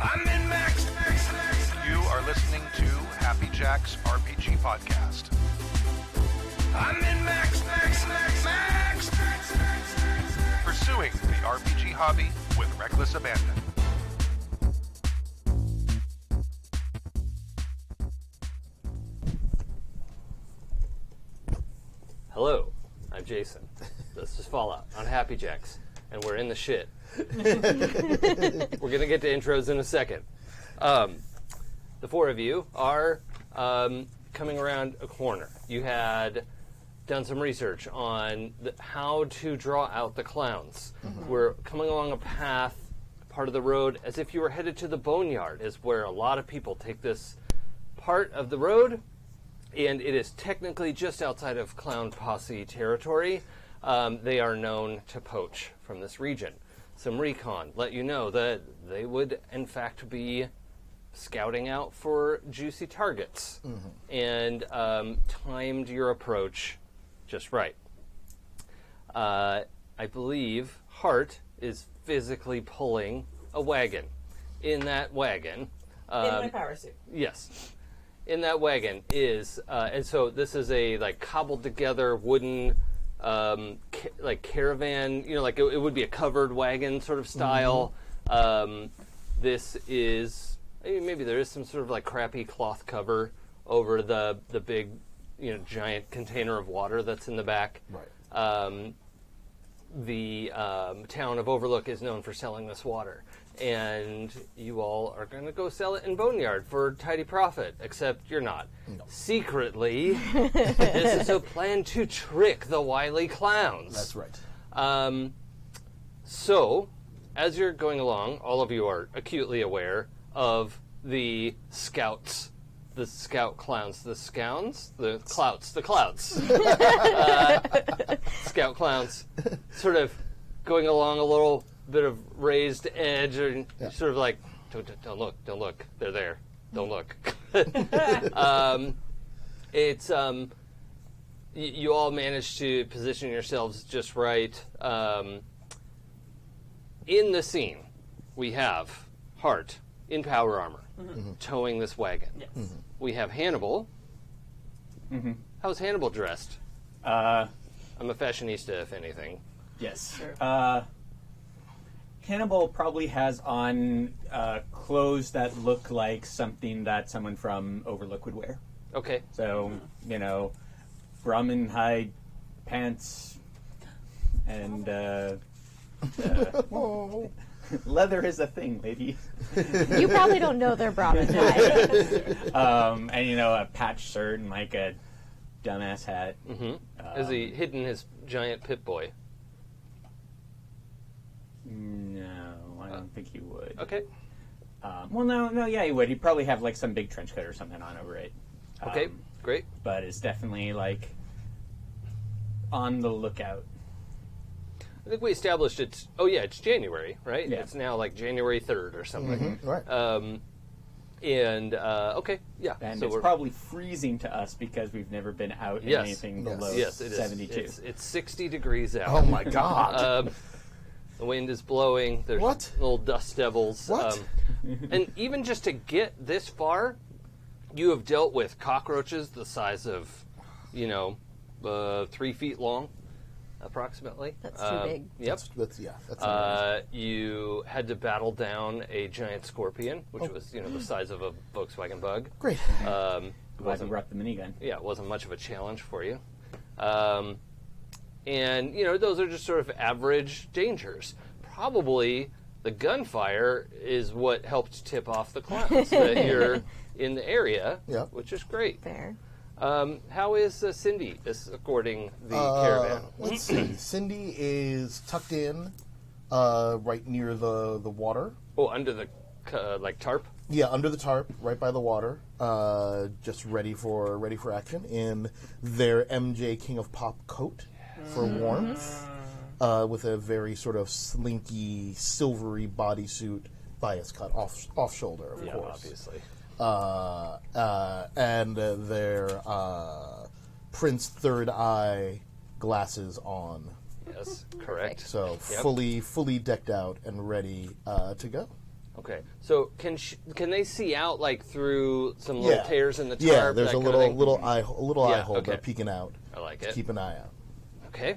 I'm in Max. You are listening to Happy Jack's RPG Podcast. I'm in Max. Pursuing the RPG hobby with reckless abandon. Hello, I'm Jason. This is Fallout on Happy Jacks, and we're in the shit. We're going to get to intros in a second. The four of you are coming around a corner. You had done some research on how to draw out the clowns. Mm-hmm. We're coming along a path, part of the road, as if you were headed to the boneyard, is where a lot of people take this part of the road, and it is technically just outside of Clown Posse territory. They are known to poach from this region. Some recon let you know that they would, in fact, be scouting out for juicy targets, and timed your approach just right. I believe Hart is physically pulling a wagon. In that wagon... in my power suit. Yes. In that wagon is... and so this is a cobbled together wooden... caravan, it would be a covered wagon sort of style. This is, maybe there is some sort of crappy cloth cover over the big, giant container of water that's in the back. Right. The town of Overlook is known for selling this water, and you all are going to go sell it in Boneyard for tidy profit, except you're not. No. Secretly, this is a plan to trick the wily clowns. That's right. So, as you're going along, all of you are acutely aware of the scouts. The scout clowns. The scouts? The clouts. The clouts. Scout clowns. Sort of going along a little bit of raised edge, and sort of don't look, they're there, don't look. It's, you all managed to position yourselves just right. In the scene, we have Hart in power armor, towing this wagon. Yes. We have Hannibal. How's Hannibal dressed? I'm a fashionista, if anything. Yes. Sure. Hannibal probably has on clothes that look like something that someone from Overlook would wear. Okay. So, Brahmin hide pants and leather is a thing, lady. You probably don't know they're Brahmin hide. And, a patch shirt and a dumbass hat. Has he hidden his giant Pip-Boy? No, I don't think he would. Okay. Yeah, he would. He'd probably have some big trench coat or something on over it. Okay, great. But it's definitely on the lookout. I think we established it's January, right? Yeah. It's now January 3rd or something. Right. Okay, yeah. And so it's probably freezing to us because we've never been out in anything below yes, it 72. is. It's 60 degrees out. Oh my God. The wind is blowing. There's little dust devils. What? And even just to get this far, you have dealt with cockroaches the size of, 3 feet long, approximately. That's too big. Yep. That's you had to battle down a giant scorpion, which was, the size of a Volkswagen Bug. Great. Wasn't brought the minigun. Yeah, it wasn't much of a challenge for you. And, those are just sort of average dangers. Probably the gunfire is what helped tip off the clowns that you're in the area, which is great. Fair. How is Syndy escorting the caravan? Let's see. Syndy is tucked in right near the water. Oh, under the tarp? Yeah, under the tarp, right by the water, just ready for action in their MJ King of Pop coat for warmth, with a very sort of slinky, silvery bodysuit, bias cut off shoulder, of course. Obviously. And their Prince Third Eye glasses on. Yes, correct. So fully decked out and ready to go. Okay, so can they see out like through some little tears in the tarp? Yeah, there's that a kind of thing? little eye hole okay. there peeking out. I like Just it. keep an eye out. Okay.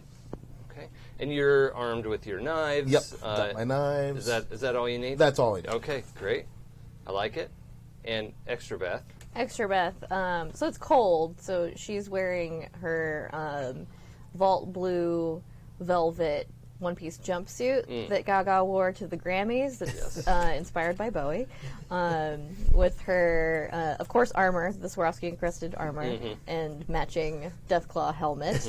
And you're armed with your knives. Yep, got my knives. Is that all you need? That's all I need. Okay, great. I like it. And Extrabeth. Extrabeth. So it's cold, so she's wearing her vault blue velvet one-piece jumpsuit that Gaga wore to the Grammys. That's inspired by Bowie. With her, of course, armor, the Swarovski-encrusted armor, and matching Deathclaw helmet.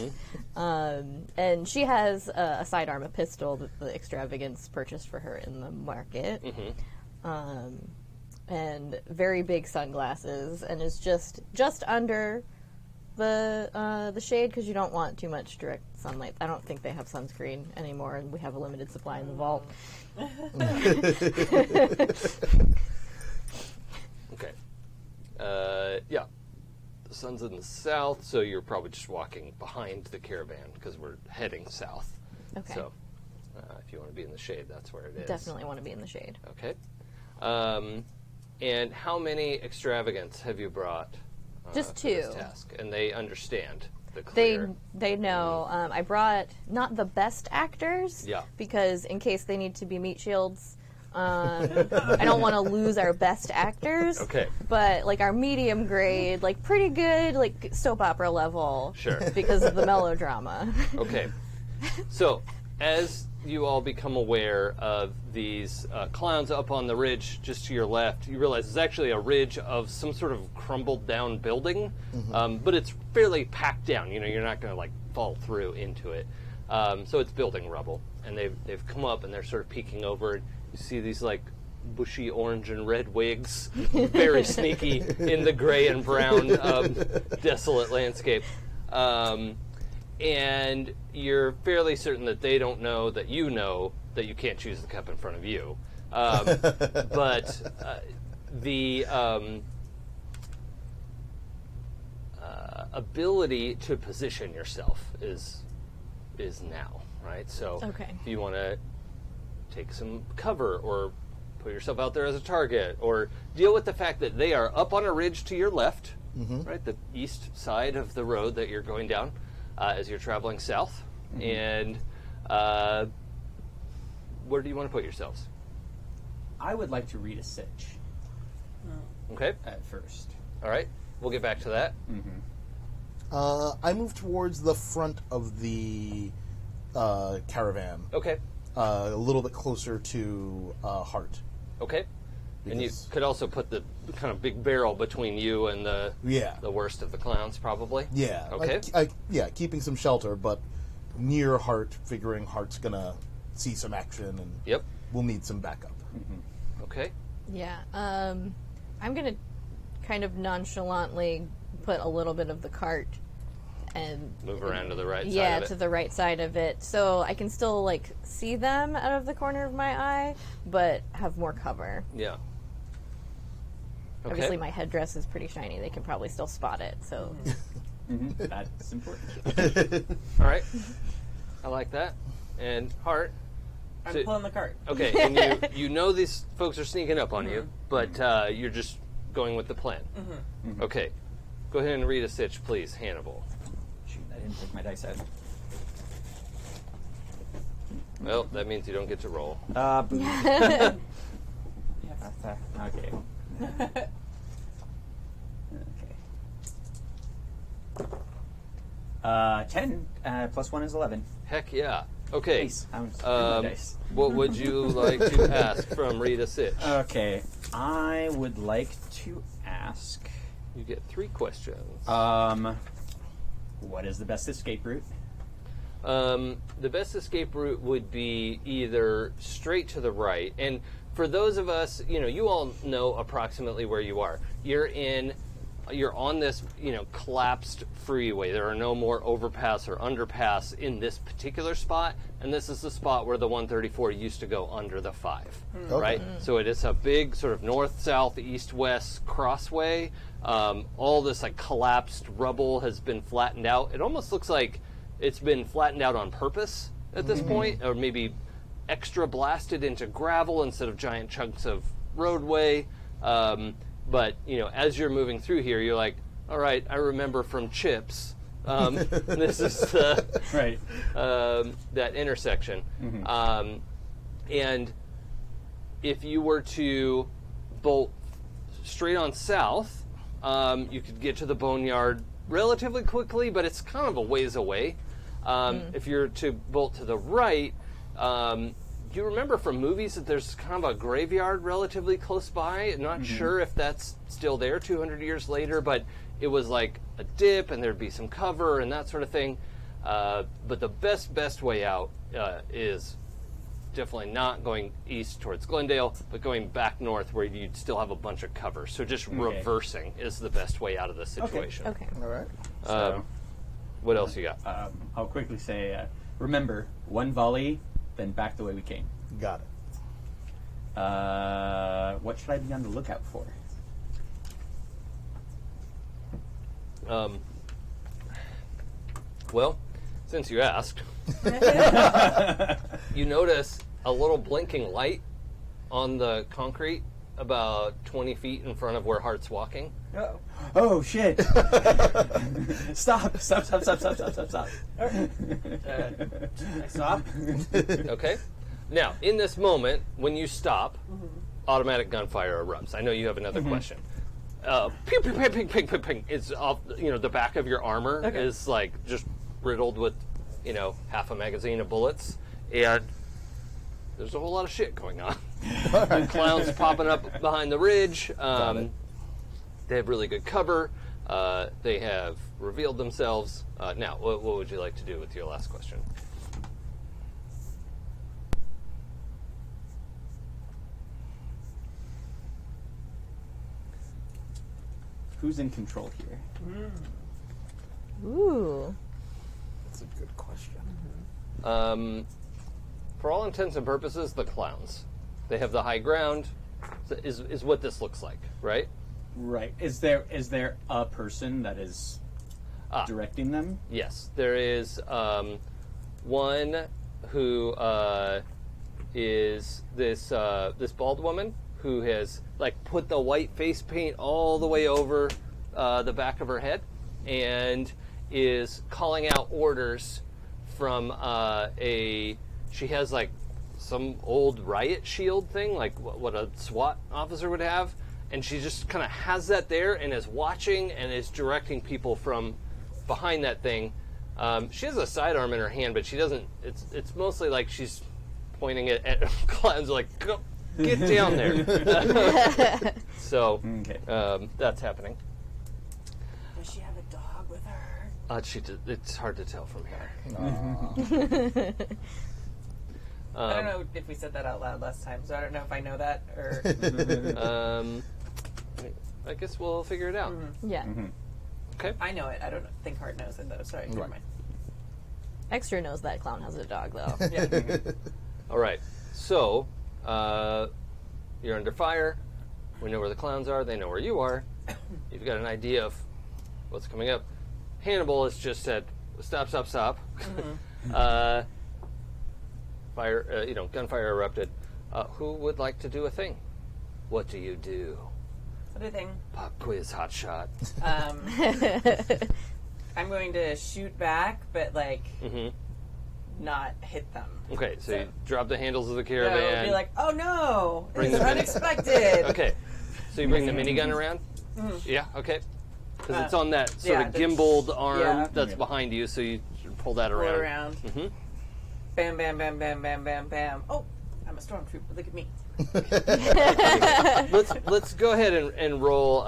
And she has a sidearm, a pistol that the Extravagance purchased for her in the market. And very big sunglasses, and is just under the shade because you don't want too much direct sunlight. I don't think they have sunscreen anymore, and we have a limited supply in the vault. Okay. Yeah. The sun's in the south, so you're probably just walking behind the caravan because we're heading south. Okay. So if you want to be in the shade, that's where it is. Definitely want to be in the shade. Okay. And how many extravagants have you brought? Just for this 2. task, and they understand the clear. They know. I brought not the best actors. Yeah. Because in case they need to be meat shields, I don't want to lose our best actors. Okay. But like our medium grade, like pretty good, like soap opera level. Sure. Because of the melodrama. Okay. So, as you all become aware of these clowns up on the ridge just to your left, you realize it's actually a ridge of some sort of crumbled down building, but it's fairly packed down. You know, you're not going to like fall through into it. So it's building rubble, and they've come up and they're sort of peeking over. And you see these like bushy orange and red wigs, very sneaky in the gray and brown desolate landscape. And you're fairly certain that they don't know that you can't choose the cup in front of you. But the ability to position yourself is now, right? So if you want to take some cover or put yourself out there as a target or deal with the fact that they are up on a ridge to your left, right, the east side of the road that you're going down, as you're traveling south. And where do you want to put yourselves? I would like to read a sitch Okay. at first. All right. We'll get back to that. I move towards the front of the caravan. Okay. A little bit closer to Hart. Okay. And you Because- could also put the kind of big barrel between you and the worst of the clowns, probably. Yeah. Okay. Keeping some shelter, but near Hart, figuring Hart's gonna see some action and Yep. we'll need some backup. Okay. Yeah. I'm going to kind of nonchalantly put a little bit of the cart and Move around to the right side yeah, of it. to the right side of it, so I can still like see them out of the corner of my eye, but have more cover. Yeah. Okay. Obviously, my headdress is pretty shiny; they can probably still spot it. So, That's important. All right. I like that. And Hart. I'm So- pulling the cart. Okay, and you know these folks are sneaking up on you, but you're just going with the plan. Okay. Go ahead and read a sitch, please, Hannibal. Shoot, I didn't take my dice out. Well, that means you don't get to roll. Boo. Yes. Okay. Okay. 10 plus 1 is 11. Heck yeah. Okay. Nice. I was my dice. What would you like to ask from Rita Sitch? Okay. I would like to ask, You get 3 questions. what is the best escape route? The best escape route would be either straight to the right, and for those of us, you all know approximately where you are. You're on this, collapsed freeway. There are no more overpass or underpass in this particular spot, and this is the spot where the 134 used to go under the 5, right? So it is a big sort of north, south, east, west crossway. All this collapsed rubble has been flattened out. It almost looks like it's been flattened out on purpose at this point, or maybe extra blasted into gravel instead of giant chunks of roadway. But as you're moving through here, you're like, all right, I remember from Chips. This is Right. that intersection. And if you were to bolt straight on south, you could get to the boneyard relatively quickly, but it's kind of a ways away. If you're to bolt to the right, do you remember from movies that there's kind of a graveyard relatively close by? I'm not sure if that's still there 200 years later, but it was like a dip and there'd be some cover and that sort of thing. But the best way out is definitely not going east towards Glendale, but going back north where you'd still have a bunch of cover. So just reversing is the best way out of this situation. Okay. All right. So, What else you got? I'll quickly say, remember, one volley, then back the way we came. Got it. What should I be on the lookout for? Well, since you asked, you notice a little blinking light on the concrete about 20 feet in front of where Hart's walking. Oh, shit. Stop. I stop. Okay. Now, in this moment, when you stop, automatic gunfire erupts. I know you have another question. Ping, ping, ping, ping, ping, ping, ping. It's off. The back of your armor is like just riddled with, half a magazine of bullets, and there's a whole lot of shit going on. Clowns popping up behind the ridge. They have really good cover. They have revealed themselves. Now, what would you like to do with your last question? Who's in control here? Ooh. That's a good question. For all intents and purposes, the clowns. They have the high ground. Is what this looks like, right? Right. Is there a person that is directing them? Yes, there is one who is this bald woman who has put the white face paint all the way over the back of her head and is calling out orders from she has some old riot shield thing, like what a SWAT officer would have, and she just kind of has that there and is watching and is directing people from behind that thing. She has a sidearm in her hand, but she doesn't. It's mostly like she's pointing it at clowns, like, go, get down there. So that's happening. Does she have a dog with her? It's hard to tell from here. I don't know if we said that out loud last time, so I don't know if I know that or. I guess we'll figure it out. Yeah. Okay. I know it. I don't think Hart knows it though. Sorry, never mind. Extra knows that clown has a dog, though. Yeah. All right. So you're under fire. We know where the clowns are. They know where you are. You've got an idea of what's coming up. Hannibal has just said, "Stop, stop, stop." Fire. Gunfire erupted. Who would like to do a thing? What do you do? What do you think? Pop quiz, hot shot. I'm going to shoot back, but not hit them. Okay, so you drop the handles of the So caravan. it'll be like, oh no, Bring it's the mini- unexpected. Okay, so you bring the minigun around? Yeah, okay. Because it's on that sort of the- gimbaled arm yeah. that's behind you, so you pull that Pull it around. around. Bam, bam, bam, bam, bam, bam, bam. Oh, I'm a stormtrooper. Look at me. Let's go ahead and roll.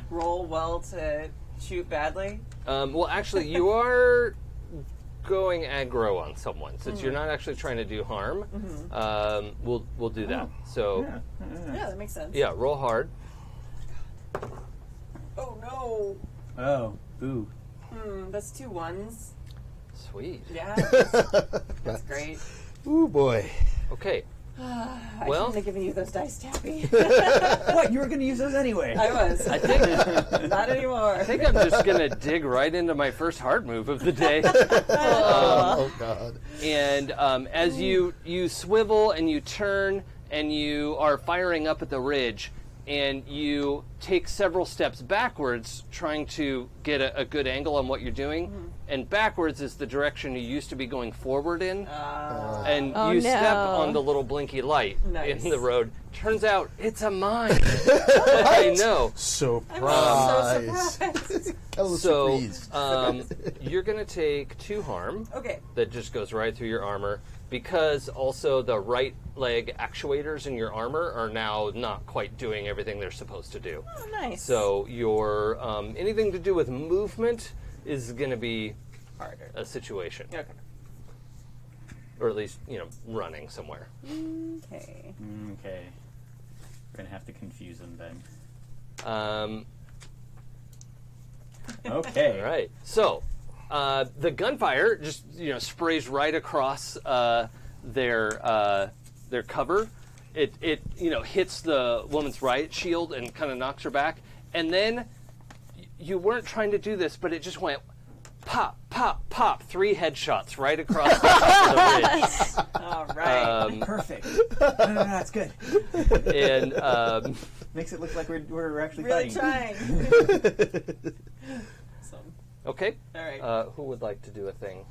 Roll well to shoot badly. Well, actually, you are going aggro on someone since you're not actually trying to do harm. We'll do that. So Yeah, that makes sense. yeah, roll hard. Oh no. Oh, boo. That's 2 1s. Sweet. Yeah, that's great. Ooh, boy. Okay. I Well- shouldn't have given you those dice, Tappy. What? You were going to use those anyway. I was. I think Not anymore. I think I'm just gonna dig right into my first hard move of the day. Oh, God. And as you swivel and you turn and you are firing up at the ridge, and you take several steps backwards, trying to get a good angle on what you're doing. And backwards is the direction you used to be going forward in. And you step on the little blinky light in the road. Turns out it's a mine. I know. Surprise. So you're going to take 2 harm. Okay. That just goes right through your armor, because also the right leg actuators in your armor are now not quite doing everything they're supposed to do. Oh, nice. So your anything to do with movement is going to be Harder. a situation. Okay. Or at least, running somewhere. Okay. Okay. We're gonna have to confuse them then. Okay. All right. So the gunfire just sprays right across their cover. It hits the woman's riot shield and kind of knocks her back. And then you weren't trying to do this, but it just went pop, pop, pop. 3 headshots right across the ridge. All right. Perfect. That's good. And Makes it look like we're actually Really fighting. trying. okay. All right. Who would like to do a thing?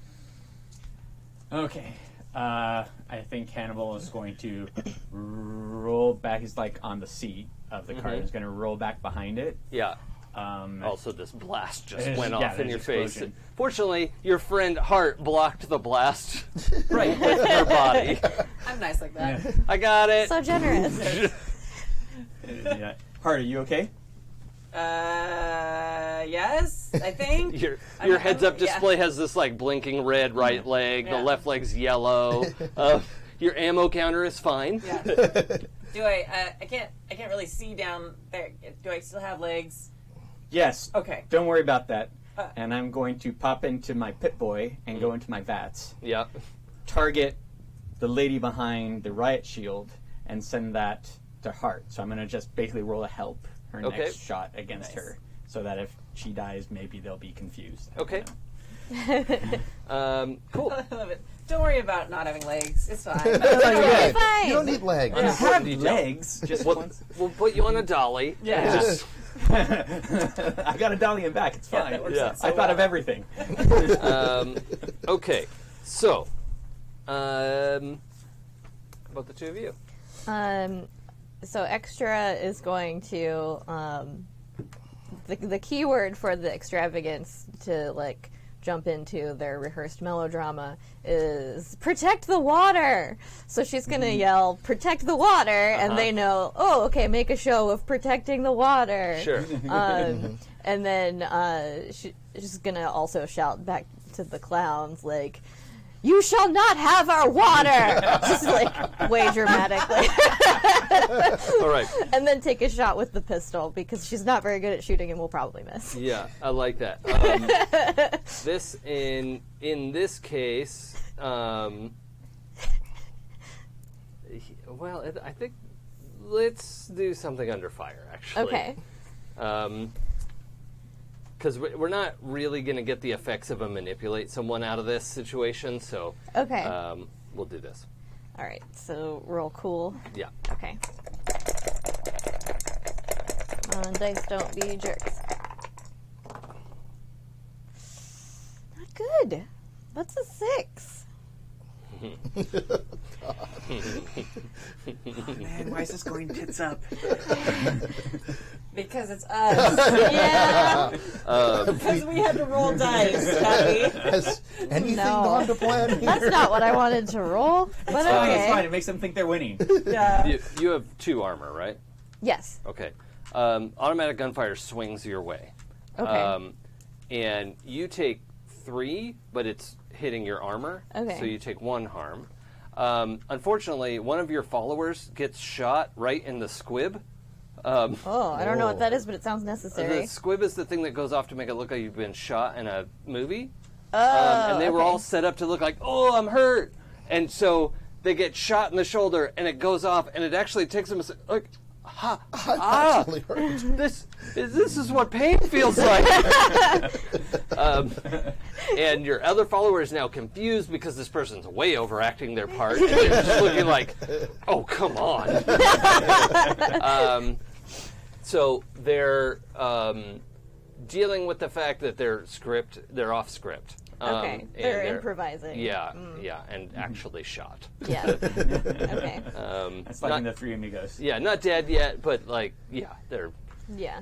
Okay. I think Hannibal is going to roll back. He's like on the seat of the cart. He's going to roll back behind it. Yeah. Also, this blast just went yeah, off in your there's face. explosion. Fortunately, your friend Hart blocked the blast right with her body. I'm nice like that. Yeah. I got it. So generous. Yeah. Hart, are you okay? Yes, I think. Your I'm- heads-up yeah. display has this like blinking red right leg. Yeah. The left leg's yellow. Your ammo counter is fine. Yeah. Do I can't really see down there. Do I still have legs? Yes. Okay. Don't worry about that. And I'm going to pop into my Pip-Boy and go into my VATS. Yeah. Target the lady behind the riot shield and send that to Hart. So I'm going to just basically roll a help her Okay. next shot against Nice. her, so that if she dies, maybe they'll be confused. Okay. Cool. I love it. Don't worry about not having legs. It's fine. Yeah. Fine. You don't need legs. I have detail. legs. Just We'll, once. we'll put you on a dolly. Yeah. Just, I got a dolly in back. It's Yeah, fine. that works Yeah. out so I thought of well. everything. okay. So, how about the 2 of you? So Extra is going to the keyword for the extravagance to like jump into their rehearsed melodrama is protect the water. So she's gonna yell protect the water, and they know, oh, okay, make a show of protecting the water. Sure. And then she's gonna also shout back to the clowns like, you shall not have our water! Just like way dramatically. All right. And then take a shot with the pistol because she's not very good at shooting and will probably miss. Yeah, I like that. This in this case, well, I think let's do something under fire. Actually, Okay. because we're not really going to get the effects of a manipulate someone out of this situation. So, Okay. we'll do this. All right. So roll cool. Yeah. Okay. Come on, dice, don't be jerks. Not good. That's a 6. Man, why is this going tits up? Because it's us. Yeah. Because we had to roll dice, Tappy. Has anything No. gone to plan here? That's not what I wanted to roll. But It's fine. It's okay. fine. It makes them think they're winning. Yeah. You have 2 armor, right? Yes. Okay. Automatic gunfire swings your way. Okay. And you take 3, but it's hitting your armor. Okay. So you take 1 harm. Unfortunately, one of your followers gets shot right in the squib. Oh, I don't know what Whoa. that is, but it sounds The necessary. squib is the thing that goes off to make it look like you've been shot in a movie. Oh, And they were okay. all set up to look like, oh, I'm hurt. And so they get shot in the shoulder, and it goes off, and it actually takes them like Actually hurt. This is what pain feels like. And your other follower is now confused because this person's way overacting their part. And they're just looking like, oh, come on. So they're dealing with the fact that they're off script. Okay, they're improvising. Yeah, and actually shot. Yeah. Okay. It's like in the Three Amigos. Yeah, not dead yet, but they're Yeah.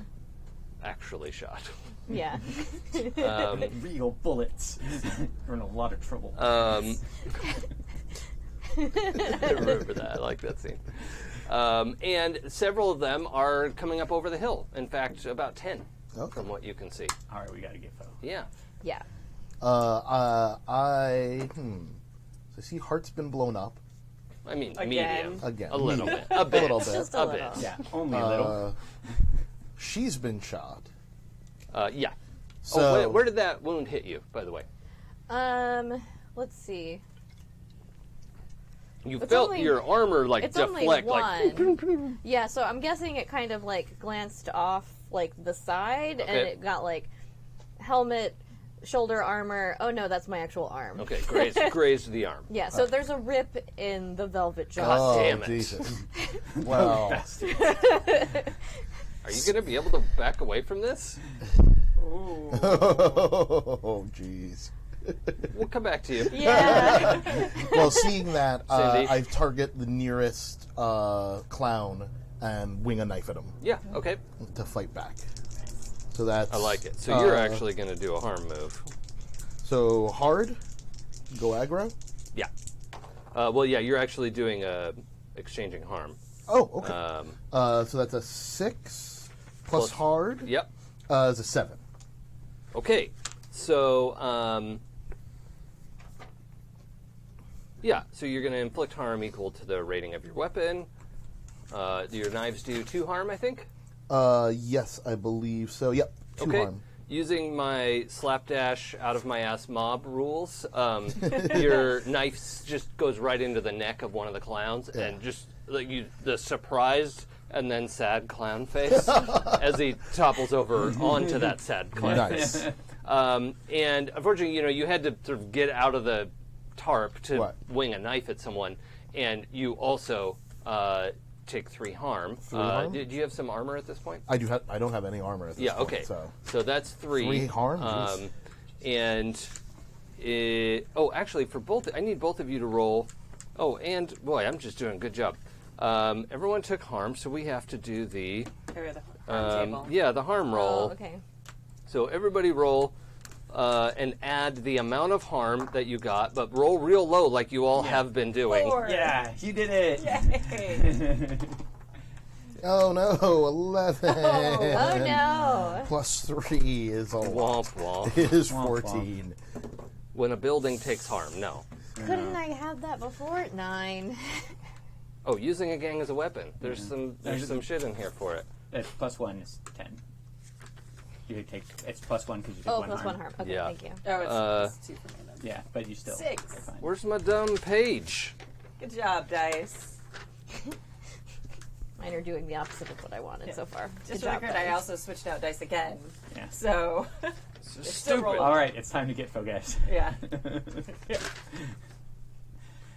actually shot. Yeah. Real bullets. We're in a lot of trouble. I remember that. I like that scene. And several of them are coming up over the hill. In fact, about 10 from what you can see. All right, we got to get Foe. Yeah. Yeah. So I see Heart's been blown up. I mean, Again. medium. Again. A little Medium. bit. A bit. little bit. Just A a bit. little. Yeah, only a little. She's been shot. Yeah. So where did that wound hit you, by the way? Let's see. You It's felt only- your armor It's deflect, only one. Yeah, so I'm guessing it kind of glanced off the side, and Okay. it got helmet, shoulder armor. Oh no, that's my actual arm. Okay, grazed the arm. Yeah, so there's a rip in the velvet jaw. God damn it. Jesus. Wow. Bastard. Are you going to be able to back away from this? Oh, jeez. We'll come back to you. Yeah. Well, seeing that, Syndy? I target the nearest clown and wing a knife at him Yeah, okay. to fight back. So that's. I like it. So you're actually going to do a harm move. So hard, go aggro. Yeah. You're actually doing exchanging harm. Oh, okay. So that's a 6 plus hard. Yep. Is a 7. Okay. So, so you're going to inflict harm equal to the rating of your weapon. Do your knives do 2 harm, I think? Yes, I believe so. Yep. 2 harm. Using my slapdash out of my ass mob rules, your knife just goes right into the neck of one of the clowns, and just the surprised and then sad clown face as he topples over onto that sad clown face. And unfortunately, you had to sort of get out of the tarp to wing a knife at someone, and you also take 3 harm. 3 harm? Do you have some armor at this point? I do. I don't have any armor at this point. Okay. So that's 3. 3 harm. Jeez. Actually, for both, I need both of you to roll. Oh, and boy, I'm just doing a good job. Everyone took harm, so we have to do the The table. the harm roll. Oh, okay. So everybody roll and add the amount of harm that you got, but roll real low like you all have been doing. 4. Yeah, you did it. Yay. Oh no, 11. Oh no. Plus 3 is a lot. Womp womp. It is Womp, 14. When a building takes harm, no. Couldn't I have that before? 9. Oh, using a gang as a weapon. There's some shit in here for it. It's plus 1 is 10. You take it's plus 1 because you take Oh, 1 plus harm. 1 harm. Okay, Yeah. thank you. Oh, it's 2 for me then. Yeah, but you still 6. you're fine. Where's my dumb page? Good job, dice. Mine are doing the opposite of what I wanted so far. Just Good for the job, record, I guys. also switched out dice again. Yeah. So, This is It's stupid. still All right, it's time to get Foe, guys. yeah.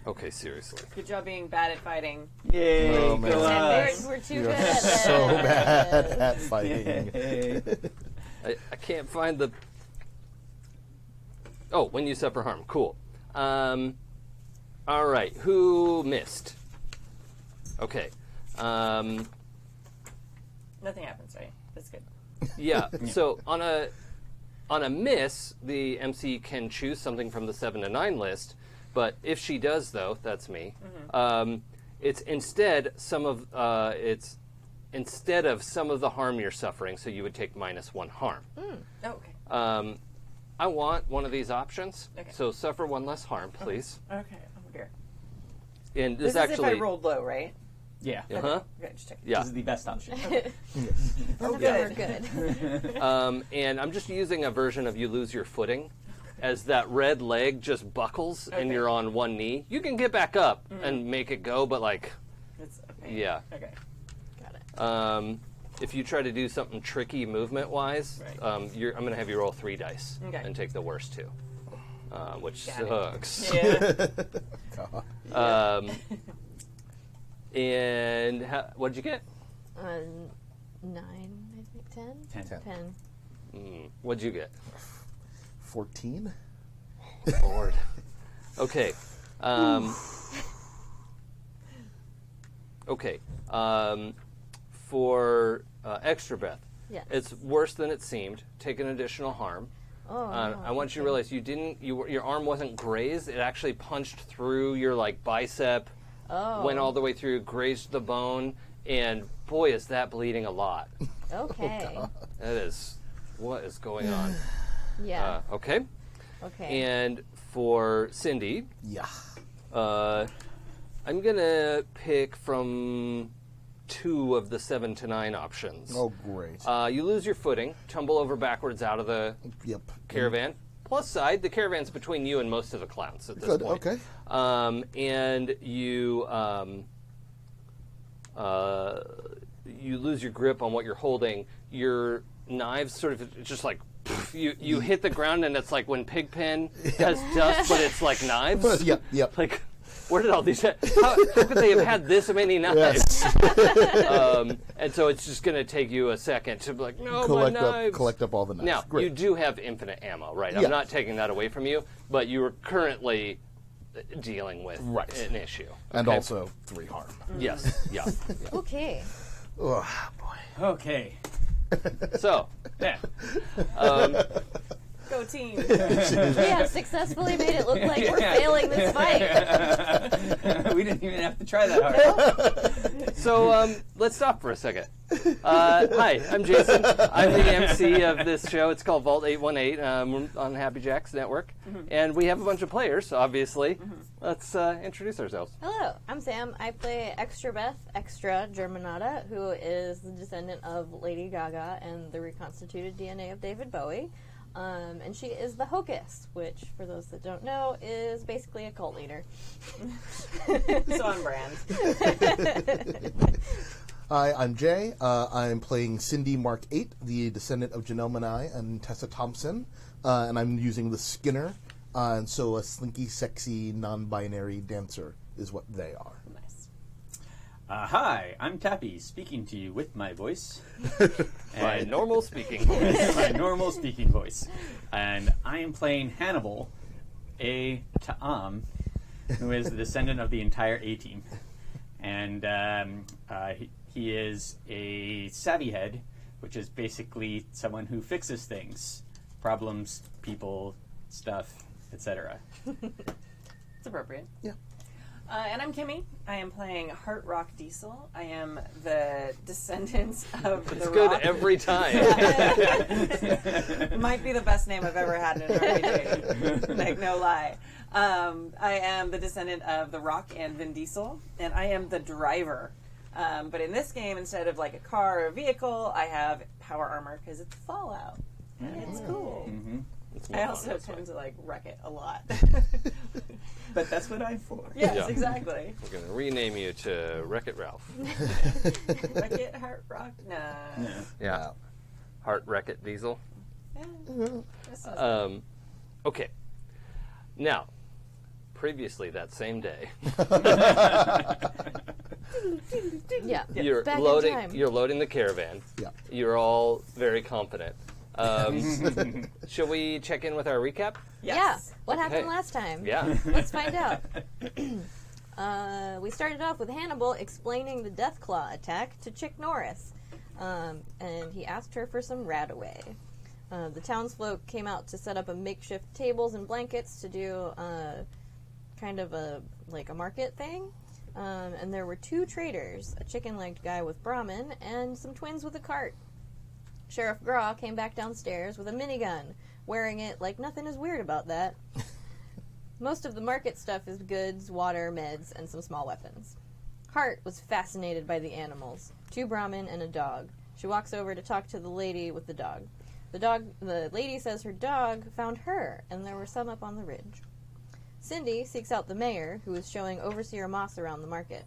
Okay, seriously. Good job being bad at fighting. Yay, Oh, man. go us. We're too You're good at this. so bad at fighting. Yay. I can't find the... Oh, when you suffer harm. Cool. All right, who missed? Okay. Nothing happens, right? That's good. Yeah, so on a miss, the MC can choose something from the 7 to 9 list, but if she does, though, that's me, it's instead of some of the harm you're suffering, so you would take -1 harm. Oh, okay. I want one of these options, Okay. so suffer 1 less harm, please. Okay. Oh, dear. And This this is actually... if I rolled low, right? Yeah, Uh-huh. Okay, just checking. Yeah. this is the best option. Oh, We're good. good. And I'm just using a version of you lose your footing, as that red leg just buckles and Okay. you're on one knee. You can get back up and make it go, but It's okay. yeah. Okay. Got it. If you try to do something tricky movement-wise, Right. I'm going to have you roll 3 dice Okay. and take the worst 2, which Got it. sucks. Yeah. And what'd you get? 9, I think. 10? 10. What'd you get? 14. Lord. Okay. Okay. For Extrabeth, Yes. it's worse than it seemed. Take an additional harm. Oh, I want you to realize your arm wasn't grazed. It actually punched through your bicep, went all the way through, grazed the bone, and boy, is that bleeding a lot. Okay. That is what is going on. Yeah. Okay. Okay. And for Syndy, Yeah. I'm gonna pick from 2 of the 7 to 9 options. Oh, great. You lose your footing, tumble over backwards out of the Yep. caravan. Plus side, the caravan's between you and most of the clowns at this Good. point. Okay. And you lose your grip on what you're holding. Your knives sort of just you hit the ground, and it's like when Pigpen has dust, but it's like knives. Yep. Yep. Like, where did all these? How could they have had this many knives? Yes. And so it's just going to take you a second to be like, no, my knives. Collect up all the knives. Now, Great. you do have infinite ammo, right? Yeah. I'm not taking that away from you, but you are currently dealing with Right. an issue. And okay? also 3 harm. Yes, yeah. Okay. Oh, boy. Okay. So, Yeah. Go team. We have successfully made it look like we're failing this fight. We didn't even have to try that hard. so let's stop for a second. Hi, I'm Jason. I'm the MC of this show. It's called Vault 818. We're on Happy Jacks Network. And we have a bunch of players, obviously. Let's introduce ourselves. Hello, I'm Sam. I play Extrabeth, Extra Germanata, who is the descendant of Lady Gaga and the reconstituted DNA of David Bowie. And she is the Hocus, which, for those that don't know, is basically a cult leader. So on brand. Hi, I'm Jay. I'm playing Syndy Mark 8, the descendant of Janelle Monáe and Tessa Thompson. And I'm using the Skinner. And so a slinky, sexy, non-binary dancer is what they are. Nice. Hi, I'm Tappy, speaking to you with my voice. My normal speaking voice. My normal speaking voice. And I am playing Hannibal, a Ta'am, who is the descendant of the entire A-Team. And he is a Savvyhead, which is basically someone who fixes things. Problems, people, stuff, etc. It's appropriate. Yeah. And I'm Kimi. I am playing Heart Rock Diesel. I am the descendants of the It's good Rock. every time. Might be the best name I've ever had in an RPG. Like, no lie. I am the descendant of The Rock and Vin Diesel, and I am the driver. But in this game, instead of like a car or a vehicle, I have power armor because it's Fallout. And it's cool. It's I more also fun this way. tend to like wreck it a lot. But that's what I'm for. Yes, Yeah. exactly. We're going to rename you to Wreck-It Ralph. Wreck it, Heart Rock. Nah. Yeah. Yeah. Heart Wreck-It Diesel. Eh, that sounds Okay. Now, previously that same day, Yeah. you're Back in loading. time. You're loading the caravan. Yeah. You're all very confident. Shall we check in with our recap? Yes. Yeah. What Okay. happened last time? Yeah. Let's find out. We started off with Hannibal explaining the Deathclaw attack to Chick Norris, and he asked her for some Radaway. The townsfolk came out to set up a makeshift tables and blankets to do kind of a market thing. And there were 2 traders, a chicken-legged guy with Brahmin, and some twins with a cart. Sheriff Graw came back downstairs with a minigun, wearing it like nothing is weird about that. Most of the market stuff is goods, water, meds, and some small weapons. Hart was fascinated by the animals, 2 Brahmin and a dog. She walks over to talk to the lady with the dog. The lady says her dog found her, and there were some up on the ridge. Syndy seeks out the mayor, who is showing Overseer Moss around the market.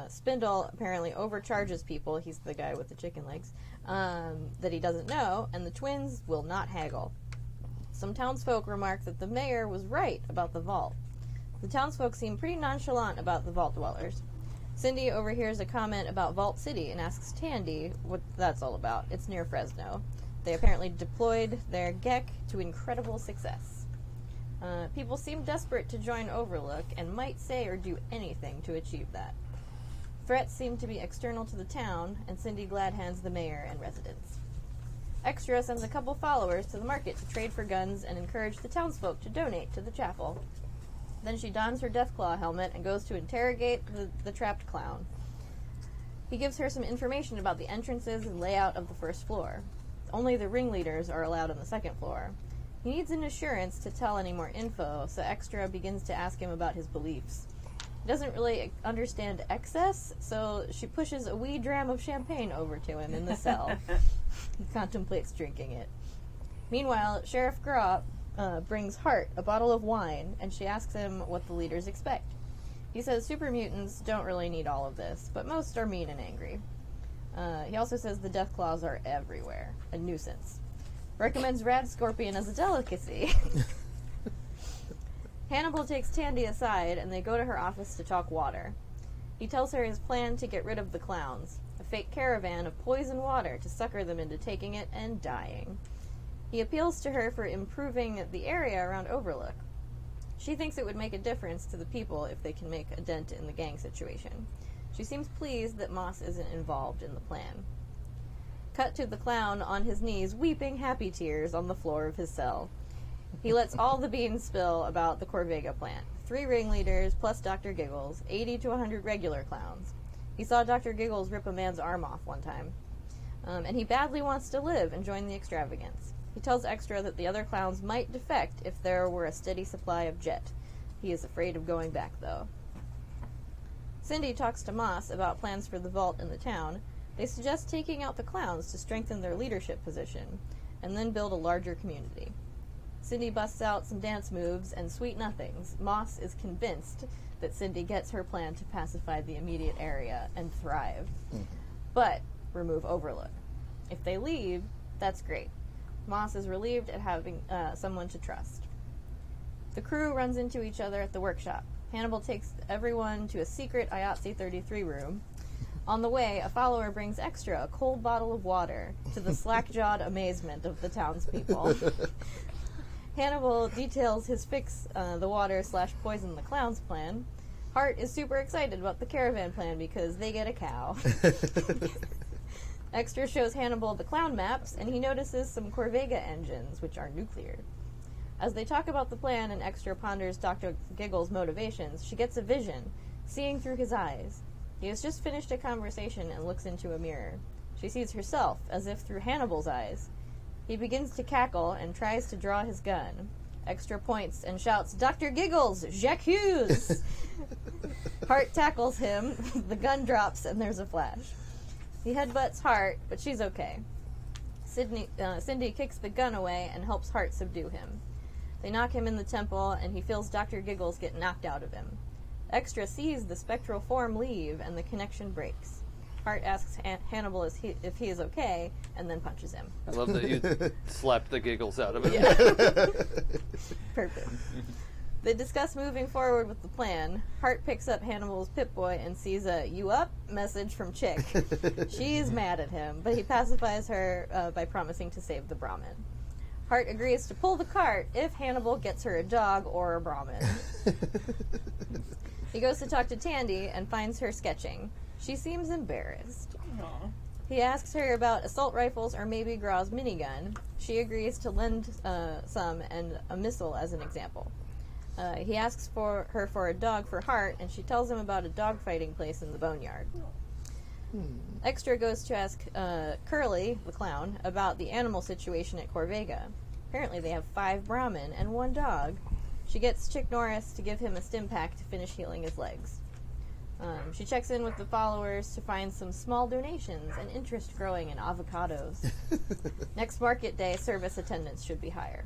Spindle apparently overcharges people, he's the guy with the chicken legs, that he doesn't know, and the twins will not haggle. Some townsfolk remark that the mayor was right about the vault. The townsfolk seem pretty nonchalant about the vault dwellers. Syndy overhears a comment about Vault City and asks Tandy what that's all about. It's near Fresno. They apparently deployed their GEC to incredible success. People seem desperate to join Overlook and might say or do anything to achieve that. Threats seem to be external to the town, and Syndy glad hands the mayor and residents. Extra sends a couple followers to the market to trade for guns and encourage the townsfolk to donate to the chapel. Then she dons her Deathclaw helmet and goes to interrogate the trapped clown. He gives her some information about the entrances and layout of the first floor. Only the ringleaders are allowed on the second floor. He needs an assurance to tell any more info, so Extra begins to ask him about his beliefs. He doesn't really understand excess, so she pushes a wee dram of champagne over to him in the cell. He contemplates drinking it. Meanwhile, Sheriff Gropp brings Hart a bottle of wine, and she asks him what the leaders expect. He says super mutants don't really need all of this, but most are mean and angry. He also says the Deathclaws are everywhere, a nuisance. Recommends Rad Scorpion as a delicacy. Hannibal takes Tandy aside, and they go to her office to talk water. He tells her his plan to get rid of the clowns, a fake caravan of poison water to sucker them into taking it and dying. He appeals to her for improving the area around Overlook. She thinks it would make a difference to the people if they can make a dent in the gang situation. She seems pleased that Moss isn't involved in the plan. Cut to the clown on his knees, weeping happy tears on the floor of his cell. He lets all the beans spill about the Corvega plant. 3 ringleaders, plus Dr. Giggles, 80 to 100 regular clowns. He saw Dr. Giggles rip a man's arm off one time. And he badly wants to live and join the extravagance. He tells Extra that the other clowns might defect if there were a steady supply of jet. He is afraid of going back, though. Syndy talks to Moss about plans for the vault in the town. They suggest taking out the clowns to strengthen their leadership position, and then build a larger community. Syndy busts out some dance moves and sweet nothings. Moss is convinced that Syndy gets her plan to pacify the immediate area and thrive. But remove Overlook. If they leave, that's great. Moss is relieved at having someone to trust. The crew runs into each other at the workshop. Hannibal takes everyone to a secret IATSE 33 room. On the way, a follower brings Extra a cold bottle of water, to the slack-jawed amazement of the townspeople. Hannibal details his fix the water/poison the clowns plan. Hart is super excited about the Caravan plan because they get a cow. Extra shows Hannibal the clown maps, and he notices some Corvega engines, which are nuclear. As they talk about the plan and Extra ponders Dr. Giggles' motivations, she gets a vision, seeing through his eyes. He has just finished a conversation and looks into a mirror. She sees herself, as if through Hannibal's eyes. He begins to cackle and tries to draw his gun. Extra points and shouts, "Dr. Giggles! Jacques Hughes!" Hart tackles him, the gun drops, and there's a flash. He headbutts Hart, but she's okay. Syndy kicks the gun away and helps Hart subdue him. They knock him in the temple, and he feels Dr. Giggles get knocked out of him. Extra sees the spectral form leave, and the connection breaks. Hart asks Hannibal if he is okay, and then punches him. I love that you slapped the giggles out of it. Yeah. Perfect. They discuss moving forward with the plan. Hart picks up Hannibal's Pip-Boy and sees a "you up?" message from Chick. She's mad at him, but he pacifies her by promising to save the Brahmin. Hart agrees to pull the cart if Hannibal gets her a dog or a Brahmin. He goes to talk to Tandy and finds her sketching. She seems embarrassed. Aww. He asks her about assault rifles or maybe Grau's minigun. She agrees to lend some and a missile as an example. He asks her for a dog for Hart, and she tells him about a dogfighting place in the boneyard. Extra goes to ask Curly, the clown, about the animal situation at Corvega. Apparently they have 5 Brahmin and 1 dog. She gets Chick Norris to give him a stim pack to finish healing his legs. She checks in with the followers to find some small donations and interest growing in avocados. Next market day, service attendance should be higher.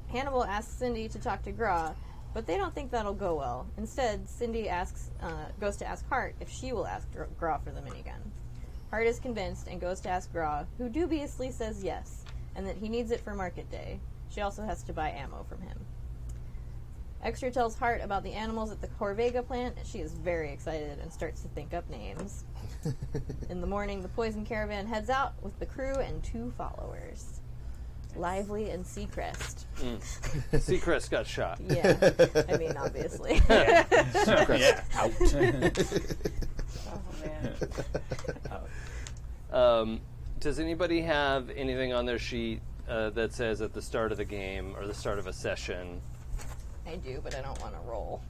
Hannibal asks Syndy to talk to Grau, But they don't think that'll go well. Instead, Syndy goes to ask Hart if she will ask Graw for the minigun. Hart is convinced and goes to ask Graw, who dubiously says yes, and that he needs it for market day. She also has to buy ammo from him. Extra tells Hart about the animals at the Corvega plant, and she is very excited and starts to think up names. In the morning, the Poison Caravan heads out with the crew and 2 followers. Lively and Seacrest. Seacrest got shot. Yeah, I mean, obviously. Yeah, out. Oh, man. Does anybody have anything on their sheet that says at the start of the game or the start of a session? I do, but I don't want to roll.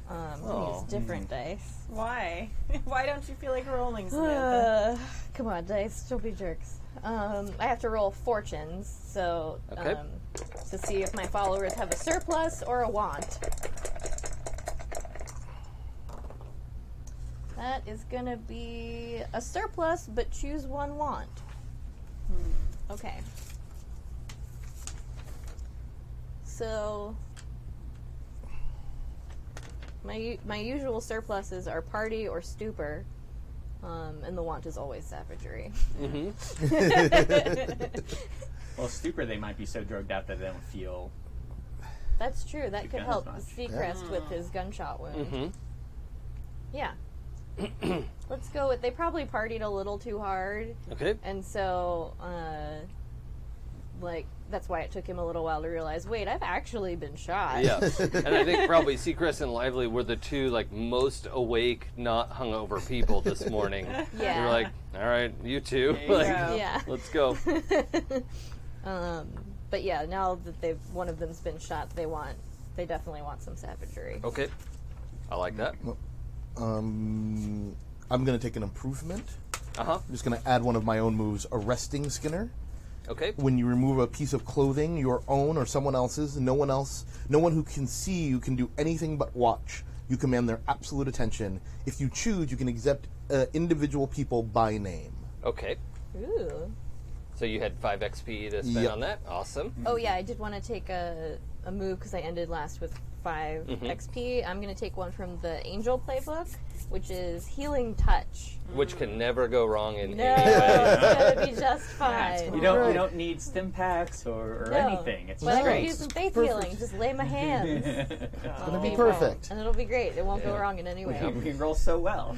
I'll use different dice. Why? Why don't you feel like rolling, Samantha? Come on, dice. Don't be jerks. I have to roll fortunes, so Okay. to see if my followers have a surplus or a want. That is going to be a surplus, but choose one want. Okay. So my usual surpluses are party or stupor, and the want is always savagery. Well, stupor, they might be so drugged out that they don't feel. That's true. That could gun help as much. Seacrest with his gunshot wound. Yeah. Let's go with, they probably partied a little too hard, Okay. and so, that's why it took him a little while to realize, wait, I've actually been shot. Yeah. And I think probably Seacrest and Lively were the 2 most awake, not hungover people this morning. Yeah. You're like, all right, you 2. There you go. Yeah. Let's go. But yeah, now that one of them's been shot, they definitely want some savagery. Okay. I like that. I'm going to take an improvement. Uh-huh. I'm just going to add one of my own moves, Arresting Skinner. Okay. When you remove a piece of clothing, your own or someone else's, no one who can see you can do anything but watch. You command their absolute attention. If you choose, you can accept individual people by name. Okay. Ooh. So you had 5 XP to spend Yep. on that? Awesome. Oh yeah, I did want to take a move because I ended last with 5 XP. I'm going to take one from the Angel playbook, which is Healing Touch. Which can never go wrong in No, any way. it's going to be just fine. You don't need stim packs or No. anything. It's But I can great. do some faith healing. Just lay my hands. It's going to be perfect. And it'll be great. It won't go wrong in any way. We can roll so well.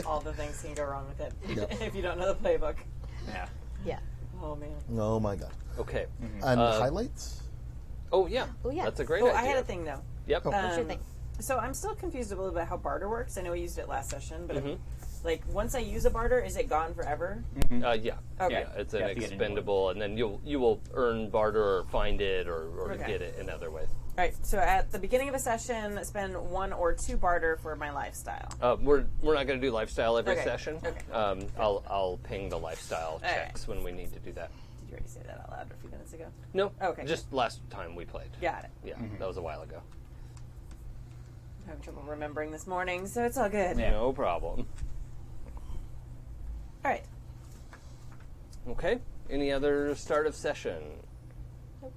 All the things can go wrong with it Yep. if you don't know the playbook. Yeah. Yeah. Oh, man. Oh, my God. Okay. And highlights? Oh, yeah. Oh, yeah. That's a great Oh, idea. I had a thing, though. Yep. What's your thing? So I'm still confused a little bit how barter works. I know we used it last session, but once I use a barter, is it gone forever? Yeah. Okay. Yeah, it's an You have to get a new expendable, and then you will earn barter or find it or Okay. get it in other ways. All right. So at the beginning of a session, spend 1 or 2 barter for my lifestyle. We're not going to do lifestyle every Okay. session. Okay. I'll ping the lifestyle right. checks when we need to do that. Did you already say that out loud a few minutes ago? No. Okay. Just last time we played. Got it. Yeah, that was a while ago. I'm having trouble remembering this morning, so it's all good. Yeah. No problem. All right. Okay. Any other start of session?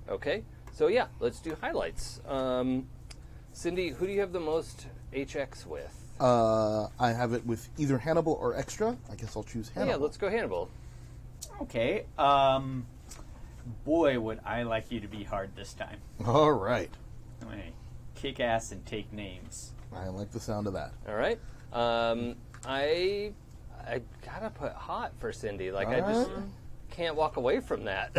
Okay. So yeah, let's do highlights. Syndy, who do you have the most HX with? I have it with either Hannibal or Extra. I guess I'll choose Hannibal. Yeah, let's go Hannibal. Okay. Boy, would I like you to be hard this time. All right. I'm going to kick ass and take names. I like the sound of that. All right. I gotta put hot for Syndy. Like I All just right. can't walk away from that.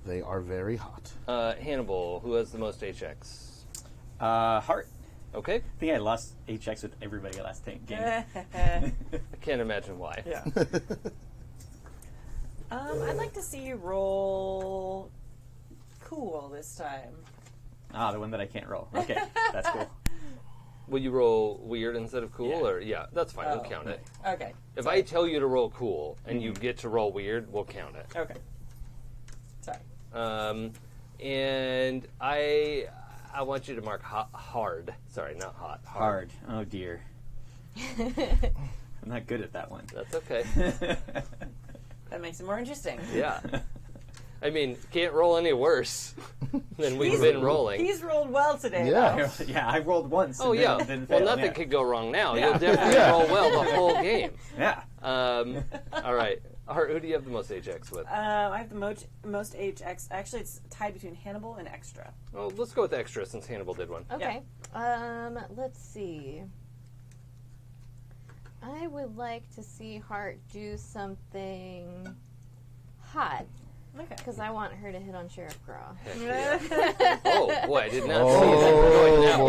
They are very hot. Hannibal, who has the most HX? Heart. Okay. I think I lost HX with everybody last game. I can't imagine why. Yeah. I'd like to see you roll cool this time. Ah, the one that I can't roll. Okay, that's cool. Will you roll weird instead of cool? Yeah. Or yeah, that's fine. We'll Oh. count it. Okay. If I tell you to roll cool and you get to roll weird, we'll count it. Okay. Sorry. And I want you to mark hard. Sorry, not hot. Hard. Oh, dear. I'm not good at that one. That's okay. That makes it more interesting. Yeah. I mean, can't roll any worse than we've been rolling. He's rolled well today. Yeah. though. Yeah, I rolled once. Oh and yeah. Didn't Well, fail, nothing yeah. could go wrong now. Yeah. You'll definitely Yeah. roll well the whole game. Yeah. All right. Art, who do you have the most HX with? I have the most HX. Actually, it's tied between Hannibal and Extra. Well, let's go with extra since Hannibal did one. Okay. Let's see. I would like to see Hart do something hot Okay. because I want her to hit on Sheriff Graw. Oh boy, I did not see that going that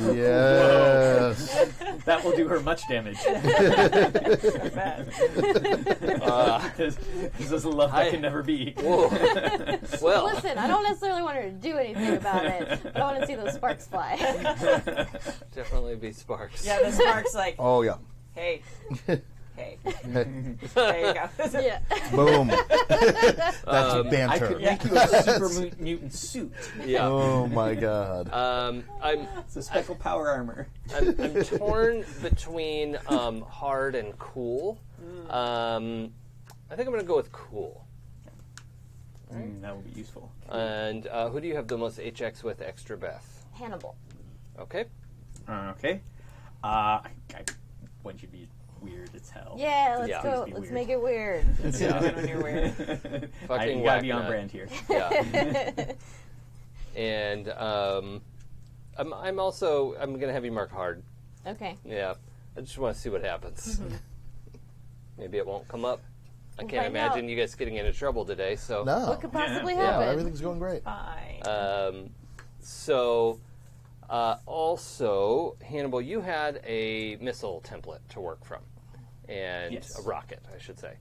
way. Yes. That will do her much damage. Bad. Because this a love that can never be. Whoa. Well, Listen, I don't necessarily want her to do anything about it, but I want to see those sparks fly. definitely be sparks. Yeah, the spark's like, Oh yeah. hey, hey. There you go. Yeah. Boom. That's I banter. could make you a super mutant suit. Yeah. Oh my god. It's a special power armor. I'm torn between hard and cool. I think I'm going to go with cool. That will be useful. And who do you have the most HX with, Extrabeth? Hannibal. Okay. Okay. One should be weird as hell. Yeah, let's Yeah. go. Please be Let's weird. make it weird. Yeah. When you're weird. Fucking You gotta whack be on nut. brand here. Yeah. And I'm going to have you mark hard. Okay. Yeah. I just want to see what happens. Maybe it won't come up. I We'll can't find imagine out. you guys getting into trouble today. So, No. What could possibly Yeah, happen? everything's going great. Fine. Also, Hannibal, you had a missile template to work from, and Yes. a rocket, I should say,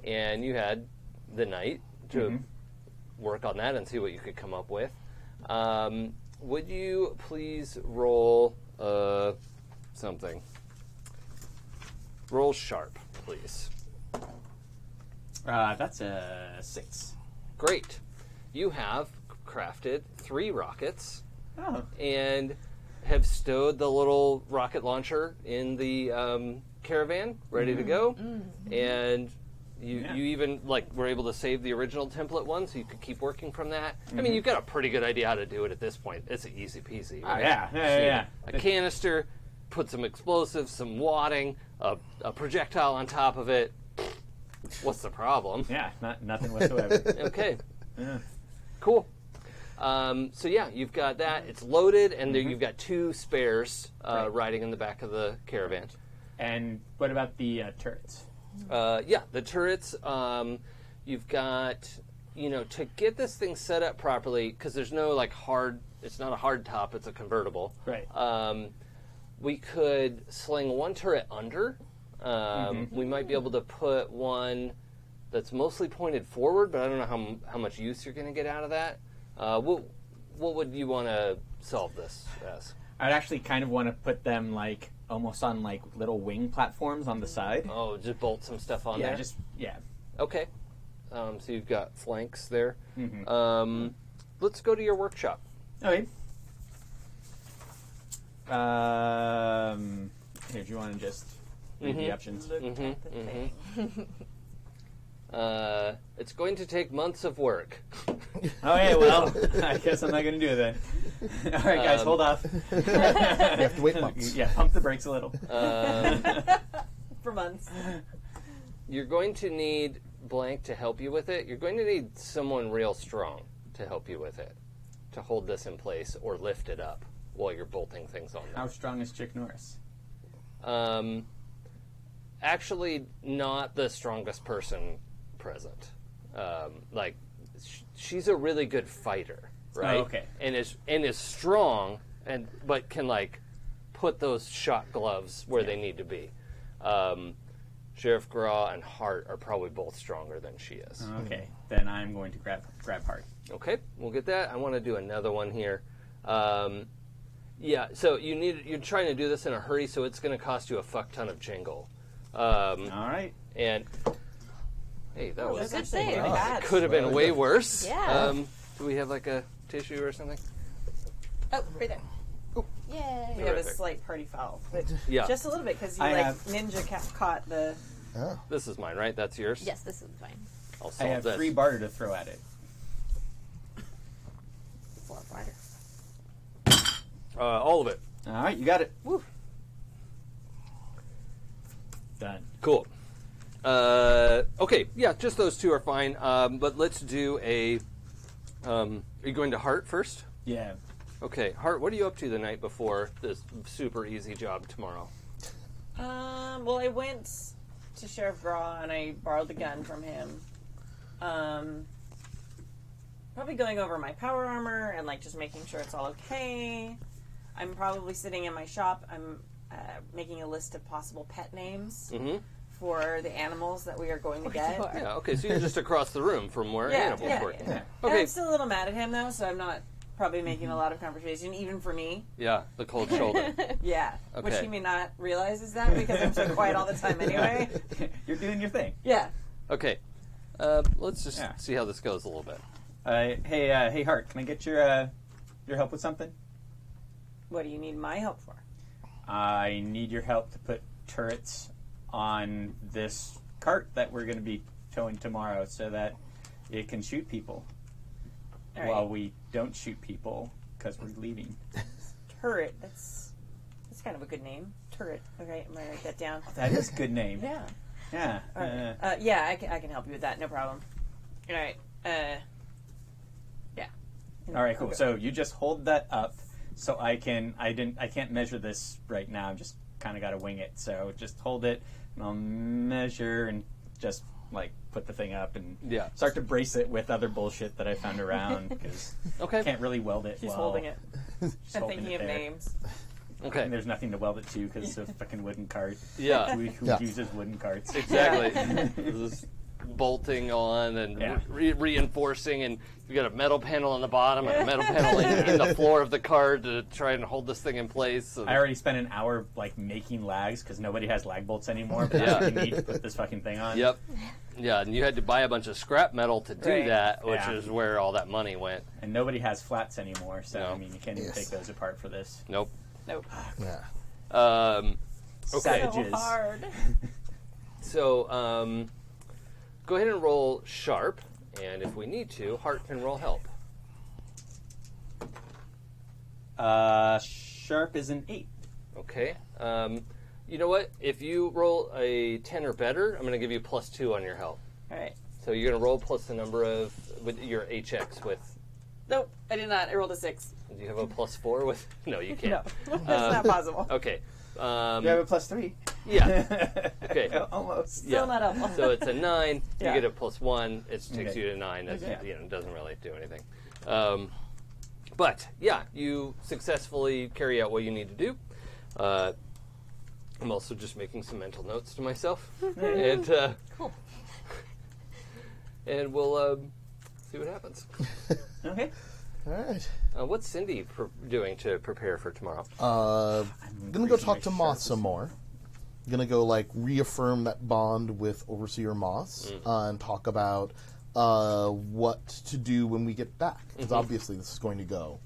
and you had the night to work on that and see what you could come up with. Would you please roll something? Roll sharp, please. That's a 6. Great. You have crafted 3 rockets. Oh. And have stowed the little rocket launcher in the caravan, ready to go. And you even were able to save the original template one, so you could keep working from that. I mean, you've got a pretty good idea how to do it at this point. It's easy peasy. Right? Yeah. A canister, put some explosives, some wadding, a projectile on top of it. What's the problem? Yeah, nothing whatsoever. Okay. Cool. So yeah, you've got that. It's loaded, and there you've got 2 spares riding in the back of the caravan. And what about the turrets? Yeah, the turrets. You've got, to get this thing set up properly, because there's no hard. It's not a hard top. It's a convertible. Right. We could sling one turret under. We might be able to put one that's mostly pointed forward, but I don't know how much use you're going to get out of that. What would you want to solve this as? I'd actually kind of want to put them almost on little wing platforms on the side. Oh, just bolt some stuff on there? Yeah. Okay. So you've got flanks there. Let's go to your workshop. Okay. Here, do you want to just read the options? Look at the thing. It's going to take months of work. Okay, well, I guess I'm not going to do it then. All right, guys, hold off. You have to wait months. Yeah, pump the brakes a little. For months. You're going to need blank to help you with it. You're going to need someone real strong to help you with it, to hold this in place or lift it up while you're bolting things on How there. strong is Chick Norris? Actually, not the strongest person present. She's a really good fighter, right? Oh, okay. And is strong, but can put those shot gloves where they need to be. Sheriff Graw and Hart are probably both stronger than she is. Okay, then I'm going to grab Hart. Okay, we'll get that. I want to do another one here. Yeah, so you're trying to do this in a hurry, so it's going to cost you a fuck ton of jingle. All right. And hey, that was Good save. Really bad. could have been way worse. Yeah. Do we have a tissue or something? Oh, right there. Yay. We have a Terrific. slight party foul. But Yeah. just a little bit, because you I have- ninja caught the... This is mine, right? That's yours? Yes, this is fine. I'll I solve have this. 3 barter to throw at it. 4 barter. All of it. All right, you got it. Woo. Done. Cool. Okay, yeah, just those 2 are fine. But let's do a. Are you going to Heart first? Yeah. Okay, Heart. What are you up to the night before this super easy job tomorrow? Well, I went to Sheriff Graw and I borrowed the gun from him. Probably going over my power armor and like just making sure it's all okay. I'm probably sitting in my shop. I'm making a list of possible pet names for the animals that we are going to get. Yeah. Okay, so you're just across the room from where Hannibal's working. And Okay. I'm still a little mad at him though, so I'm not probably making a lot of conversation, even for me. Yeah, the cold shoulder. Yeah, which Okay. he may not realize is that because I'm so quiet all the time anyway. You're doing your thing. Yeah. Okay. Let's just see how this goes a little bit. Hey, Hart, can I get your help with something? What do you need my help for? I need your help to put turrets on this cart that we're going to be towing tomorrow so that it can shoot people All right. while we don't shoot people because we're leaving. Turret. That's kind of a good name. Turret. Okay, I'm gonna write that down. That is a good name. Yeah. Yeah. All right. Yeah, I can help you with that. No problem. All right. Yeah. All right, cool. Okay. So you just hold that up so I can't measure this right now. I'm just kind of got to wing it. So just hold it and I'll measure and just like put the thing up and start to brace it with other bullshit that I found around because I can't really weld it. She's while holding it. just I'm holding thinking it of there. names. Okay. And there's nothing to weld it to because it's a fucking wooden cart. Yeah. Who uses wooden carts? Exactly. This is bolting on and reinforcing, and you got a metal panel on the bottom and a metal panel in the floor of the car to try and hold this thing in place. I already spent an hour like making lags because nobody has lag bolts anymore. But that's what you need to put this fucking thing on. Yep. Yeah, and you had to buy a bunch of scrap metal to do that, which is where all that money went. And nobody has flats anymore, so No. I mean, you can't even take those apart for this. Nope. Nope. Yeah. Okay. So hard. So, go ahead and roll sharp, and if we need to, Heart can roll help. Sharp is an 8. Okay. You know what? If you roll a 10 or better, I'm going to give you +2 on your help. All right. So you're going to roll plus the number of with your HX with. Nope, I did not. I rolled a 6. Do you have a +4 with? No, you can't. No, that's not possible. Okay. You have a +3. Yeah. Okay. Almost. Still not helpful. So it's a 9. Yeah. You get a +1. It takes Okay. you to 9. That's, Okay. it doesn't really do anything. But yeah, you successfully carry out what you need to do. I'm also just making some mental notes to myself, and Cool. and we'll see what happens. Okay. All right. What's Syndy doing to prepare for tomorrow? Gonna go talk to Moth some more. Gonna go like reaffirm that bond with Overseer Moth and talk about what to do when we get back. Because obviously this is going to go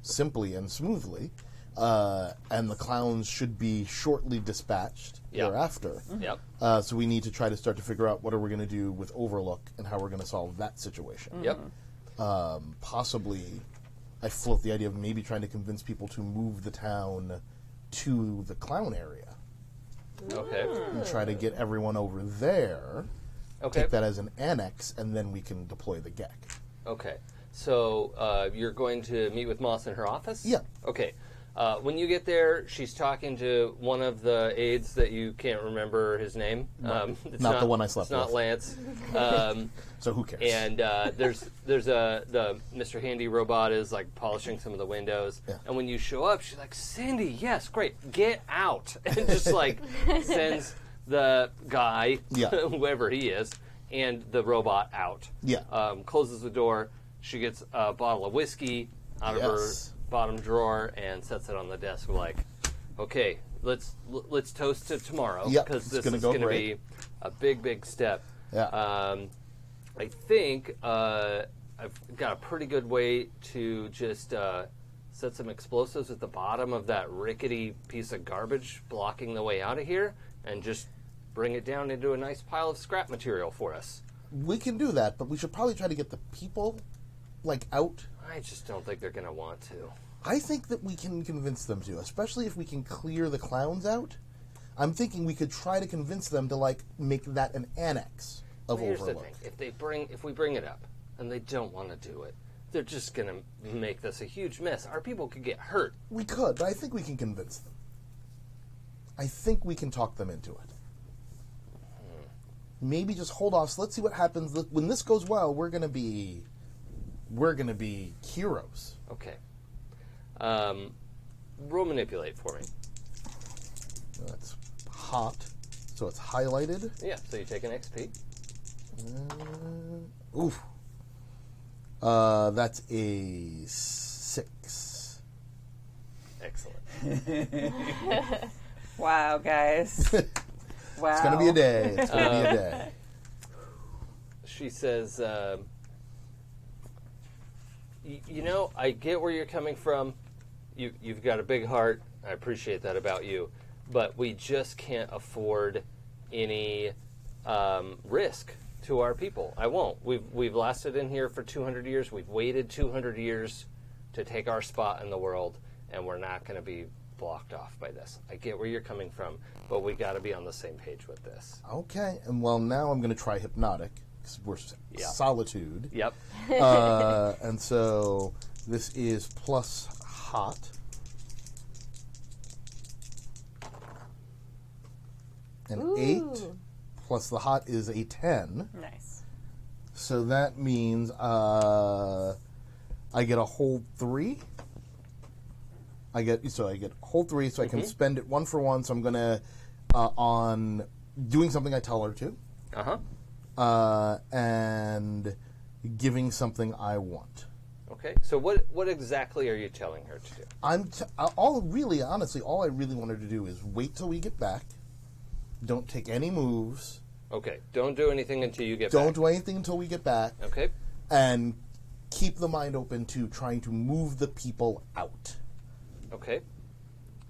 simply and smoothly, and the clowns should be shortly dispatched thereafter. Yep. So we need to try to start to figure out what are we going to do with Overlook and how we're going to solve that situation. Yep. Possibly, I float the idea of maybe trying to convince people to move the town to the clown area Okay. and try to get everyone over there. Okay. Take that as an annex, and then we can deploy the GEC. Okay. So you're going to meet with Moss in her office? Yeah. Okay. When you get there, she's talking to one of the aides that you can't remember his name. It's Not the one I slept It's not with. Lance. So who cares? And there's the Mr. Handy robot is like polishing some of the windows. Yeah. And when you show up, she's like, Syndy, yes, great, get out. And just like sends the guy, whoever he is, and the robot out. Yeah. Closes the door. She gets a bottle of whiskey out of her bottom drawer and sets it on the desk. Like, okay, let's toast to tomorrow because this is going to be a big step. Yeah. I think I've got a pretty good way to just set some explosives at the bottom of that rickety piece of garbage blocking the way out of here and just bring it down into a nice pile of scrap material for us. We can do that, but we should probably try to get the people, out. I just don't think they're going to want to. I think that we can convince them to, especially if we can clear the clowns out. I'm thinking we could try to convince them to, make that an annex of Well, here's Overlook. the thing. If we bring it up and they don't want to do it, they're just going to make this a huge mess. Our people could get hurt. We could, but I think we can convince them. I think we can talk them into it. Maybe just hold off. So let's see what happens. When this goes well, we're gonna be heroes. Okay. Roll manipulate for me. That's hot, so it's highlighted. Yeah. So you take an XP. Oof. That's a 6. Excellent. Wow, guys. Wow. It's gonna be a day. It's gonna be a day. She says, I get where you're coming from. You've got a big heart. I appreciate that about you. But we just can't afford any risk to our people. I won't. We've lasted in here for 200 years. We've waited 200 years to take our spot in the world, and we're not going to be blocked off by this. I get where you're coming from, but we got to be on the same page with this. Okay, and now I'm gonna try hypnotic because we're solitude. Yep. And so this is plus hot. An 8 plus the hot is a 10. Nice. So that means I get a whole 3. I get whole 3, so I can spend it 1 for 1. So I'm gonna on doing something I tell her to, and giving something I want. Okay. So what exactly are you telling her to do? All I really want her to do is wait till we get back. Don't take any moves. Okay. Don't do anything until you get back. Don't do anything until we get back. Okay. And keep the mind open to trying to move the people out. Okay.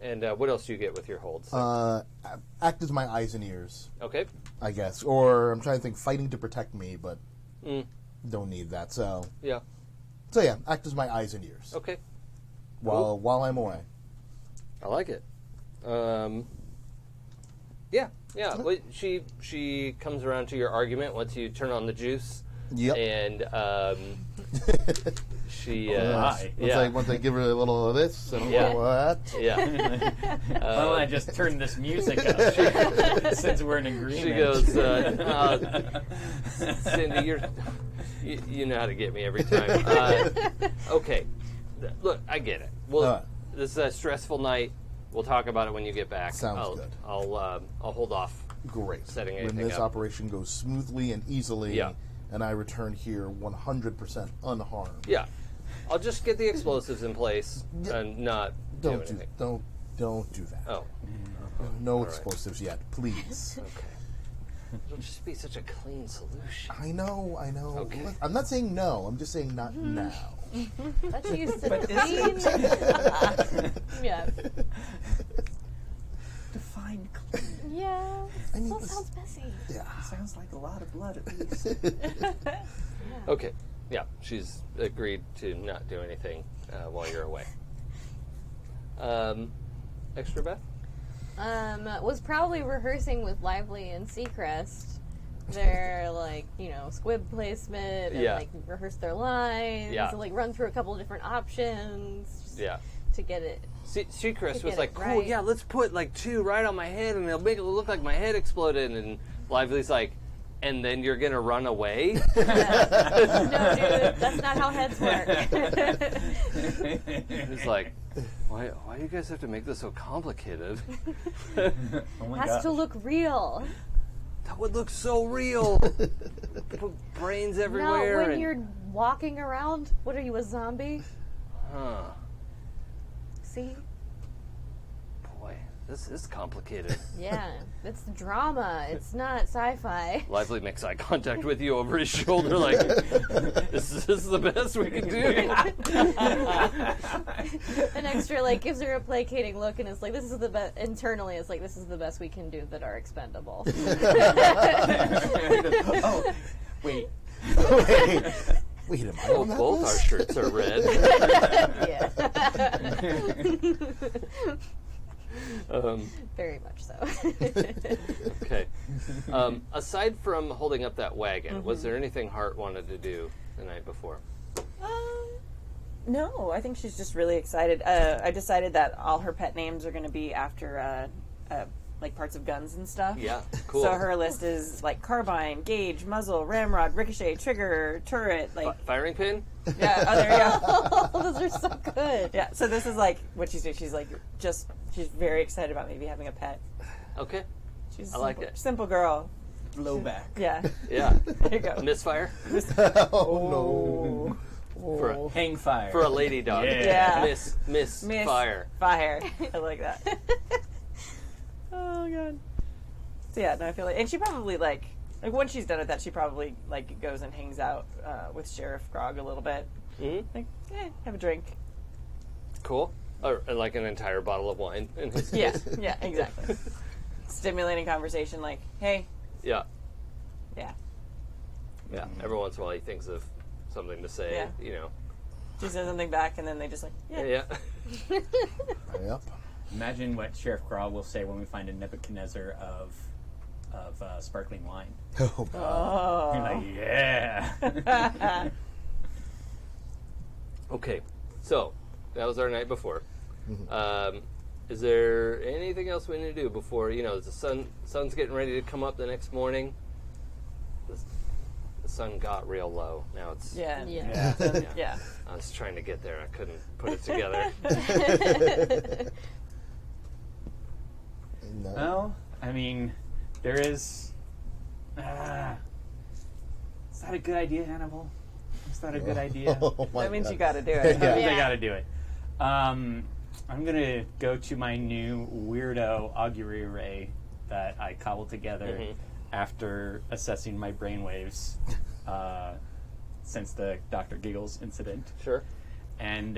And what else do you get with your holds? Act as my eyes and ears, Okay. I guess. Or I'm trying to think fighting to protect me, but don't need that. So Yeah. act as my eyes and ears Okay. while I'm away. I like it. Yeah. Well, she comes around to your argument once you turn on the juice. Yep. And she Once I give her a little of this and a little of that. Yeah. Why don't I just turn this music up since we're in agreement? She goes, Syndy, you know how to get me every time. Okay. Look, I get it. Well, this is a stressful night. We'll talk about it when you get back. Sounds good. I'll hold off. Great. Setting when anything this up. operation goes smoothly and easily, and I return here 100% unharmed. Yeah. I'll just get the explosives in place and not do anything. Don't do that. Oh. No explosives yet, please. Okay. It'll just be such a clean solution. I know. Okay. Look, I'm not saying no. I'm just saying not now. That's you said But clean. Yeah. Define clean. Yeah. I mean, Still this- sounds messy. Yeah. Sounds like a lot of blood at least. Okay. Yeah, she's agreed to not do anything while you're away. Extrabeth? Was probably rehearsing with Lively and Seacrest. Their squib placement and rehearse their lines and run through a couple of different options to get it. Seacrest was get like, it cool, right. yeah, let's put 2 right on my head and they'll make it look like my head exploded. And Lively's like, and then you're going to run away? No, dude, that's not how heads work. It's like, why do you guys have to make this so complicated? Oh my Has God. to look real. That would look so real. Put brains everywhere. No, when you're walking around, what are you, a zombie? Huh. See? Boy, this is complicated. Yeah, it's drama. It's not sci-fi. Lively makes eye contact with you over his shoulder like, this is the best we can do. An extra gives her a placating look and it's like, this is the best. Internally, it's like, this is the best we can do that are expendable. Wait. Wait, am I Well, on that both our list? shirts are red. Yeah. Very much so. Okay. Aside from holding up that wagon, was there anything Hart wanted to do the night before? No, I think she's just really excited. I decided that all her pet names are going to be after like parts of guns and stuff. Yeah, cool. So her list is like carbine, gauge, muzzle, ramrod, ricochet, trigger, turret. Like Firing pin? yeah, oh there you go. Oh, those are so good. Yeah, so this is like what she's doing. She's like she's very excited about maybe having a pet. Okay. She's I like it. Simple girl. Blowback. Yeah. Yeah. There you go. Misfire? Oh, For Hang fire. a lady dog. Yeah. Yeah. Miss Fire. Fire. I like that. Oh god. So yeah, no, I feel like, and she probably like once she's done with that, she probably like goes and hangs out with Sheriff Grog a little bit. Mm-hmm. Like, have a drink. Cool. Or like an entire bottle of wine in his Yeah, case. yeah, exactly. Stimulating conversation, like, hey, Yeah. yeah. Yeah. Every once in a while he thinks of something to say, Yeah. you know. She says something back, and then they just like, yeah. Yeah. yep. Imagine what Sheriff Graw will say when we find a Nebuchadnezzar of sparkling wine. Oh, God. You're like, yeah. Okay. So, that was our night before. Is there anything else we need to do before, the sun's getting ready to come up the next morning? The sun got real low. Now it's... Yeah. Yeah. Yeah. I was trying to get there. I couldn't put it together. No. Well, I mean, there is... is that a good idea, Hannibal? Is that a good idea? Oh, my That means God. you got to do it. Yeah. I gotta do it. I'm gonna go to my new weirdo augury array that I cobbled together after assessing my brainwaves since the Dr. Giggles incident. Sure. And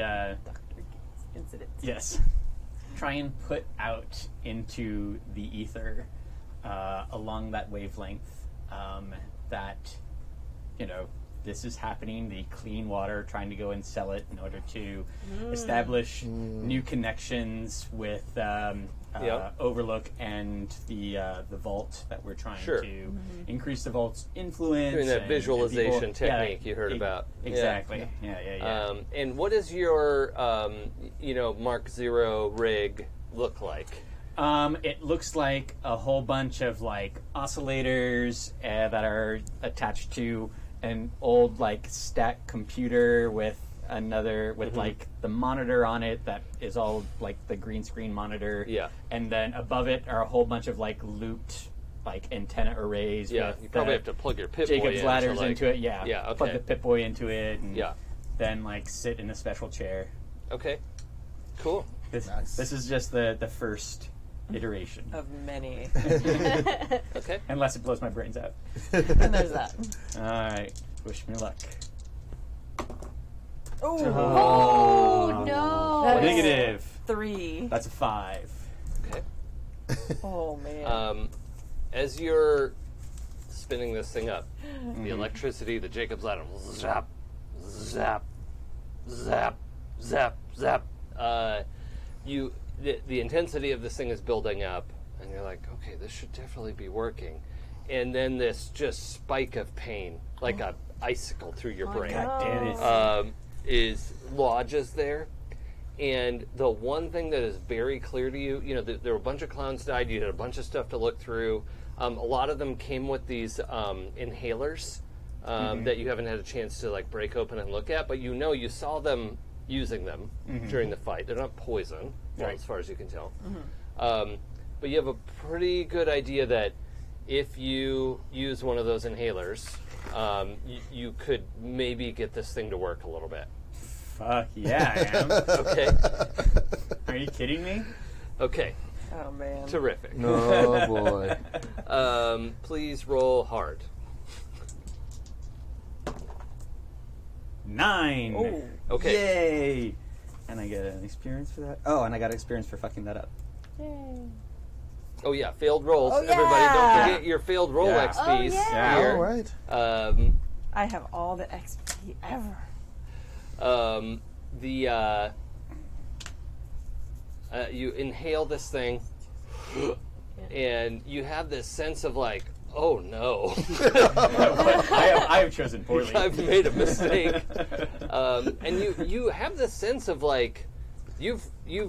Incident. yes, try and put out into the ether along that wavelength that this is happening, the clean water, trying to go and sell it in order to establish new connections with Overlook and the vault that we're trying Sure. to increase the vault's influence. Doing that and visualization people- technique you heard about. Exactly. Yeah. And what does your, Mark Zero rig look like? It looks like a whole bunch of like oscillators that are attached to an old like stack computer with like the monitor on it that is all like the green screen monitor. Yeah. And then above it are a whole bunch of like looped like antenna arrays. Yeah, with you probably have to plug your Pip-Boy Jacob's in, ladders so, like- into it. Yeah. Yeah, okay. Plug the Pip-Boy into it. And Yeah. then like sit in a special chair. Okay. Cool. This is just the first iteration. Of many. Okay. Unless it blows my brains out. And there's that. All right. Wish me luck. Oh, no. That is- Negative. 3. That's a 5. Okay. Oh, man. As you're spinning this thing up, the electricity, the Jacob's ladder, zap, zap, zap, zap, zap. The intensity of this thing is building up, and you're like, okay, this should definitely be working. And then this just spike of pain, like a icicle through your brain, God damn it. lodges there. And the one thing that is very clear to you, there were a bunch of clowns died. You had a bunch of stuff to look through. A lot of them came with these inhalers that you haven't had a chance to like break open and look at, but you saw them using them during the fight. They're not poison, as far as you can tell. But you have a pretty good idea that if you use one of those inhalers, you could maybe get this thing to work a little bit. Fuck yeah, I am. Okay. Are you kidding me? Okay. Oh, man. Terrific. Oh, boy. Please roll hard. 9. Oh. Okay. Yay! And I get an experience for that. Oh, and I got experience for fucking that up. Yay. Oh yeah, failed rolls. Oh, Everybody, yeah. don't forget your failed roll Yeah. XPs. Oh, yeah. here. All right. I have all the XP ever. You inhale this thing, and you have this sense of like, oh no, I have chosen poorly. I've made a mistake. And you have this sense of like, you've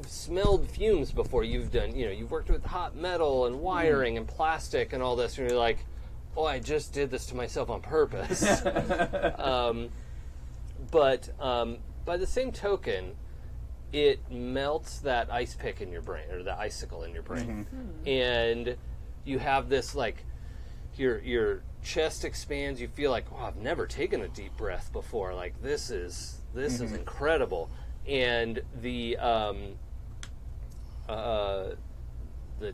smelled fumes before. You've done, you've worked with hot metal and wiring and plastic and all this, and you're like, oh, I just did this to myself on purpose. But by the same token, it melts that ice pick in your brain, or the icicle in your brain. And you have this, like, your chest expands. You feel like, oh, I've never taken a deep breath before. Like, this is incredible. And the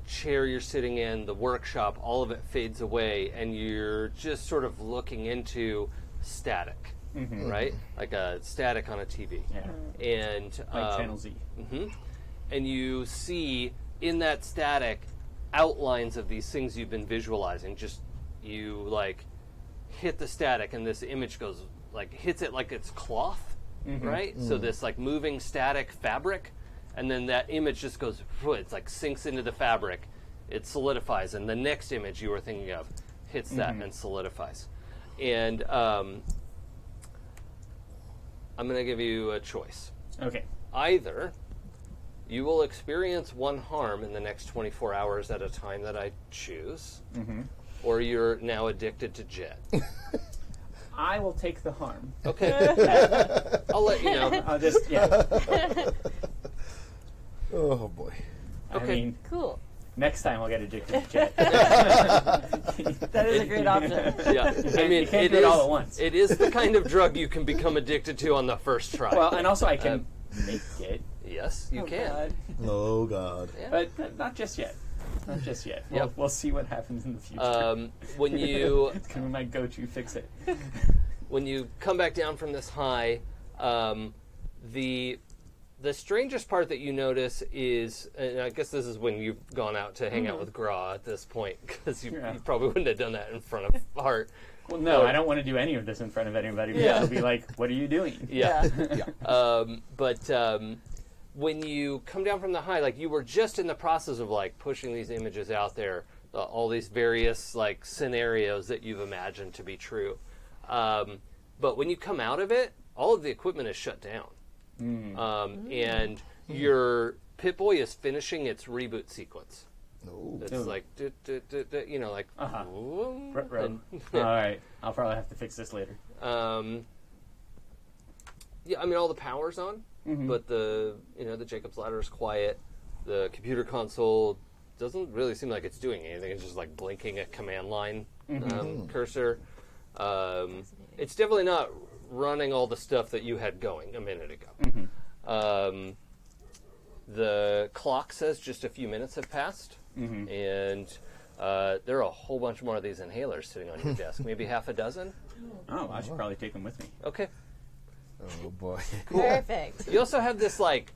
chair you're sitting in, the workshop, all of it fades away, and you're just sort of looking into static, right? Like a static on a TV. Yeah. And Like Channel Z. and you see in that static outlines of these things you've been visualizing. Just you like hit the static, and this image goes like hits it like it's cloth, right? So this like moving static fabric. And then that image just goes, it's like sinks into the fabric. It solidifies. And the next image you were thinking of hits that and solidifies. And I'm going to give you a choice. Okay. Either you will experience one harm in the next 24 hours at a time that I choose, or you're now addicted to Jet. I will take the harm. Okay. I'll let you know. I'll just, yeah. Oh boy. Okay. I mean, Cool. next time I'll get addicted to Jet. That is a great option. Yeah, I mean, you can't do it all at once. It is the kind of drug you can become addicted to on the first try. Well, and also I can make it, yes, you Oh, can. God. Oh god. but not just yet. Not just yet. Yep. We'll see what happens in the future. When you It's going to be my go-to fix it. when you come back down from this high, the strangest part that you notice is, and I guess this is when you've gone out to hang out with Gra at this point, because you probably wouldn't have done that in front of Hart. Well, no, I don't want to do any of this in front of anybody. Yeah. They'll be like, what are you doing? Yeah. Yeah. But when you come down from the high, like you were just in the process of like pushing these images out there, all these various like scenarios that you've imagined to be true. But when you come out of it, all of the equipment is shut down. And your Pip-Boy is finishing its reboot sequence. No. It's like, like, All right. I'll probably have to fix this later. yeah, I mean, all the power's on, but the Jacob's ladder is quiet. The computer console doesn't really seem like it's doing anything. It's just like blinking a command line cursor. It's definitely not running all the stuff that you had going a minute ago. The clock says just a few minutes have passed, and there are a whole bunch more of these inhalers sitting on your desk, maybe half a dozen. Oh, I should probably take them with me. Okay. Oh boy. Perfect. You also have this like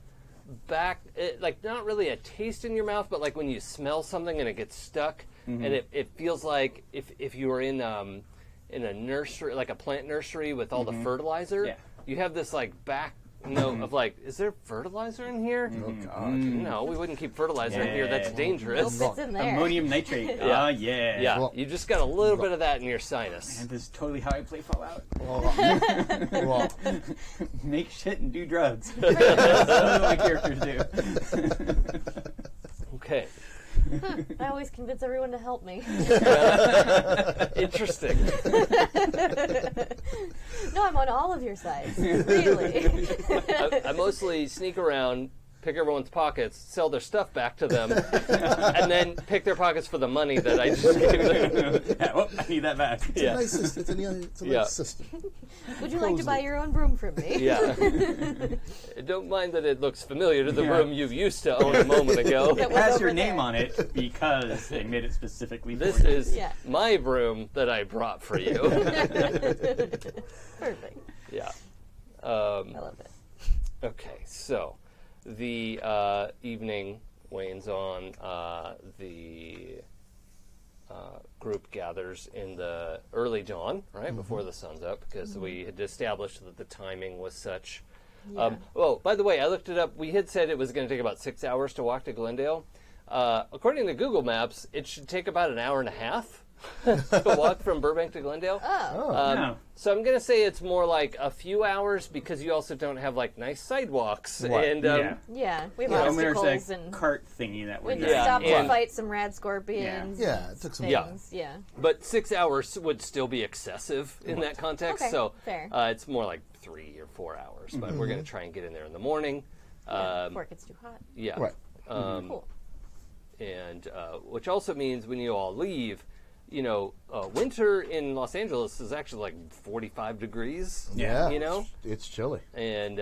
not really a taste in your mouth, but like when you smell something and it gets stuck, and it feels like if you were in a nursery, like a plant nursery with all the fertilizer, you have this like back note of like, is there fertilizer in here? Oh god. No, we wouldn't keep fertilizer in here. That's dangerous. It's in there. Ammonium nitrate. Yeah. Oh, yeah. Yeah, Well- you just got a little bit of that in your sinus. And this is totally how I play Fallout. Well, Make shit and do drugs. That's what my characters do. Okay. I always convince everyone to help me. Interesting. No, I'm on all of your sides. Really. I mostly sneak around, pick everyone's pockets, sell their stuff back to them, and then pick their pockets for the money that I just gave them. Yeah, well, I need that back. it's a nice system. It's a nice system. Would you like to buy your own broom from me? Yeah. Don't mind that it looks familiar to the room you used to own a moment ago. That It was has over your name there. on it because they made it specifically for This you. is Yeah. my broom that I brought for you. Perfect. Yeah. I love it. Okay, so the evening wanes on. The group gathers in the early dawn, right, before the sun's up, because we had established that the timing was such. Oh, by the way, I looked it up. We had said it was going to take about 6 hours to walk to Glendale. According to Google Maps, it should take about an hour and a half to walk from Burbank to Glendale. So I'm going to say it's more like a few hours because you also don't have like nice sidewalks. Right. And we have There's obstacles a and cart thingy that we we're had to stop to and- fight some rad scorpions. Yeah, it took some. Things. Yeah. But 6 hours would still be excessive in that context. Okay, so fair. It's more like 3 or 4 hours. But we're going to try and get in there in the morning. Before it gets too hot. Yeah. Right. Cool. And which also means when you all leave, you know, winter in Los Angeles is actually like 45 degrees. Yeah. You know? It's chilly. And,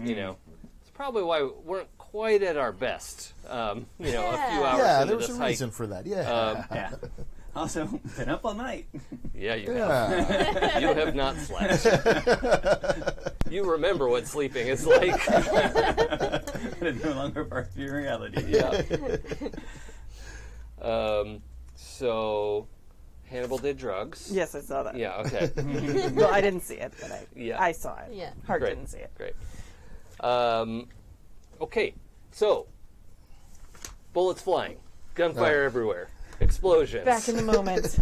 you know, it's probably why we weren't quite at our best, you know, a few hours Yeah, into there was this a hike. reason for that. Yeah. Yeah. Also, been up all night. Yeah, you Yeah. have. You have not slept. You remember what sleeping is like. It's no longer part of your reality. Yeah. So, Hannibal did drugs. Yes, I saw that. Yeah, okay. Well, I didn't see it, but Yeah. I saw it. Yeah. Hart Great. didn't see it. Great. Okay, so, bullets flying, gunfire everywhere, explosions, Back in the moment.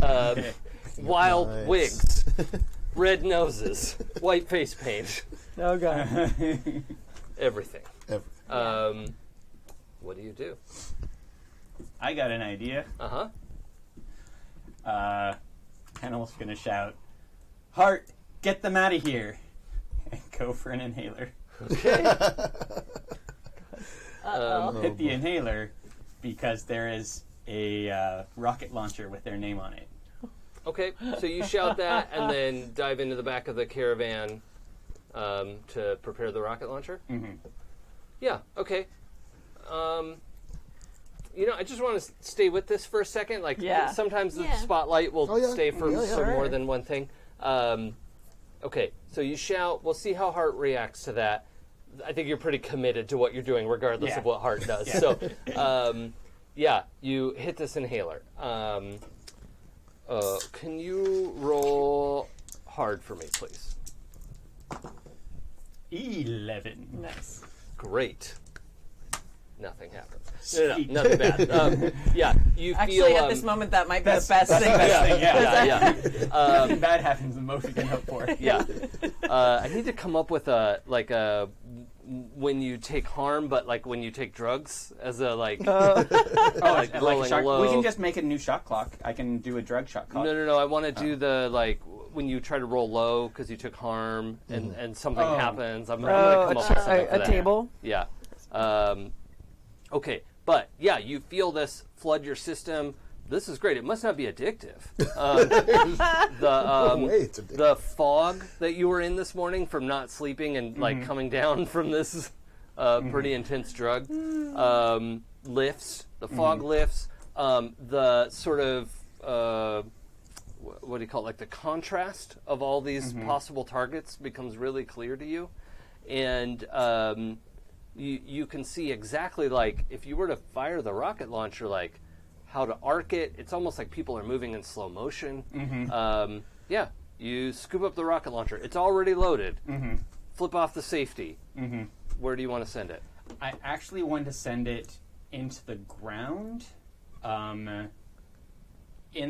wild Nice. wigs, red noses, white face paint, Oh, God. everything. Every- What do you do? I got an idea. Hannibal's gonna shout, "Hart, get them out of here!" and go for an inhaler. Hit the inhaler because there is a rocket launcher with their name on it. Okay, so you shout that and then dive into the back of the caravan to prepare the rocket launcher? Mm-hmm. Yeah, okay. You know, I just want to stay with this for a second. Like, Yeah. sometimes the Yeah. spotlight will Oh, yeah. stay for Yeah, yeah. more Sure. than one thing. Okay, so you shout. We'll see how Hart reacts to that. I think you're pretty committed to what you're doing, regardless Yeah. of what Hart does. Yeah. So, yeah, you hit this inhaler. Can you roll hard for me, please? 11. Nice. Great. Nothing happened. No, nothing bad. Yeah, you Actually, feel. at this moment, that might be the That's best the thing. best thing, yeah. yeah. Nothing bad happens, the most we can hope for. Yeah. I need to come up with a when you take harm, but like when you take drugs as a like. Like a rolling shot, low. we can just make a new shot clock. I can do a drug shot clock. No. I want to do the like when you try to roll low because you took harm and something Oh. happens. I'm gonna come up with something for a that. table? Yeah. Okay, but yeah, you feel this flood your system. This is great. It must not be addictive. way it's addictive. The fog that you were in this morning from not sleeping and like coming down from this pretty intense drug lifts. The fog lifts. The sort of what do you call it? Like the contrast of all these possible targets becomes really clear to you, and you can see exactly like if you were to fire the rocket launcher, like how to arc it. It's almost like people are moving in slow motion. Yeah, you scoop up the rocket launcher. It's already loaded. Flip off the safety. Where do you want to send it? I actually want to send it into the ground, in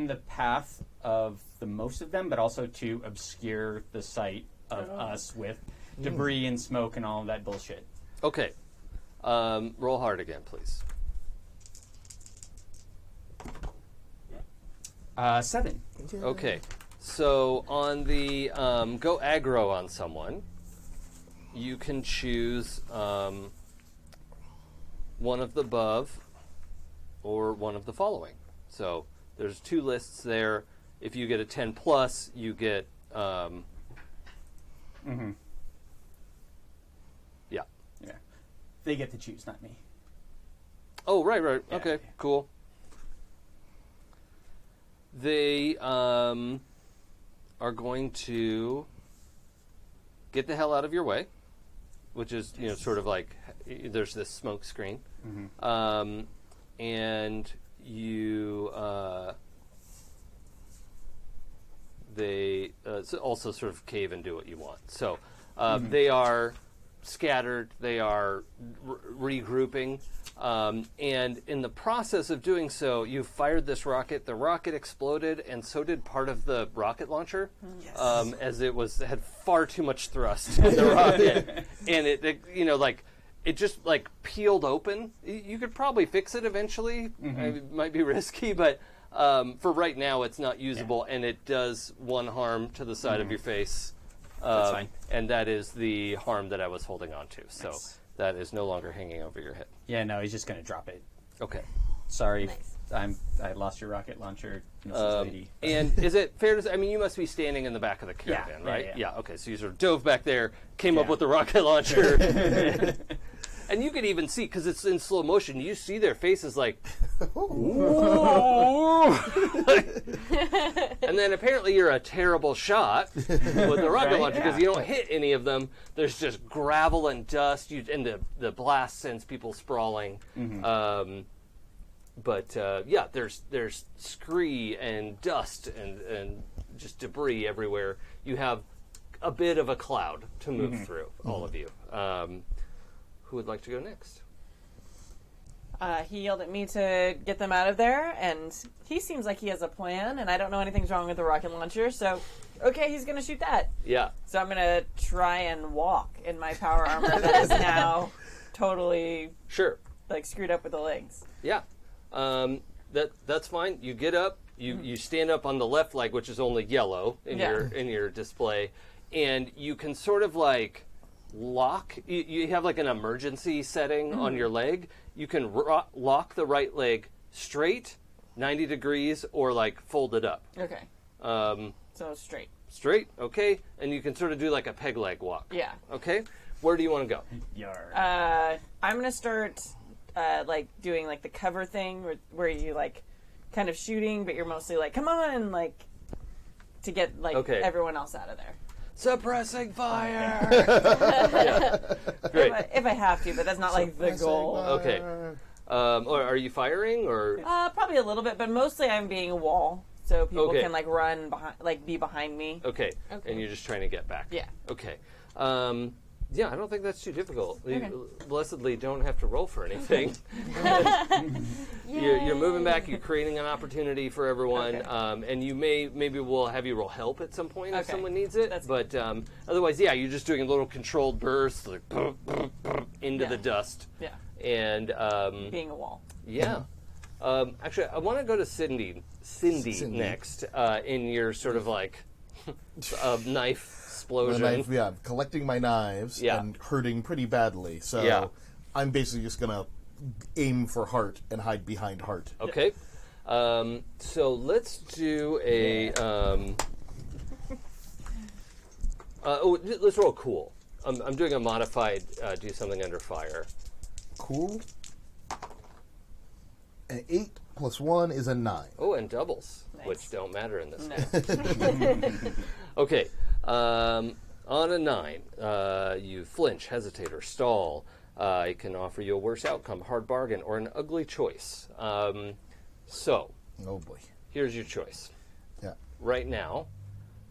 the path of the most of them, but also to obscure the sight of us with debris and smoke and all of that bullshit. Okay. Roll hard again, please. 7. Okay. So on the go aggro on someone, you can choose one of the above or one of the following. So there's 2 lists there. If you get a 10 plus, you get yeah. Yeah. They get to choose, not me. Oh, right. Yeah. Okay, cool. They are going to get the hell out of your way. which is sort of like there's this smoke screen, and you they also sort of cave and do what you want. So they are scattered, they are regrouping, and in the process of doing so, you fired this rocket. The rocket exploded, and so did part of the rocket launcher, as it had far too much thrust in the rocket, and it just peeled open. You could probably fix it eventually. It might be risky, but for right now, it's not usable, and it does 1 harm to the side of your face. That's fine. And that is the harm that I was holding on to. So that is no longer hanging over your head. Yeah, no, he's just going to drop it. Okay. Sorry, Nice. I lost your rocket launcher, Mrs. Lady. And is it fair to say, you must be standing in the back of the caravan, right? Yeah. Okay, so you sort of dove back there, came up with the rocket launcher. And you could even see, because it's in slow motion, you see their faces like, whoa! And then apparently you're a terrible shot with the rocket launcher because you don't hit any of them. There's just gravel and dust, and the blast sends people sprawling. There's scree and dust and just debris everywhere. You have a bit of a cloud to move through, all of you. Who would like to go next? He yelled at me to get them out of there, and he seems like he has a plan, and I don't know anything's wrong with the rocket launcher, so, okay, he's going to shoot that. Yeah. So I'm going to try and walk in my power armor that is now totally screwed up with the legs. Yeah. That's fine. You get up, you stand up on the left leg, which is only yellow in your display, and you can sort of lock. You have an emergency setting on your leg. You can lock the right leg straight, 90 degrees, or fold it up. Okay. So straight. Straight, okay. And you can sort of do a peg leg walk. Yeah. Okay. Where do you want to go? I'm going to start doing the cover thing where you kind of shooting, but you're mostly come on, to get everyone else out of there. Suppressing fire. Great. If I have to, but that's not the goal. Okay. Or are you firing or? Probably a little bit, but mostly I'm being a wall, so people can run behind, be behind me. Okay. And you're just trying to get back. Yeah. Okay. Yeah, I don't think that's too difficult. You blessedly don't have to roll for anything. You're moving back. You're creating an opportunity for everyone, and maybe we'll have you roll help at some point if someone needs it. But otherwise, you're just doing little controlled bursts into the dust. Yeah. And being a wall. Yeah. Actually, I want to go to Syndy next in your sort of knife explosion. Collecting my knives and hurting pretty badly. So I'm basically just going to aim for heart and hide behind heart. Okay. So let's do a... let's roll cool. I'm doing a modified do something under fire. Cool. An 8 plus 1 is a 9. Oh, and doubles, which don't matter in this game. Okay. On a 9, you flinch, hesitate, or stall. It can offer you a worse outcome, hard bargain, or an ugly choice. So, oh boy, here's your choice. Yeah. Right now,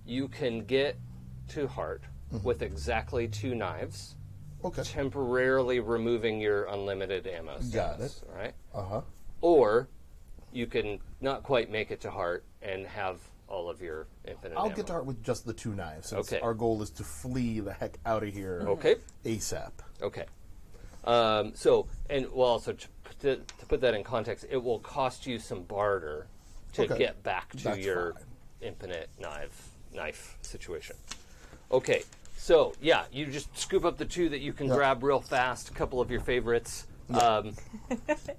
you can get to heart with exactly 2 knives. Okay. Temporarily removing your unlimited ammo status. Got it. All right. Uh-huh. Or you can not quite make it to heart and have all of your infinite ammo. I'll get to heart with just the 2 knives, since our goal is to flee the heck out of here ASAP. Okay. So to put that in context, it will cost you some barter to get back to your infinite knife situation. Okay. So, you just scoop up the 2 that you can grab real fast, a couple of your favorites. And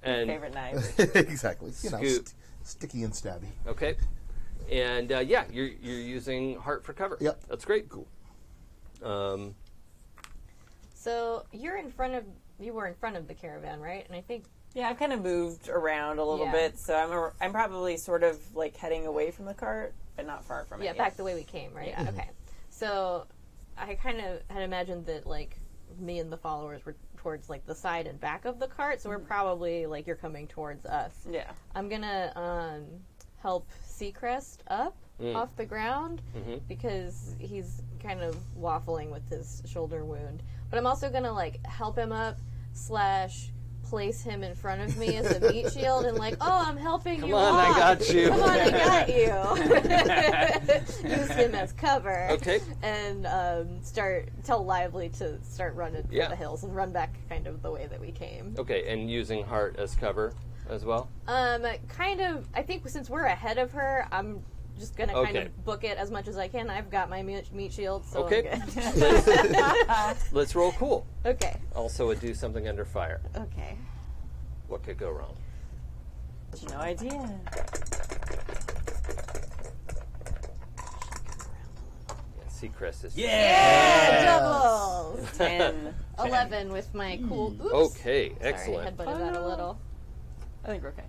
favorite knives. Exactly. Scoop. Sticky and stabby. Okay. And, you're using heart for cover. Yep. That's great. Cool. So, you were in front of the caravan, right? And I think... Yeah, I've kind of moved around a little bit, so I'm probably sort of heading away from the cart, but not far from it. Yeah, back the way we came, right? Yeah. Okay. So... I kind of had imagined that, me and the followers were towards like the side and back of the cart, so we're probably like you're coming towards us. Yeah. I'm gonna help Seacrest up off the ground because he's kind of waffling with his shoulder wound. But I'm also gonna like help him up / place him in front of me as a meat shield and like, oh, I'm helping you. Come on, I walk. got you. Come on, I got you. Use him as cover. Okay. And tell Lively to start running for Yeah. the hills and run back kind of the way that we came. Okay, and using Heart as cover as well? Kind of, I think since we're ahead of her, I'm just going to kind Okay. of book it as much as I can. I've got my meat shield, so Okay. I'm good. Let's roll cool. Okay. Also, a do something under fire. Okay. What could go wrong? No idea. Yeah, Seacrest is... Doubles! 10. 11 with my cool... Oops. Okay, Sorry, excellent. headbutted that a little. I think we're okay.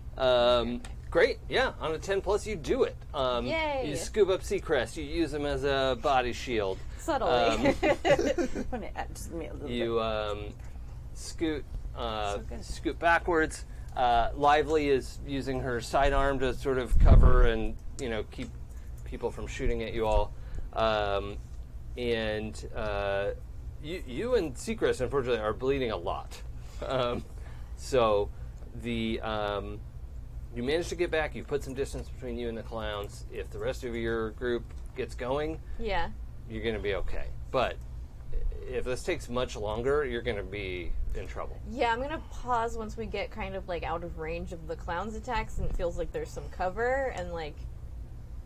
Great, yeah. On a 10 plus, you do it. Yay. You scoop up Seacrest. You use him as a body shield. Subtly. Just give me a little bit. You scoot good. scoot backwards. Lively is using her sidearm to sort of cover and keep people from shooting at you all. And you and Seacrest, unfortunately, are bleeding a lot. So the you manage to get back. You put some distance between you and the clowns. If the rest of your group gets going, Yeah. you're going to be okay. But if this takes much longer, you're going to be in trouble. Yeah, I'm gonna pause once we get kind of like out of range of the clown's attacks and it feels like there's some cover and like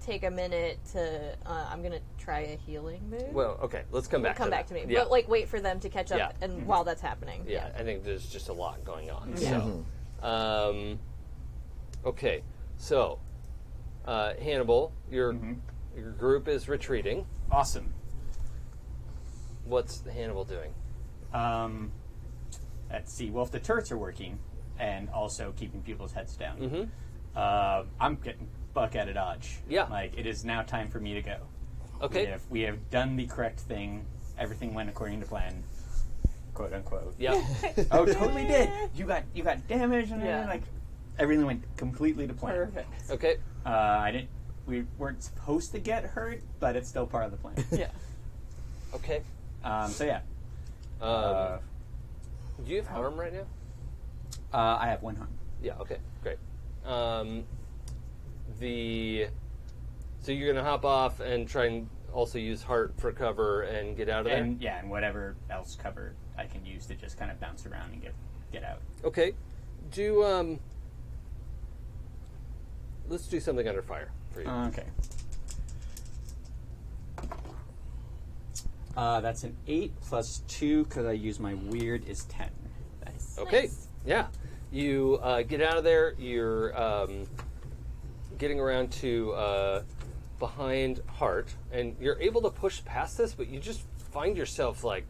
take a minute to I'm gonna try a healing move. Well, okay, let's come back Come to back that. to me. Yeah. But like wait for them to catch up Yeah. and while that's happening. Yeah, I think there's just a lot going on. Yeah. So, okay, so Hannibal, your group is retreating. Awesome. What's Hannibal doing? Let's see. Well, if the turrets are working and also keeping people's heads down, I'm getting buck out of dodge. Yeah. Like, it is now time for me to go. Okay. We have done the correct thing. Everything went according to plan, quote unquote. Yeah. Oh, totally did. You got damaged and Yeah. like everything went completely to plan. Perfect. Okay. We weren't supposed to get hurt, but it's still part of the plan. Yeah. Okay. So yeah. Do you have harm right now? I have one harm. Yeah. Okay. Great. So you're gonna hop off and try and also use heart for cover and get out of there. And yeah, and whatever else cover I can use to just kind of bounce around and get out. Okay. Do let's do something under fire for you. Okay. That's an 8 plus 2 because I use my weird is 10. Nice. Okay. Yeah. You get out of there. You're getting around to behind Hart, and you're able to push past this, but you just find yourself like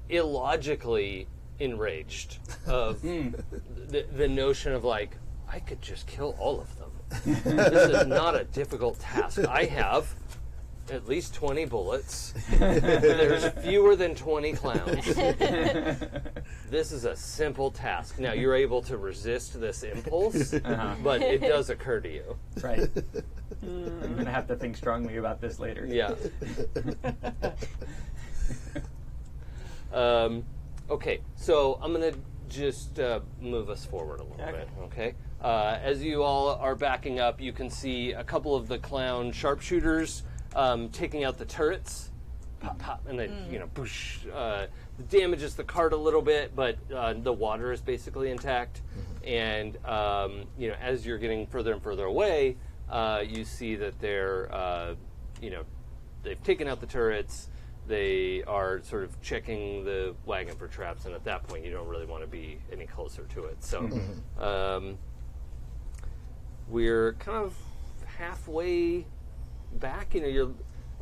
illogically enraged of the notion of like, I could just kill all of them. This is not a difficult task. I have at least 20 bullets. There's fewer than 20 clowns. This is a simple task. Now, you're able to resist this impulse, but it does occur to you. Right. I'm going to have to think strongly about this later. Yeah. Okay, so I'm going to just move us forward a little bit, okay? As you all are backing up, you can see a couple of the clown sharpshooters taking out the turrets. Pop, pop, and then, boosh. Damages the cart a little bit, but the water is basically intact. And, as you're getting further and further away, you see that they're, they've taken out the turrets. They are sort of checking the wagon for traps, and at that point, you don't really want to be any closer to it. So, we're kind of halfway back. You're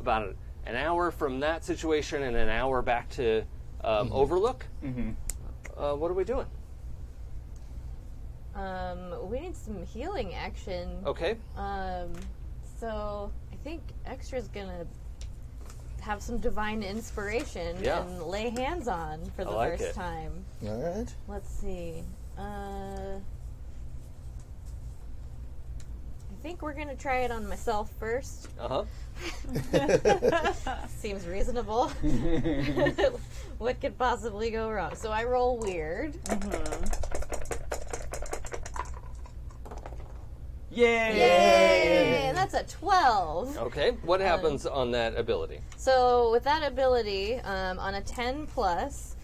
about an hour from that situation and an hour back to Overlook. What are we doing? We need some healing action. Okay. So I think Extra's gonna have some divine inspiration and lay hands on for the first time. All right. Let's see. I think we're gonna try it on myself first. Seems reasonable. What could possibly go wrong? So I roll weird. Yay! Yay! And that's a 12. Okay. What happens on that ability? So with that ability, on a 10 plus,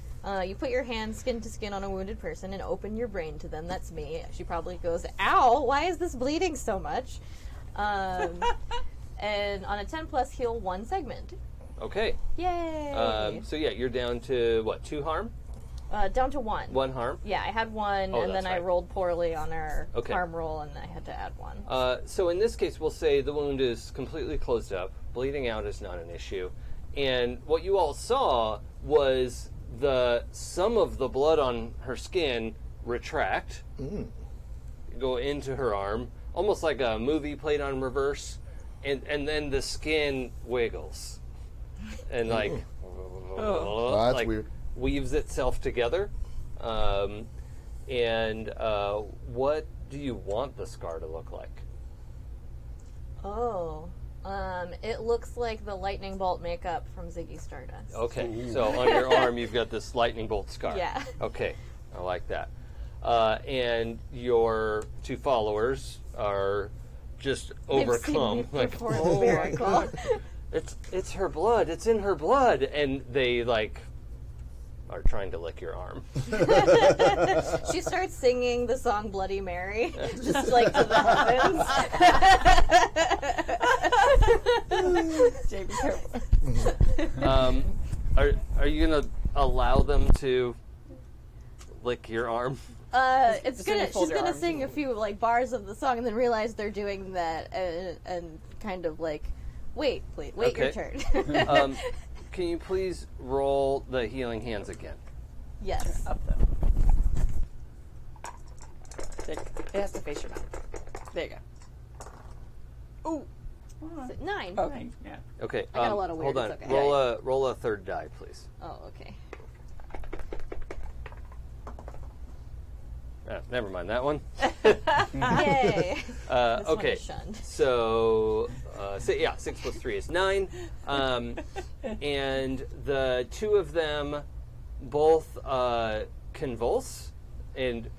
you put your hand skin to skin on a wounded person and open your brain to them. That's me. She probably goes, "Ow! Why is this bleeding so much?" And on a 10 plus, heal 1 segment. Okay. Yay! So yeah, you're down to what? 2 harm? Down to 1. 1 harm. Yeah, I had 1, Oh, and then that's I right. rolled poorly on our Okay. harm roll, and I had to add 1. So in this case, we'll say the wound is completely closed up. Bleeding out is not an issue. And what you all saw was some of the blood on her skin retract, go into her arm, almost like a movie played on reverse, and then the skin wiggles and that's like weird. weaves itself together. And what do you want the scar to look like? Oh. It looks like the lightning bolt makeup from Ziggy Stardust. Okay, so on your arm you've got this lightning bolt scar. Yeah. Okay, I like that. And your 2 followers are just They've seen me overcome. Like, perform the oh my miracle." god, it's her blood. It's in her blood, and they are trying to lick your arm. She starts singing the song Bloody Mary, just like to the heavens. Jay, be careful. Are you gonna allow them to lick your arm? She's when you fold your gonna arms. sing a few bars of the song and then realize they're doing that and kind of wait your Okay. turn. Can you please roll the healing hands again? Yes. Up them. It has to face your mouth. There you go. Ooh. 9. Okay. Yeah. Okay. I got a lot of weird, Hold on. it's okay. Roll a 3rd die, please. Oh, okay. Never mind that one. Yay. This one Okay. is shunned. So, 6 plus 3 is 9. And the 2 of them both convulse. And,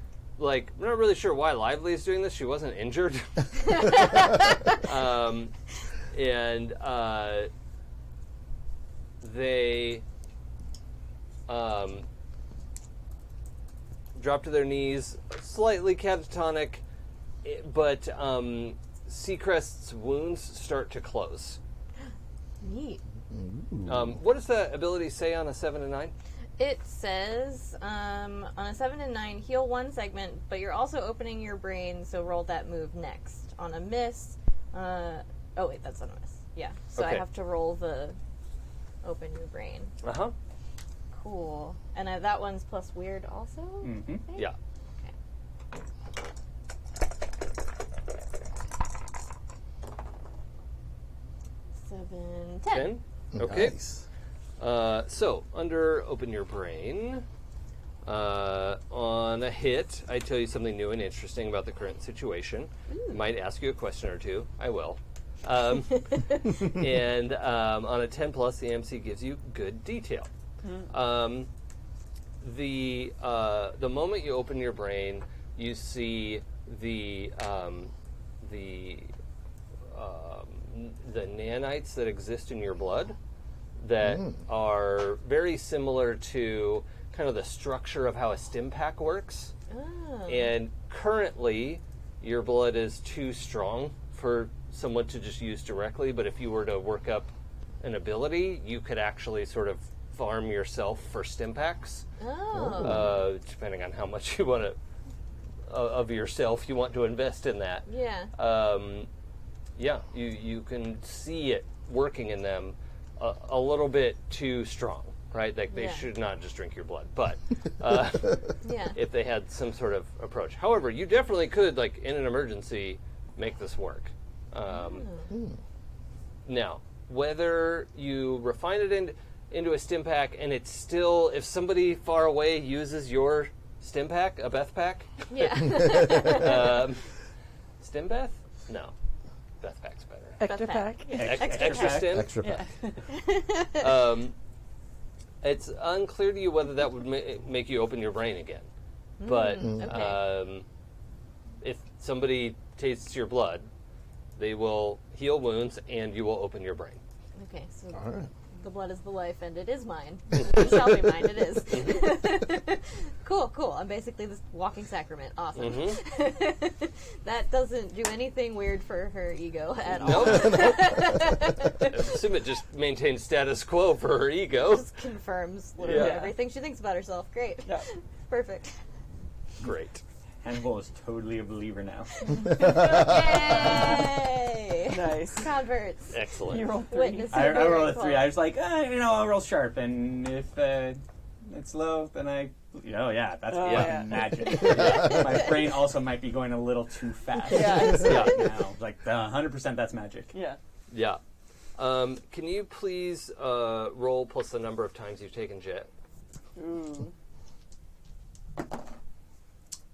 I'm not really sure why Lively is doing this. She wasn't injured. And they drop to their knees, slightly catatonic, but Seacrest's wounds start to close. Neat. What does the ability say on a 7 and 9? It says on a 7 and 9, heal 1 segment, but you're also opening your brain, so roll that move next. On a miss, oh wait, that's on a miss. Yeah, so I Okay. have to roll the open your brain. Uh-huh. Cool. And that one's plus weird also? Mm-hmm. I think? Yeah. Okay. 7, 10. 10? Okay. Nice. So, under Open Your Brain, on a hit, I tell you something new and interesting about the current situation. I might ask you a question or two. I will. And on a 10 plus, the MC gives you good detail. The moment you open your brain, you see the nanites that exist in your blood that are very similar to kind of the structure of how a stim pack works. Oh. And currently, your blood is too strong for someone to just use directly, but if you were to work up an ability, you could actually sort of farm yourself for stim packs, depending on how much you want to of yourself you want to invest in that. Yeah. Yeah, you can see it working in them a little bit too strong, right? Like they Yeah. should not just drink your blood, but Yeah. if they had some sort of approach. However, you definitely could, like in an emergency, make this work. Now, whether you refine it into a stim pack, and it's still, if somebody far away uses your stim pack, a Beth pack. Yeah. Stim Beth? No. Beth pack's better. Extra Beth pack. Extra stim? Extra pack. It's unclear to you whether that would make you open your brain again. But okay. if somebody tastes your blood, they will heal wounds and you will open your brain. Okay, so All right. the blood is the life, and it is mine. It shall be mine, it is. Cool. I'm basically this walking sacrament. Awesome. That doesn't do anything weird for her ego at all. Nope. I assume it just maintains status quo for her ego. Just confirms literally everything she thinks about herself. Great. Yeah. Perfect. Great. Hannibal is totally a believer now. Yay! Nice. Converts. Excellent. You roll 3. Witness I rolled a 3. I miracle. was like, I'll roll sharp, and if it's low, then that's yeah. magic. My brain also might be going a little too fast. Yeah. Now, like 100%, that's magic. Yeah. Yeah. Can you please roll plus the number of times you've taken jet? Ooh.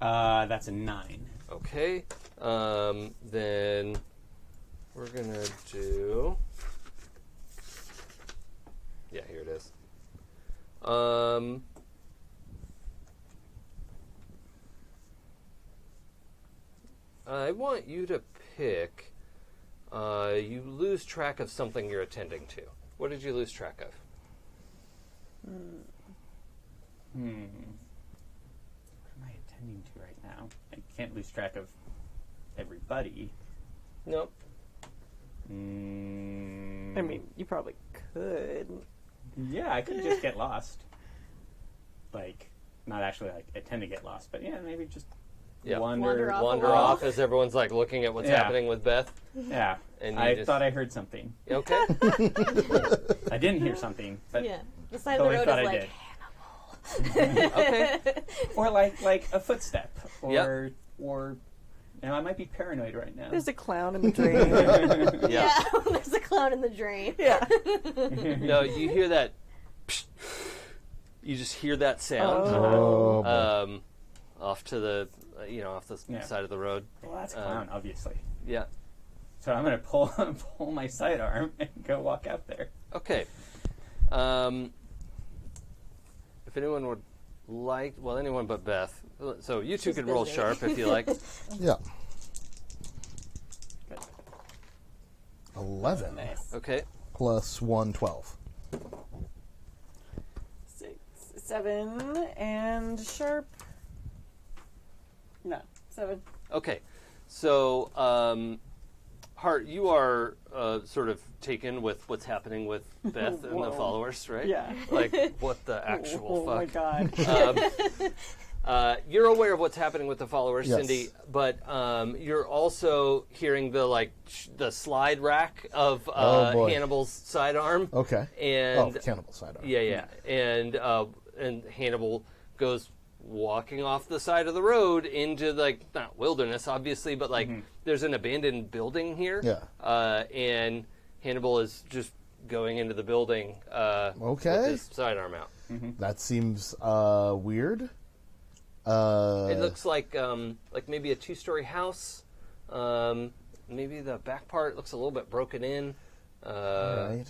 That's a 9. Okay. Then we're going to do... Yeah, here it is. I want you to pick... you lose track of something you're attending to. What did you lose track of? What am I attending to right now? I can't lose track of everybody. Nope. I mean, you probably could. Yeah, I could just get lost. Like, not actually like intend to get lost, but yeah, maybe just Yeah. Wander off. Wander off as everyone's like looking at what's Yeah. happening with Beth. Yeah. And you I just- thought I heard something. Okay. I didn't hear something, but Yeah. The side of the totally road thought is I like, did. Okay. Or like a footstep, or Yep. or I might be paranoid right now. There's a clown in the drain. Yeah. there's a clown in the drain. Yeah. No, you hear that. You just hear that sound Oh, boy. off to the, off the Yeah. side of the road. Well, that's a clown, obviously. Yeah. So I'm gonna pull my sidearm and go walk out there. Okay. If anyone would like, well, anyone but Beth. So you two She's could roll busy. sharp if you like. Yeah. Good. 11 Nice. Okay. plus 1, 12. 6, 7, and sharp. No, 7. Okay. So, Hart, you are sort of taken with what's happening with Beth and the Whoa. followers, right? Yeah. Like, what the actual Oh fuck? my god. You're aware of what's happening with the followers, Yes. Syndy, but you're also hearing the the slide rack of Oh, boy. Hannibal's sidearm. Okay. And cannibal sidearm. yeah, and Hannibal goes walking off the side of the road into not wilderness, obviously, but there's an abandoned building here. Yeah. And Hannibal is just going into the building. Okay. With his sidearm out. That seems weird. It looks like maybe a 2-story house. Maybe the back part looks a little bit broken in. Right.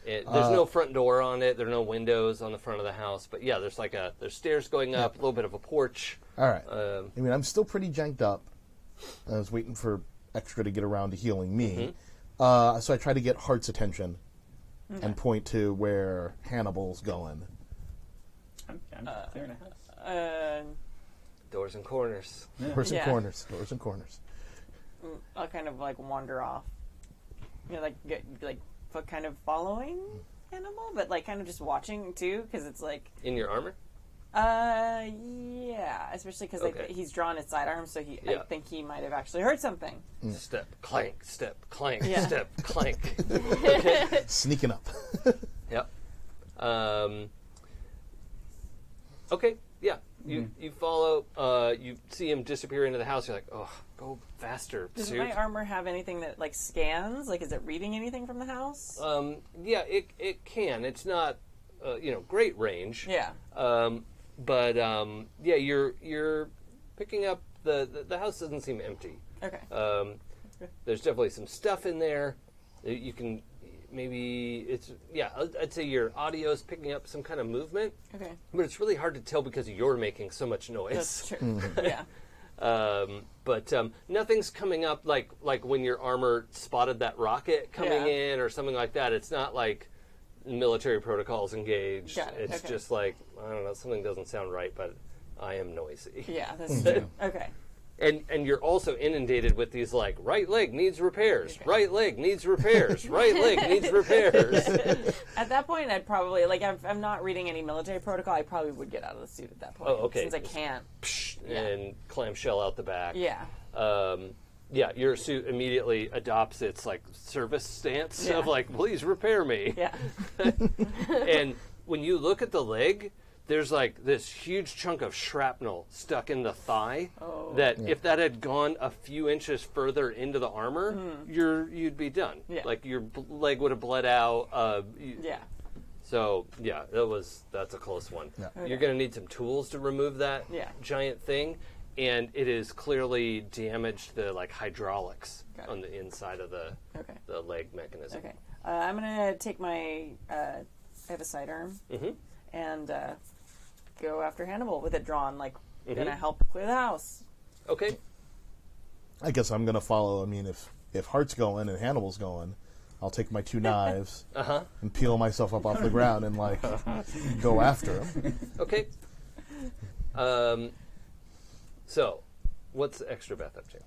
There's no front door on it. There are no windows on the front of the house. But yeah, there's there's stairs going up, a little bit of a porch. All right. Um, I mean, I'm still pretty janked up. I was waiting for Extra to get around to healing me. So I try to get Hart's attention and point to where Hannibal's going. I'm clearing a house. Doors and corners. Doors and Yeah. corners. Doors and corners. I'll kind of wander off. Kind of following Hannibal, but kind of just watching too, because it's In your armor? yeah, especially because Okay. he's drawn his sidearm, so I Yeah. think he might have actually heard something. Step, clank, step, clank, Yeah. step, clank. Sneaking up. Yep. Okay, yeah. You follow. You see him disappear into the house. You're like, oh, go faster, Does suit. my armor have anything that like scans? Like, is it reading anything from the house? Yeah, it can. It's not, great range. Yeah. But yeah, you're picking up the house doesn't seem empty. Okay. There's definitely some stuff in there. You can I'd say your audio is picking up some kind of movement. Okay. But it's really hard to tell because you're making so much noise. That's true. Yeah. But nothing's coming up like when your armor spotted that rocket coming Yeah. in or something like that. It's not like military protocols engaged. Got it. It's Okay. just like, I don't know, something doesn't sound right, but I am noisy. Yeah. That's true. Okay. And you're also inundated with these like, right leg needs repairs, right leg needs repairs, right leg needs repairs. At that point, I'd probably if I'm not reading any military protocol, I probably would get out of the suit at that point. Oh, okay. Since I can't. And clamshell out the back. Yeah. Yeah, your suit immediately adopts its like service stance Yeah. of like, please repair me. Yeah. And when you look at the leg, there's like this huge chunk of shrapnel stuck in the thigh. Oh. That if that had gone a few inches further into the armor, you'd be done. Yeah. Like your leg would have bled out. Yeah. So yeah, that's a close one. Yeah. Okay. You're going to need some tools to remove that Yeah. giant thing, and it is clearly damaged the like hydraulics Got it. on the inside of the leg mechanism. Okay. I'm gonna take my. I have a sidearm. Mm-hmm. And go after Hannibal with it drawn. Like, gonna help clear the house. Okay. I guess I'm gonna follow. I mean, if Hart's going and Hannibal's going, I'll take my 2 knives and peel myself up off the ground and like go after him. Okay. So, what's Extrabeth up to?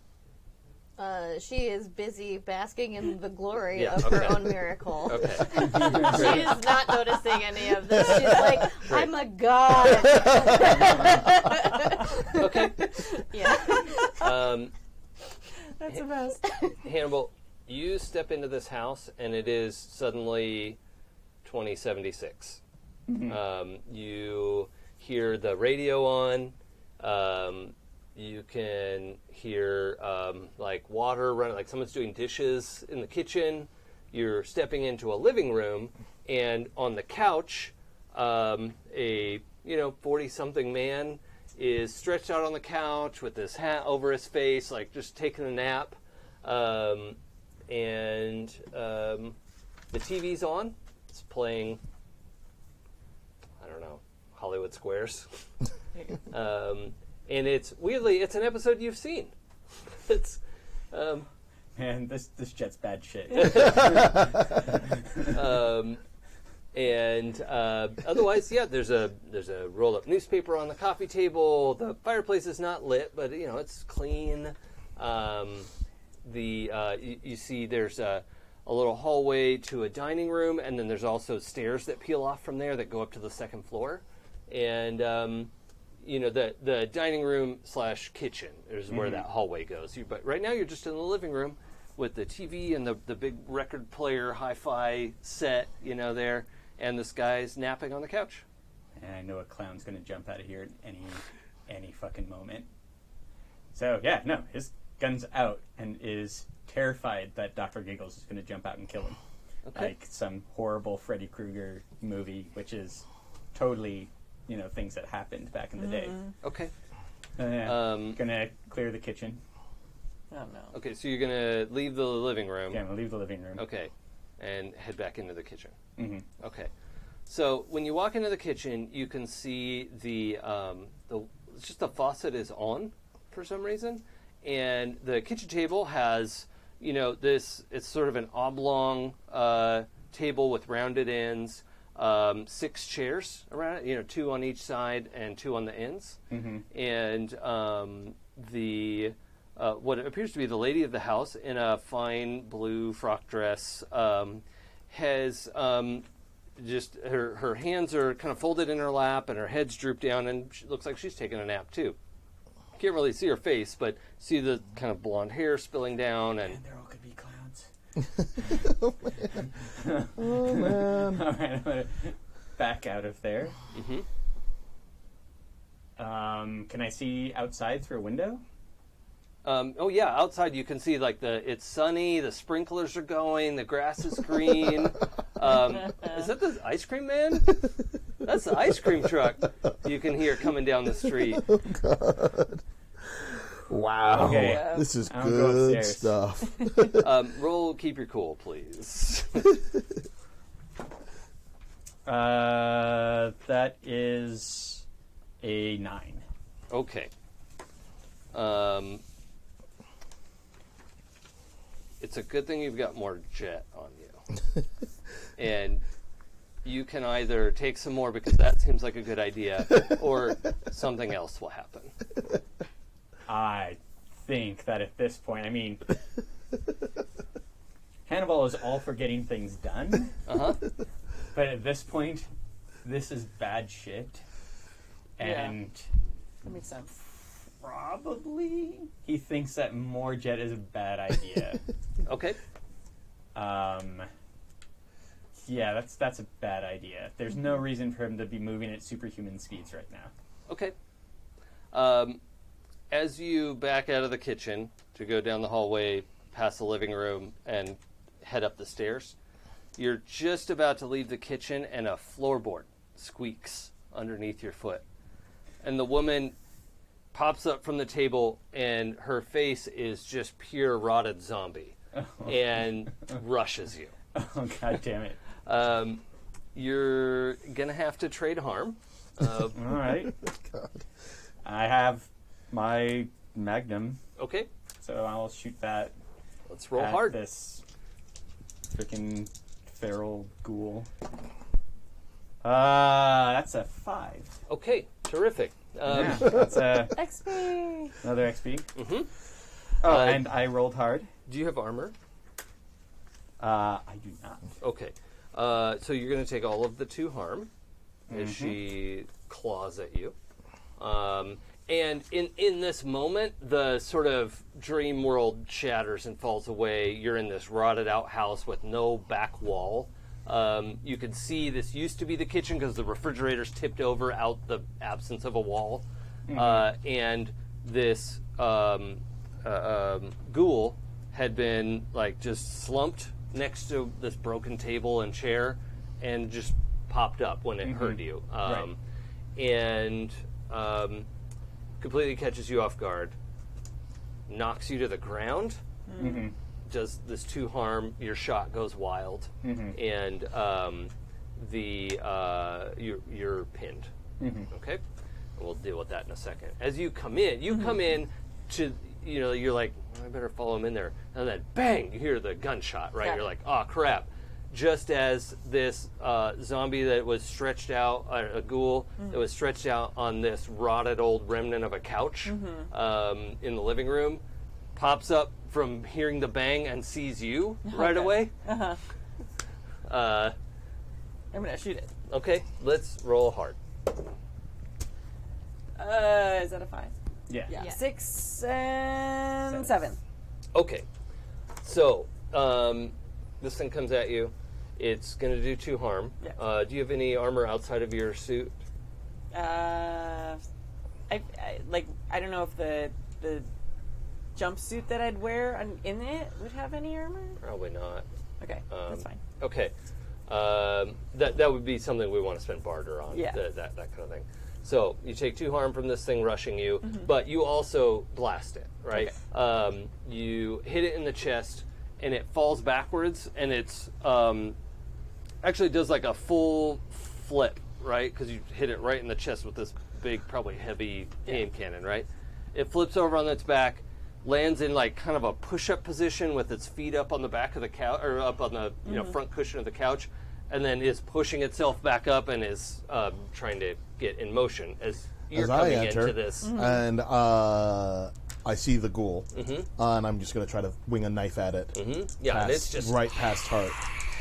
She is busy basking in the glory Yeah, of okay. her own miracle. Okay. She is not noticing any of this. She's like, I'm a god. Okay. Yeah. That's the best. Hannibal, you step into this house, and it is suddenly 2076. You hear the radio on. You can hear like water running, like someone's doing dishes in the kitchen. You're stepping into a living room, and on the couch, a 40-something man is stretched out on the couch with his hat over his face, like just taking a nap. And the TV's on. It's playing, I don't know, Hollywood Squares. And it's an episode you've seen. It's Man, this jet's bad shit. Otherwise, yeah, there's a rolled up newspaper on the coffee table. The fireplace is not lit, but it's clean. You see there's a little hallway to a dining room, and then there's also stairs that peel off from there that go up to the second floor. And the dining room / kitchen is where that hallway goes. But right now you're just in the living room with the TV and the big record player hi-fi set, there, and this guy's napping on the couch. And I know a clown's going to jump out of here at any fucking moment. So, yeah, no, his gun's out and is terrified that Dr. Giggles is going to jump out and kill him. Okay. Like some horrible Freddy Krueger movie, which is totally, things that happened back in the day. Okay. Gonna clear the kitchen. Oh no. Okay, so you're going to leave the living room. Yeah, I'm gonna leave the living room. Okay. And head back into the kitchen. Mm-hmm. Okay. So when you walk into the kitchen, you can see it's just the faucet is on for some reason, and the kitchen table has it's sort of an oblong table with rounded ends, 6 chairs around it, 2 on each side and 2 on the ends, and what appears to be the lady of the house in a fine blue frock dress has just her hands are kind of folded in her lap and her head's drooped down, and she looks like she's taking a nap too. Can't really see her face, but see the kind of blonde hair spilling down, and There all could be clowns. Oh man. All right, I'm gonna back out of there. Can I see outside through a window? Oh yeah, outside you can see like it's sunny, the sprinklers are going, the grass is green. Is that the ice cream man? That's the ice cream truck you can hear coming down the street. Oh, God. Wow. Okay. This is I'll go good upstairs. stuff. Roll keep your cool, please. That is a 9. Okay. It's a good thing you've got more jet on you. And you can either take some more because that seems like a good idea, or something else will happen. I think that at this point, I mean, Hannibal is all for getting things done. Uh-huh. But at this point, this is bad shit. And That makes sense. probably he thinks that more jet is a bad idea. Okay. Yeah, that's a bad idea. There's no reason for him to be moving at superhuman speeds right now. Okay. As you back out of the kitchen to go down the hallway, past the living room, and head up the stairs, you're just about to leave the kitchen, and a floorboard squeaks underneath your foot. And the woman pops up from the table, and her face is just pure rotted zombie, and rushes you. Oh, God damn it. You're going to have to trade harm. All right. God. I have my magnum, Okay, so I'll shoot that let's roll at hard. this freaking feral ghoul. That's a 5. Okay, terrific. Yeah, that's XP. another XP. Mhm. Oh, and I rolled hard. Do you have armor? I do not. Okay. So you're going to take all of the 2 harm as she claws at you. And in this moment, the sort of dream world shatters and falls away. You're in this rotted out house with no back wall. You can see this used to be the kitchen because the refrigerator's tipped over out the absence of a wall. And this ghoul had been like just slumped next to this broken table and chair and just popped up when it heard you. Right. And completely catches you off guard, knocks you to the ground, does this 2 harm, your shot goes wild, and you're pinned. Okay? And we'll deal with that in a second. As you come in, to, you're like, I better follow him in there. And then bang, you hear the gunshot, right? Yeah. You're like, oh crap. Just as this zombie that was stretched out, a ghoul that was stretched out on this rotted old remnant of a couch in the living room, pops up from hearing the bang and sees you right away. I'm gonna shoot it. Okay, let's roll hard. Is that a 5? Yeah. Yeah. Yeah. 6 and 7. Okay, so this thing comes at you. It's going to do 2 harm. Yeah. Do you have any armor outside of your suit? I don't know if the jumpsuit that I'd wear in it would have any armor. Probably not. Okay, that's fine. Okay. That would be something we want to spend barter on. Yeah. That kind of thing. So you take 2 harm from this thing rushing you, but you also blast it, right? Okay. You hit it in the chest, and it falls backwards, and it's actually does like a full flip, right? Because you hit it right in the chest with this big, probably heavy aim cannon, right? It flips over on its back, lands in like kind of a push-up position with its feet up on the back of the couch, or up on the front cushion of the couch, and then is pushing itself back up and is trying to get in motion as you're coming into this. And I see the ghoul, and I'm just going to try to wing a knife at it. Yeah, and it's just right past heart,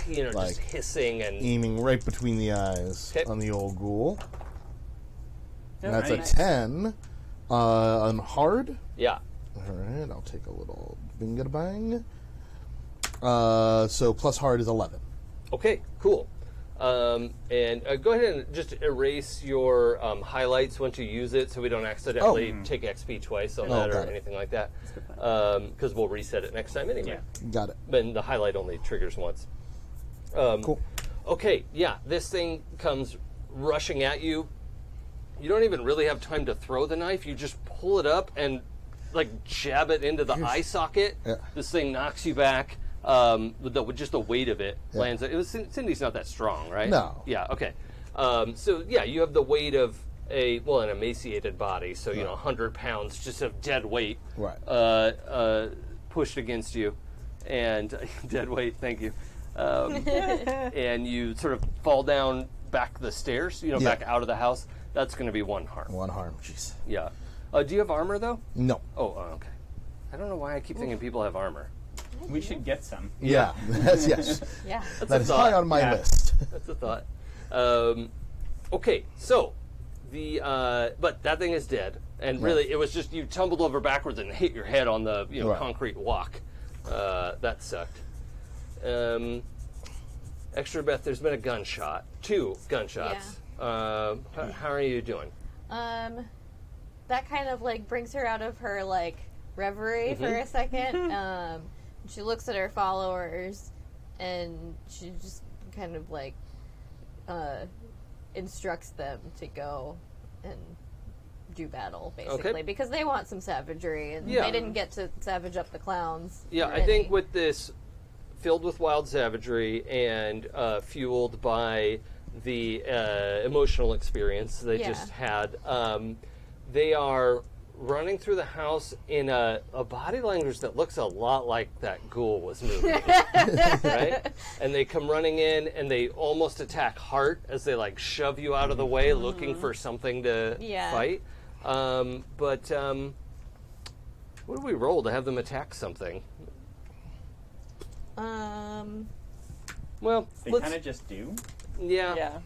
like, just hissing and aiming right between the eyes 'Kay. on the old ghoul. And that's Nice. a 10 on hard. yeah. All right, I'll take a little bing-a-bang. So plus hard is 11. Okay, cool. And go ahead and just erase your highlights once you use it, so we don't accidentally take XP twice on that or anything like that. Because we'll reset it next time anyway. Got it. And the highlight only triggers once. Cool. Okay, yeah, this thing comes rushing at you. You don't even really have time to throw the knife. You just pull it up and like jab it into the eye socket. Yeah. This thing knocks you back. With just the weight of it lands. It was Syndy's not that strong, right? No. Yeah. Okay. So yeah, you have the weight of an emaciated body. So 100 pounds just of dead weight. Right. Pushed against you, and dead weight. Thank you. And you sort of fall down back the stairs. Back out of the house. That's going to be 1 harm. 1 harm. Jeez. Yeah. Do you have armor though? No. Oh. Okay. I don't know why I keep thinking people have armor. We should get some. Yeah. Yes. Yeah. That is high on my list. That's a thought. Okay, so but that thing is dead, and really it was just you tumbled over backwards and hit your head on the concrete walk. That sucked. Extrabeth, there's been a gunshot, 2 gunshots. Yeah. How are you doing? That kind of like brings her out of her like reverie for a second. She looks at her followers, and she just kind of like instructs them to go and do battle, basically, because they want some savagery, and they didn't get to savage up the clowns. Yeah, I think with this filled with wild savagery and fueled by the emotional experience they just had, they are running through the house in a body language that looks a lot like that Ghoul was moving, right? And they come running in, and they almost attack Hart as they like shove you out of the way, looking for something to fight. But what do we roll to have them attack something? Well, They kind of just do. Yeah. Yeah.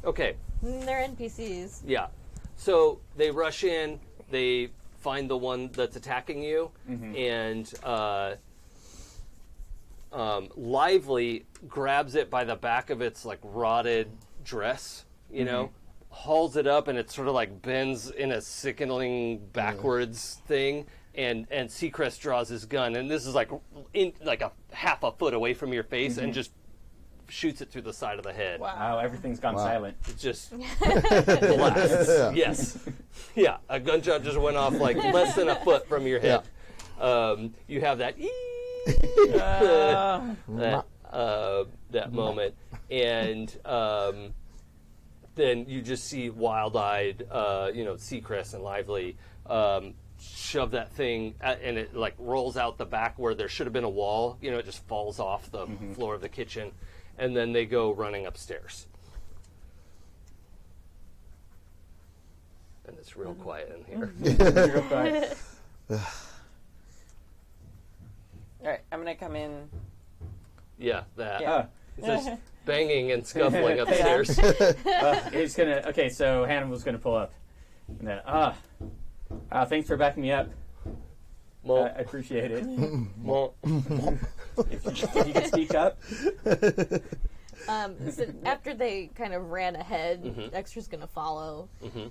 Okay. They're NPCs. Yeah. So they rush in. They find the one that's attacking you, and Lively grabs it by the back of its like rotted dress, hauls it up, and it sort of like bends in a sickening backwards thing. And Seacrest draws his gun, and this is like a half a foot away from your face, and just shoots it through the side of the head. Wow, everything's gone silent. It just blasts. Yes. Yeah, a gunshot just went off like less than a foot from your head. You have that that moment, and then you just see wild-eyed, Seacrest and Lively shove that thing, and it like rolls out the back where there should have been a wall. It just falls off the floor of the kitchen. And then they go running upstairs. And it's real quiet in here. Real quiet. All right, I'm gonna come in. Yeah, that. Yeah. It's just banging and scuffling upstairs. It's gonna. Okay, so Hannibal's gonna pull up, and then thanks for backing me up. Well, I appreciate it. well, If you could speak up. So after they kind of ran ahead, Extra's gonna follow,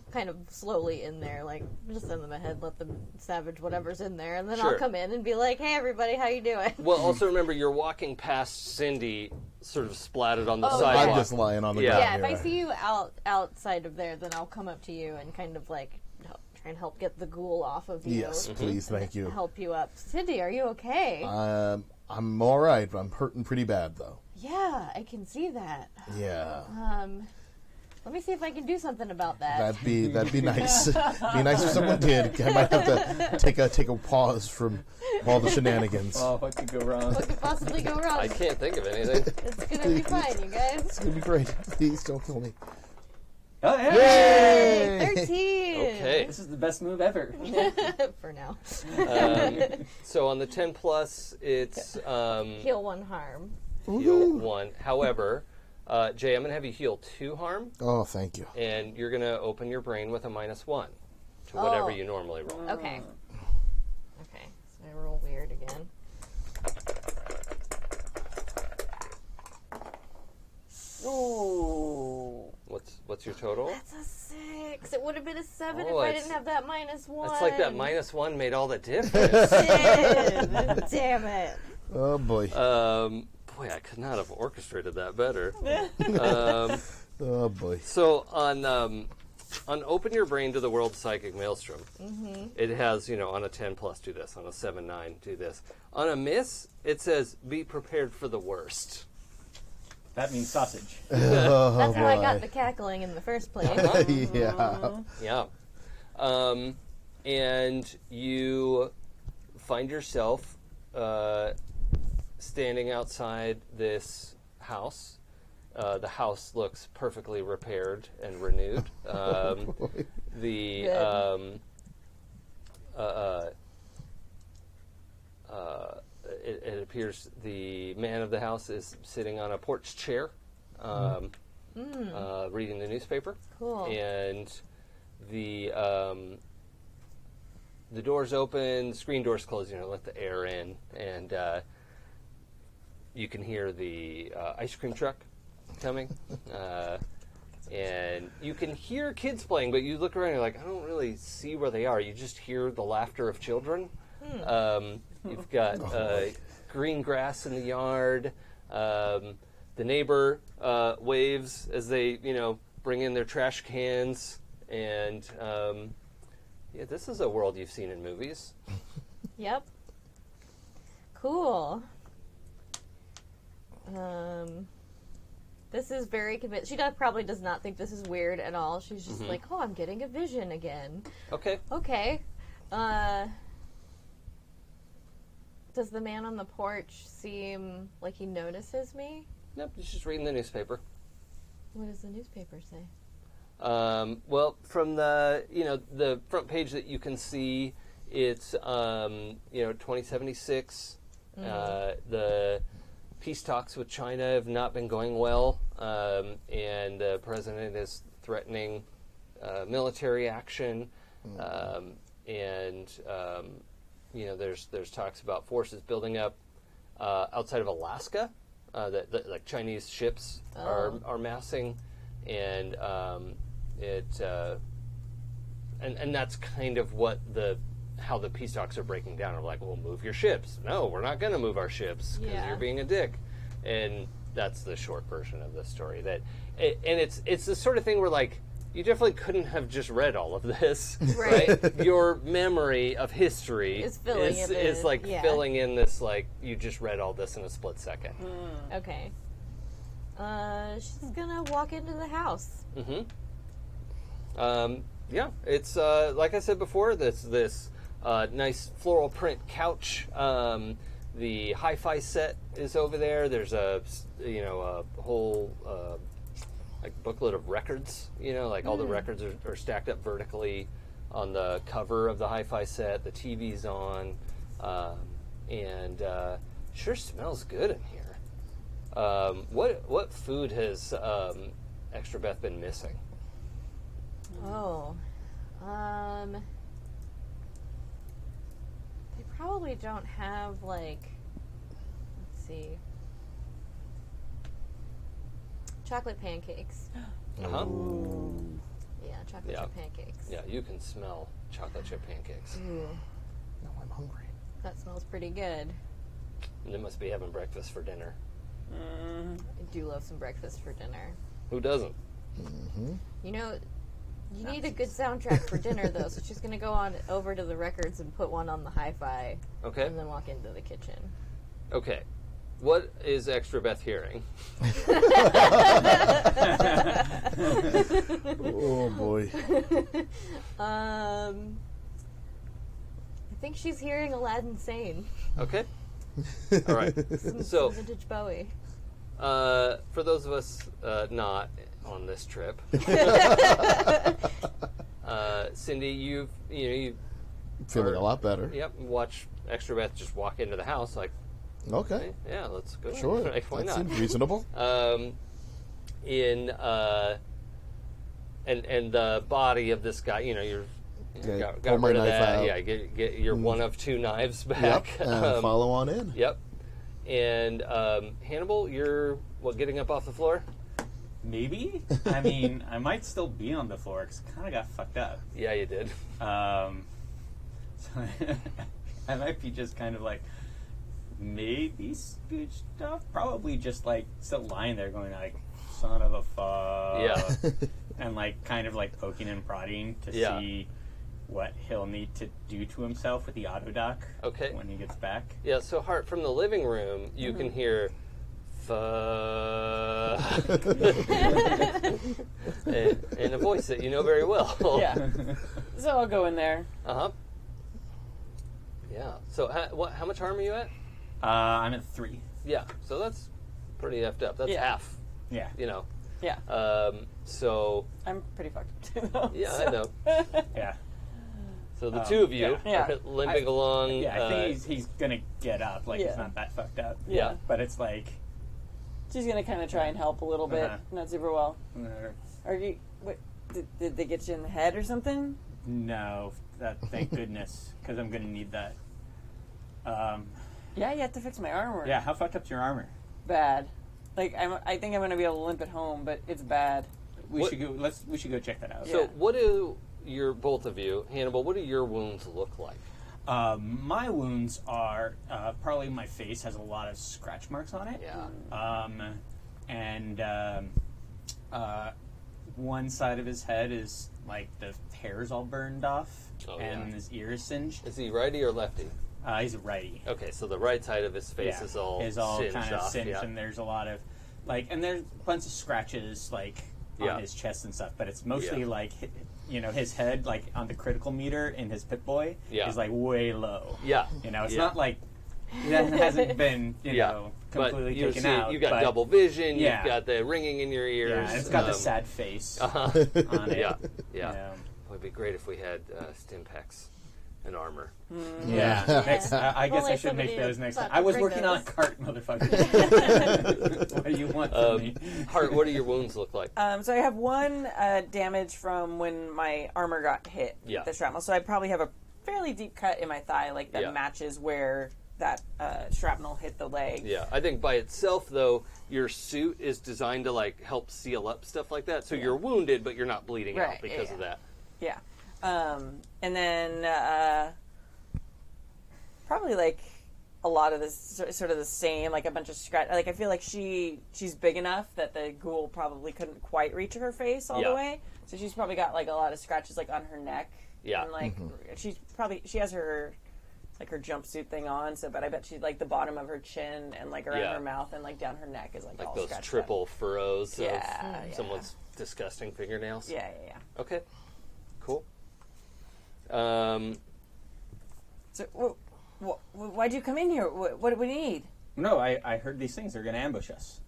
kind of slowly in there, like just send them ahead, let them savage whatever's in there, and then I'll come in and be like, "Hey, everybody, how you doing?" Well, also remember you're walking past Syndy, sort of splatted on the sidewalk. I'm just lying on the ground. Yeah, if here. I see you outside of there, then I'll come up to you and kind of like try and help get the Ghoul off of you. Yes, please, thank you. Help you up. Syndy, are you okay? I'm all right, but I'm hurting pretty bad though. Yeah, I can see that. Yeah. Let me see if I can do something about that. That'd be nice. Be nice if someone did. I might have to take a pause from all the shenanigans. Oh, what could go wrong? What could possibly go wrong? I can't think of anything. It's gonna be fine, you guys. It's gonna be great. Please don't kill me. Oh, yeah. 13! Okay. This is the best move ever. For now. So on the 10 plus, it's Heal 1 harm. heal 1. However, Jay, I'm going to have you heal 2 harm, Oh, thank you. and you're going to open your brain with a -1 to whatever Oh. you normally roll. Okay. Okay, so I roll weird again. Ooh. What's your total? That's a 6. It would have been a 7 Oh, if I it's- didn't have that -1. It's like that -1 made all the difference. Damn it. Oh boy. Boy, I could not have orchestrated that better. Oh boy. So on Open Your Brain to the World Psychic Maelstrom, it has, on a 10 plus do this, on a 7, 9 do this. On a miss, it says be prepared for the worst. That means sausage. That's how I got the cackling in the first place. Yeah. Yeah. And you find yourself standing outside this house. The house looks perfectly repaired and renewed. It appears the man of the house is sitting on a porch chair, reading the newspaper. Cool. And the doors open, screen doors close, let the air in, and you can hear the ice cream truck coming. And you can hear kids playing, but you look around and you're like, I don't really see where they are. You just hear the laughter of children. You've got green grass in the yard. The neighbor waves as they, bring in their trash cans. And yeah, this is a world you've seen in movies. Yep. Cool. This is very convincing. She probably does not think this is weird at all. She's just like, oh, I'm getting a vision again. Okay. Okay. Does the man on the porch seem like he notices me? Nope, he's just reading the newspaper. What does the newspaper say? Well, from the front page that you can see, it's 2076. The peace talks with China have not been going well, and the president is threatening military action, there's talks about forces building up outside of Alaska, that like Chinese ships are massing, and and that's kind of what how the peace talks are breaking down. Are like, well, move your ships. No, we're not going to move our ships because you're being a dick. And that's the short version of the story. And it's the sort of thing where, like, you definitely couldn't have just read all of this, right? Your memory of history is filling in this, like, you just read all this in a split second. Okay. She's gonna walk into the house. Yeah, it's like I said before. This nice floral print couch. The hi-fi set is over there. There's a whole like booklet of records. Like all the records are stacked up vertically on the cover of the hi-fi set. The TV's on, and sure smells good in here. What food has Extrabeth been missing? Oh, they probably don't have, like, let's see, chocolate pancakes. Uh-huh. Yeah, chocolate chip pancakes. Yeah, you can smell chocolate chip pancakes. Ooh, No, I'm hungry. that smells pretty good. They must be having breakfast for dinner. I do love some breakfast for dinner. Who doesn't? You need a good soundtrack for dinner, though, so she's going to go on over to the records and put one on the hi-fi. Okay. And then walk into the kitchen. Okay. What is Extrabeth hearing? Oh boy. I think she's hearing Aladdin Sane. Okay. All right. Some So, vintage Bowie. for those of us not on this trip, Syndy, you Feeling a lot better. Yep. Watch Extrabeth just walk into the house like, Okay. hey, yeah, let's go. Sure. Like, why that not? seems reasonable. And the body of this guy, you're Okay, pull got my rid of knife that. out. Yeah, get your one of two knives back. Yep. And follow on in. Yep. And Hannibal, you're getting up off the floor? Maybe. I mean, I might still be on the floor because I kind of got fucked up. Yeah, you did. So I might be just kind of like maybe scooched off. Probably just like still lying there going like, son of a fuck. Yeah. And like kind of like poking and prodding to see what he'll need to do to himself with the auto dock when he gets back. Yeah, so Hart, from the living room, you can hear fuck in a voice that you know very well. Yeah. So I'll go in there. Uh-huh. Yeah. So how much harm are you at? I'm at 3. Yeah. So that's pretty effed up. That's half. Yeah. You know. Yeah. So I'm pretty fucked up too, though. yeah, so. I know. Yeah. So the two of you Yeah. are limping along. Yeah, I think he's gonna get up. Like he's not that fucked up. Yeah. But it's like She's gonna kind of try and help a little bit. Not super well. uh, Are you? What? Did they get you in the head or something? no. Thank goodness, because I'm gonna need that. Yeah, you have to fix my armor. Yeah. How fucked up's your armor? Bad. Like I think I'm gonna be able to limp it home, but it's bad. We should go. We should go check that out. So Yeah. what do both of you, Hannibal? What do your wounds look like? My wounds are probably my face has a lot of scratch marks on it. Yeah. And one side of his head is like the hair's all burned off, and his ear is singed. Is he righty or lefty? He's a righty. Okay, so the right side of his face is all singed kind of off, singed, yeah. and there's a lot of and there's a bunch of scratches like on his chest and stuff, but it's mostly like his head like on the critical meter in his Pip Boy is like way low. Yeah, It's not like that hasn't been completely but taken out. You got but double vision. Yeah. You've got the ringing in your ears. Yeah, and it's got the sad face on it. Yeah. It would be great if we had stim packs and armor. Yeah. Next, I guess Only I should make somebody those next thought time. to I was bring working on a those. cart, motherfucker. What do you want from me? Hart, what do your wounds look like? So I have one damage from when my armor got hit with the shrapnel. So I probably have a fairly deep cut in my thigh, like that matches where that shrapnel hit the leg. Yeah, I think by itself, though, your suit is designed to like help seal up stuff like that. So you're wounded, but you're not bleeding out because of that. Yeah. And then probably like a lot of this sort of the same, like a bunch of scratch. Like I feel like she's big enough that the ghoul probably couldn't quite reach her face all the way. So she's probably got like a lot of scratches like on her neck. Yeah. And like she has her like her jumpsuit thing on, but I bet she like the bottom of her chin and like around her mouth and like down her neck is like all those scratched triple up. furrows of someone's disgusting fingernails. Yeah. Okay. Cool. So why'd you come in here? What do we need? No, I heard these things. They're going to ambush us.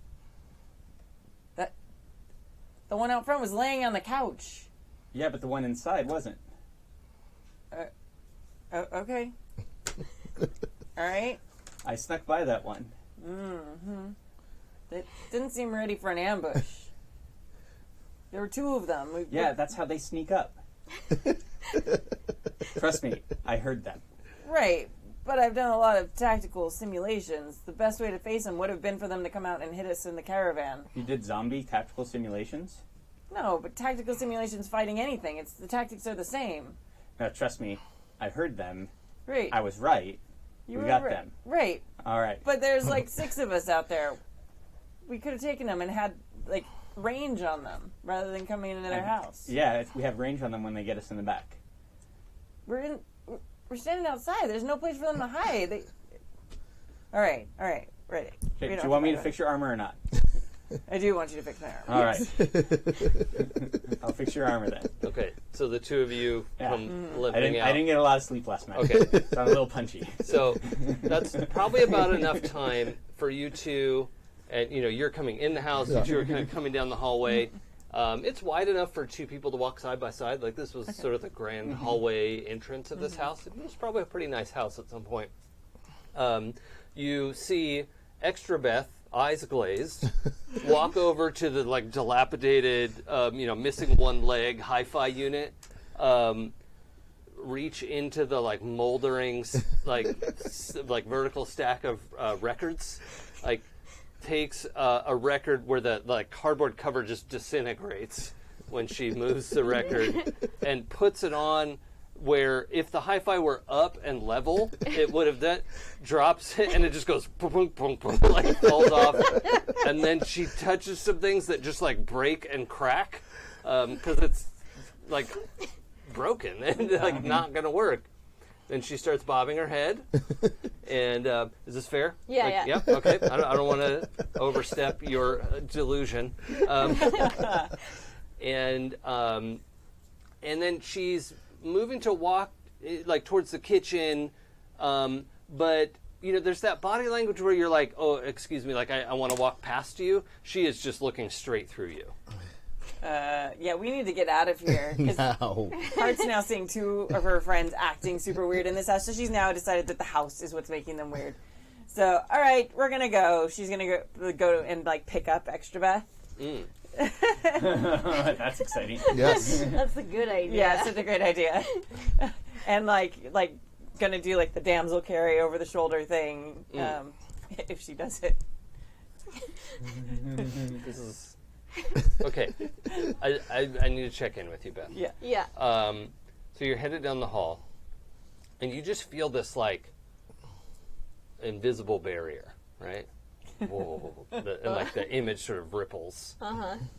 The one out front was laying on the couch. Yeah, but the one inside wasn't. Okay. All right. I snuck by that one. They didn't seem ready for an ambush. There were 2 of them. That's how they sneak up. Trust me, I heard them. Right, but I've done a lot of tactical simulations. The best way to face them would have been for them to come out and hit us in the caravan. You did zombie tactical simulations? No, but tactical simulations fighting anything. The tactics are the same. No, trust me, I heard them. Right. I was right. We got them. Right. All right. But there's like 6 of us out there. We could have taken them and had like range on them rather than coming into their house. Yeah, we have range on them when they get us in the back. We're standing outside. There's no place for them to hide. All right, ready. Okay, do you want me to fix your armor or not? I do want you to fix my armor. All right. I'll fix your armor then. Okay, so the 2 of you come limping out. I didn't get a lot of sleep last night. Okay. So I'm a little punchy. So that's probably about enough time for you two, and you're coming in the house, you two are kind of coming down the hallway. It's wide enough for 2 people to walk side by side. Like this was sort of the grand hallway entrance of this house. It was probably a pretty nice house at some point. You see Extrabeth, eyes glazed, walk over to the like dilapidated, missing one leg hi-fi unit. Reach into the like moldering, like vertical stack of records, like takes a record where the cardboard cover just disintegrates when she moves the record and puts it on where if the hi-fi were up and level, it would have that drops it and it just goes boom, boom, boom, boom, like falls off. And then she touches some things that just like break and crack because it's like broken and like not going to work. Then she starts bobbing her head. And is this fair? Yeah, yeah. Okay. I don't want to overstep your delusion. And then she's moving to walk like towards the kitchen, but there's that body language where you're like, oh, excuse me, like I want to walk past you. She is just looking straight through you. Yeah, we need to get out of here. No. Heart's now seeing two of her friends acting super weird in this house, so she's now decided that the house is what's making them weird. So, all right, we're gonna go. She's gonna go and like pick up Extrabeth. That's exciting. Yes. That's a good idea. Yeah, it's such a great idea. And like gonna do like the damsel carry over the shoulder thing, if she does it. This is okay. I need to check in with you, Beth. Yeah. Yeah. So you're headed down the hall, and you just feel this like invisible barrier, right? Whoa! And like the image sort of ripples,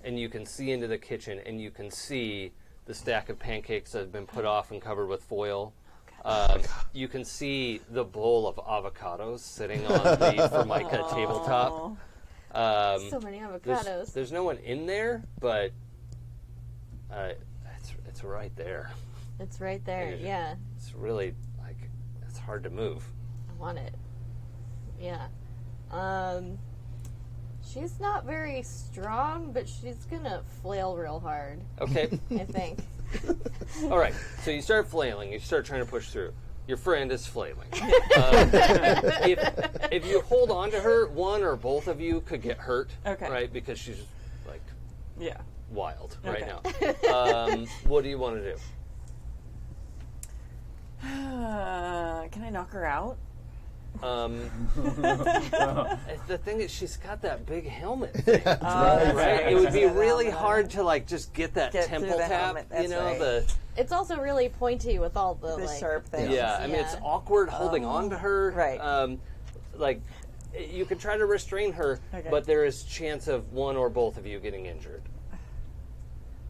and you can see into the kitchen, and you can see the stack of pancakes that have been put off and covered with foil. You can see the bowl of avocados sitting on the Formica tabletop. So many avocados. There's no one in there, but it's right there. It's right there. Yeah. It's really like it's hard to move. I want it. Yeah. She's not very strong, but she's gonna flail real hard. Okay. I think. All right. So you start flailing. You start trying to push through. Your friend is flailing. If you hold on to her, one or both of you could get hurt. Okay. Right? Because she's like wild right Okay. now. What do you want to do? Can I knock her out? The thing is, she's got that big helmet thing, That's right? right. It would be She's got really that hard to like just get that Get temple through the tap. helmet, that's right. It's also really pointy with all the like sharp things. Yeah, I mean it's awkward holding on to her. Right. Like you can try to restrain her, Okay. but there is chance of one or both of you getting injured.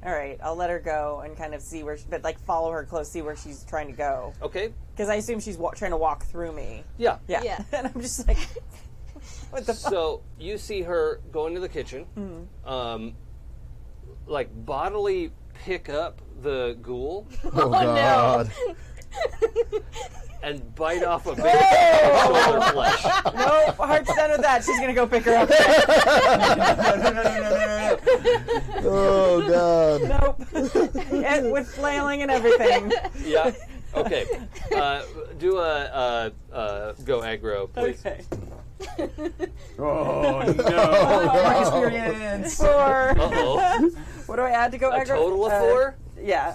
All right, I'll let her go and kind of see where, but like follow her close, see where she's trying to go. Okay. Because I assume she's trying to walk through me. Yeah. Yeah. Yeah. And I'm just like, what the fuck? So you see her go into the kitchen, like bodily pick up the ghoul Oh, God. and bite off a bit of shoulder flesh. No, Heart's done with that. She's going to go pick her up. Oh, God. Nope. And with flailing and everything. Yeah. Okay. Do a go aggro, please. Okay. Oh no! Mark experience. 4. Uh-oh. What do I add to go A aggro? total of 4? Yeah.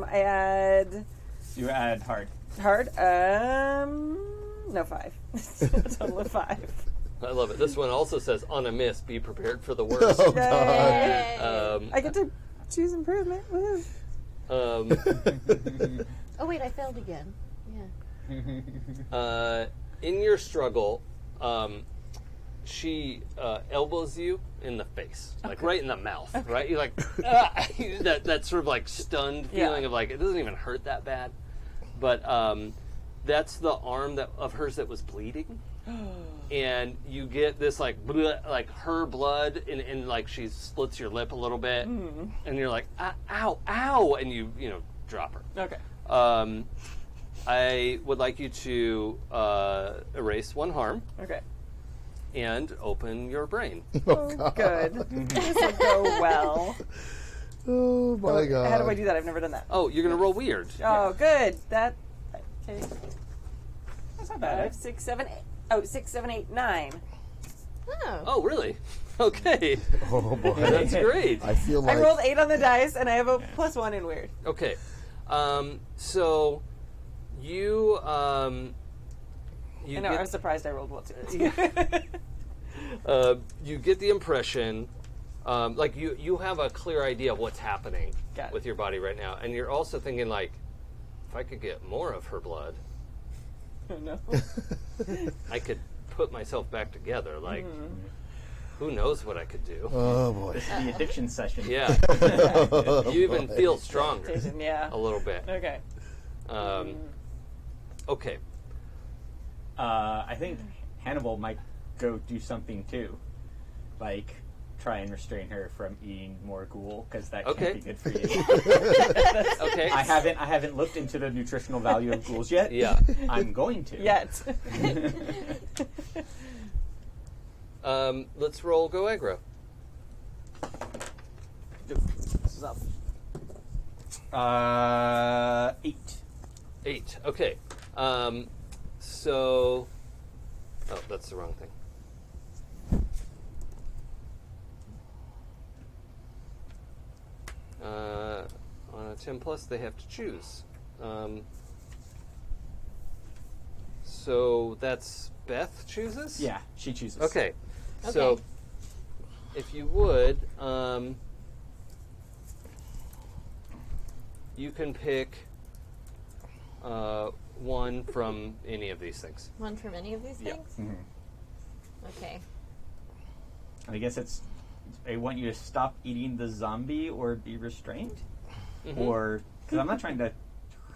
I add You add hard. hard. No, 5. A total of 5. I love it. This one also says, on a miss, be prepared for the worst. Oh, God. Yay. I get to choose improvement. Woohoo. Oh wait, I failed again. Yeah. In your struggle, she elbows you in the face, like right in the mouth, right? You're like, ah! that sort of like stunned feeling of like, it doesn't even hurt that bad. But that's the arm of hers that was bleeding. And you get this like like her blood and like she slits your lip a little bit, and you're like ow, and you drop her. Okay. I would like you to erase 1 harm Okay. and open your brain. Oh, good. This will go well. Oh, my God. How do I do that? I've never done that. Oh, you're gonna roll weird. Oh, good. That. Okay. That's not bad. 5, 6, 7, 8. Oh, 6, 7, 8, 9. Oh. Oh, really? Okay, Oh, boy. that's great. I feel like... I rolled 8 on the dice, and I have a +1 in weird. Okay, so you I know. I was surprised I rolled well too. You get the impression, like you have a clear idea of what's happening Got it. with your body right now, and you're also thinking like, if I could get more of her blood, Oh, no. I could put myself back together. Like, who knows what I could do? Oh boy. This is the addiction session. Yeah. You even feel stronger Yeah. a little bit. Okay. Okay. I think Hannibal might go do something too, like try and restrain her from eating more ghoul, because that Okay. can't be good for you. Okay. I haven't looked into the nutritional value of ghouls yet. Yeah. I'm going to. Yet. Let's roll Go Aggro. This is up. 8. 8. Okay. So... Oh, that's the wrong thing. On a 10 plus, they have to choose. So that's Beth chooses? Yeah, she chooses. Okay. So, Okay. if you would, you can pick one from any of these things. One from any of these Yeah. things? Mhm. Okay. I guess it's. I want you to stop eating the zombie or be restrained, or because I'm not trying to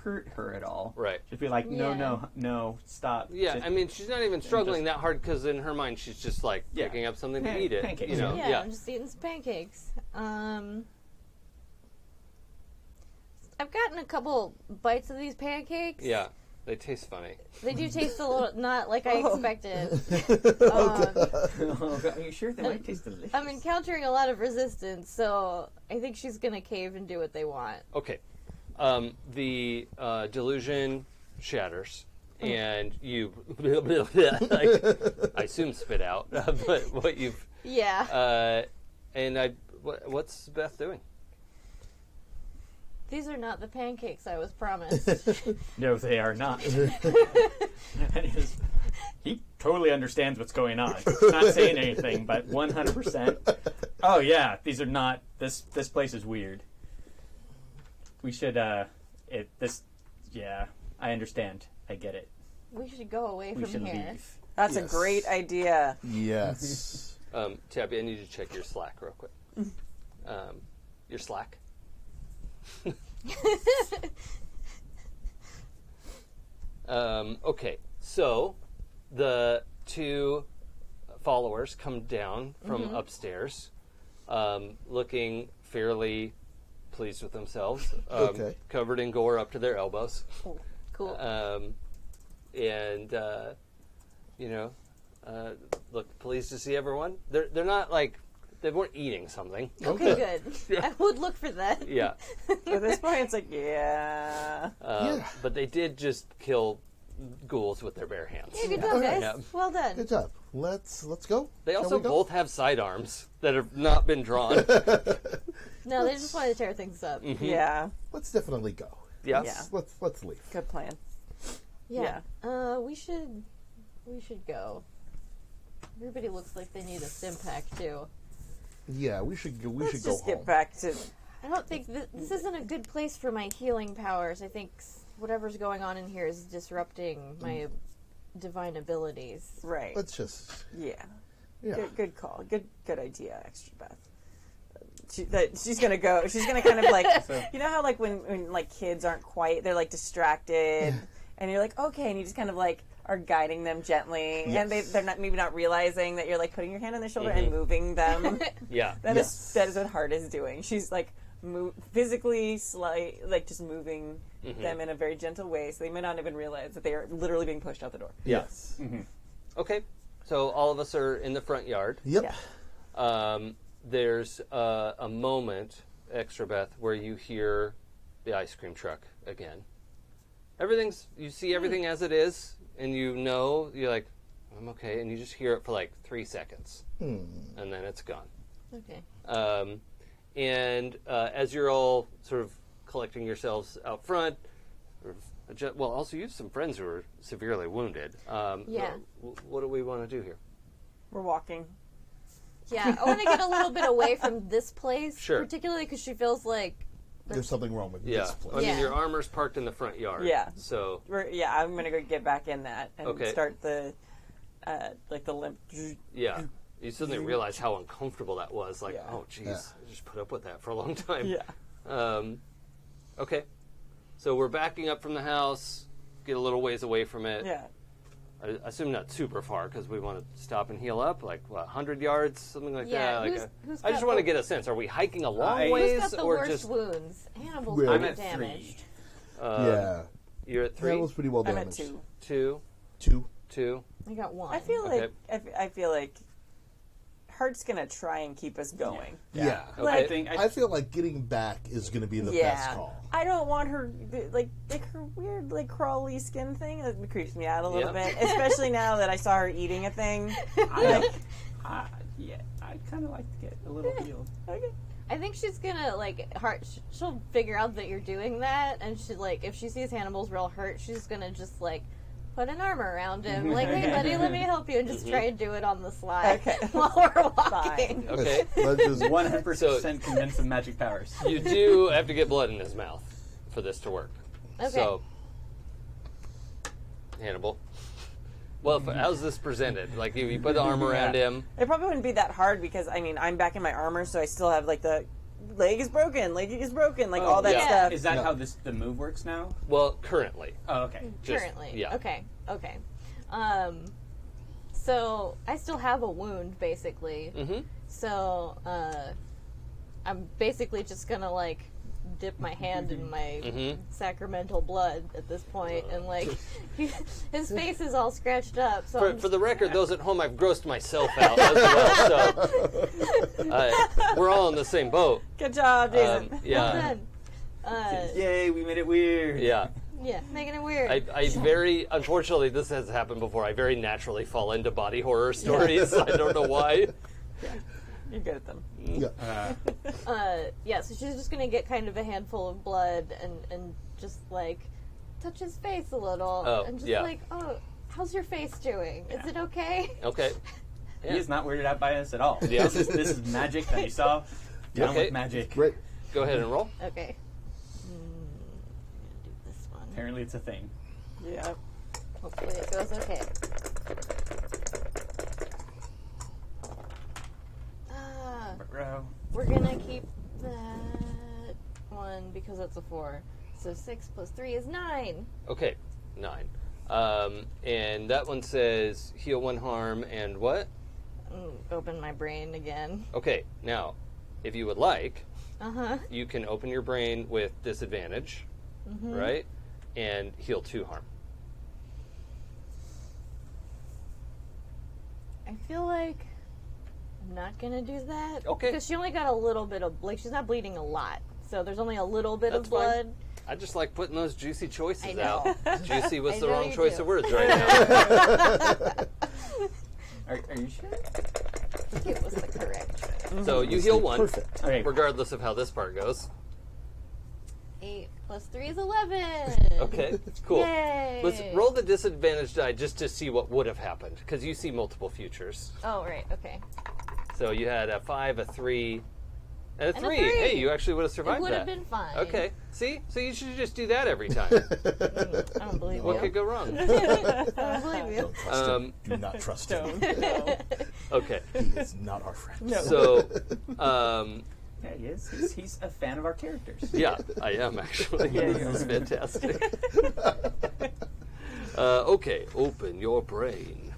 hurt her at all. Right. Just be like, no, Yeah. no, stop. Yeah, Just- I mean, she's not even struggling that hard because in her mind, she's just like Yeah. picking up something to Pan- eat it. pancakes. You know? Yeah, I'm just eating some pancakes. I've gotten a couple bites of these pancakes. Yeah, they taste funny. They do taste a little not like I expected. Are you sure they might taste delicious? I'm encountering a lot of resistance, so I think she's gonna cave and do what they want. Okay. The delusion shatters, and you, like, I assume spit out, but what you've, Yeah. and what's Beth doing? These are not the pancakes I was promised. No, they are not. He totally understands what's going on. He's not saying anything, but 100%. Oh yeah, these are not. This place is weird. We should. Yeah, I understand. I get it. We should go away We from should here. leave. That's a Yes. great idea. Yes. Tabby, I need you to check your Slack real quick. Your Slack. Okay, so the two followers come down from upstairs, looking fairly pleased with themselves, Okay. covered in gore up to their elbows, Cool. and look pleased to see everyone. They're not like they weren't eating something. Okay, good. I would look for that. Yeah. At this point, it's like, yeah. But they did just kill ghouls with their bare hands. Yeah, good job, guys. Yeah. Well done. Good job. Let's go. They Shall also we go? both have sidearms that have not been drawn. No, they just wanted to tear things up. Yeah. Let's definitely go. Yeah. Yeah. Let's leave. Good plan. Yeah. We should go. Everybody looks like they need a stim pack too. Yeah, we should go. We Let's should go just home. get back to. I don't think this isn't a good place for my healing powers. I think whatever's going on in here is disrupting my divine abilities. Right. Let's just. Yeah. Yeah. Good call. Good idea, Extrabeth. She's gonna go. She's gonna kind of like, you know how like when like kids aren't quite, they're like distracted, and you're like, okay, and you just kind of like are guiding them gently, and they're not maybe not realizing that you're like putting your hand on their shoulder and moving them. Yeah. That is what Heart is doing. She's like physically like just moving them in a very gentle way, so they may not even realize that they are literally being pushed out the door. Yes. Okay. So all of us are in the front yard. Yep. Yeah. There's a moment, Extrabeth, where you hear the ice cream truck again. You see everything as it is, and you're like, I'm okay, and you just hear it for like 3 seconds, and then it's gone. Okay. And as you're all sort of collecting yourselves out front, also you have some friends who are severely wounded. Yeah. What do we want to do here? We're walking. Yeah, I want to get a little bit away from this place, Sure. particularly because she feels like There's something wrong with Yeah. this place. I mean, Yeah. your armor's parked in the front yard. Yeah. So, I'm gonna go get back in that and Okay. start the the limp. yeah. You suddenly realize how uncomfortable that was. Like, Yeah. oh, jeez, Yeah. I just put up with that for a long time. Yeah. Okay. So we're backing up from the house, get a little ways away from it. Yeah. I assume not super far because we want to stop and heal up, like, what, 100 yards, something like Yeah, that. who's- who's I just got want to the- get a sense. Are we hiking a long Who's ways who's got the or worst just wounds. Hannibal's Really? I'm pretty at 3. damaged. Yeah. You're at 3? That was pretty well I'm at damaged. 2. 2? 2. 2? I got 1. I feel Okay. like I feel like Heart's gonna try and keep us going. Yeah. Okay. I feel like getting back is going to be the best call. I don't want her like her weird like crawly skin thing. That creeps me out a little Yeah. bit, especially now that I saw her eating a thing. I'd kind of like to get a little healed. Okay. I think she's gonna she'll figure out that you're doing that, and she if she sees Hannibal's real hurt, she's gonna just put an arm around him, like, hey buddy, let me help you, and just try and do it on the slide Okay. while we're walking. Okay. Let's just 100% convinced of magic powers. You do have to get blood in his mouth for this to work. Okay. So, Hannibal. Well, how's this presented? Like, you put the arm around him. It probably wouldn't be that hard because I'm back in my armor, so I still have the leg is broken, all that yeah. stuff. Is that how the move works now? Well, currently. Oh, okay. Just- Currently. yeah. Okay. So I still have a wound, basically. Mm-hmm. So I'm basically just gonna dip my hand in my sacramental blood at this point, and his face is all scratched up. So For the record, those at home, I've grossed myself out as well, so we're all in the same boat. Good job, Jason. well Yeah. done. Yay, we made it weird. Yeah. Yeah, making it weird. Unfortunately, this has happened before. I very naturally fall into body horror stories. I don't know why. You're good at them. yeah. So she's just gonna get kind of a handful of blood and just touch his face a little, Oh, and just yeah. oh, how's your face doing? Is it okay? Okay. He is not weirded out by us at all. Yeah. This is magic that you saw. Down Okay. with magic. Great. Go ahead and roll. Okay. I'm gonna do this one. Apparently it's a thing. Yeah. Hopefully it goes okay. We're gonna keep that one because it's a 4. So 6 plus 3 is 9. Okay. 9. And that one says heal 1 harm and what? Open my brain again. Okay. Now, if you would like, Uh-huh. you can open your brain with disadvantage, right? And heal 2 harm. I feel like I'm not gonna do that. Okay. Because she only got a little bit of, she's not bleeding a lot. So there's only a little bit That's of fine. blood. I just like putting those juicy choices I know. out. Juicy was I the know wrong you choice do. of words right now. Are you sure? It was the correct choice. So you heal 1, Perfect. Okay. regardless of how this part goes. 8 plus 3 is 11. Okay, cool. Yay. Let's roll the disadvantage die just to see what would have happened, because you see multiple futures. Oh, right. Okay. So you had a 5, a 3, and a 3. 3. Hey, you actually would have It survived would that. have been fine. Okay, see? So you should just do that every time. I don't believe What you. could go wrong? I don't believe you. Trust him. Do not trust him. Okay, He is not our friend. so, Yeah, he is. He's a fan of our characters. yeah, I am actually. Yeah, This is fantastic. Okay, open your brain.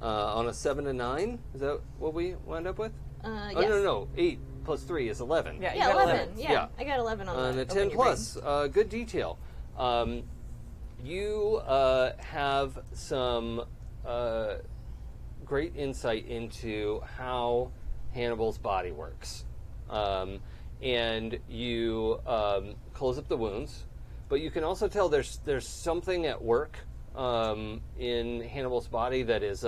On a 7 and 9, is that what we wind up with? Yes. Oh, no. 8 plus 3 is 11. Yeah, you Yeah, got 11. Yeah, Yeah. I got 11 on And that. a Open 10 your plus, good detail. You have some great insight into how Hannibal's body works. And you close up the wounds, but you can also tell there's something at work in Hannibal's body that is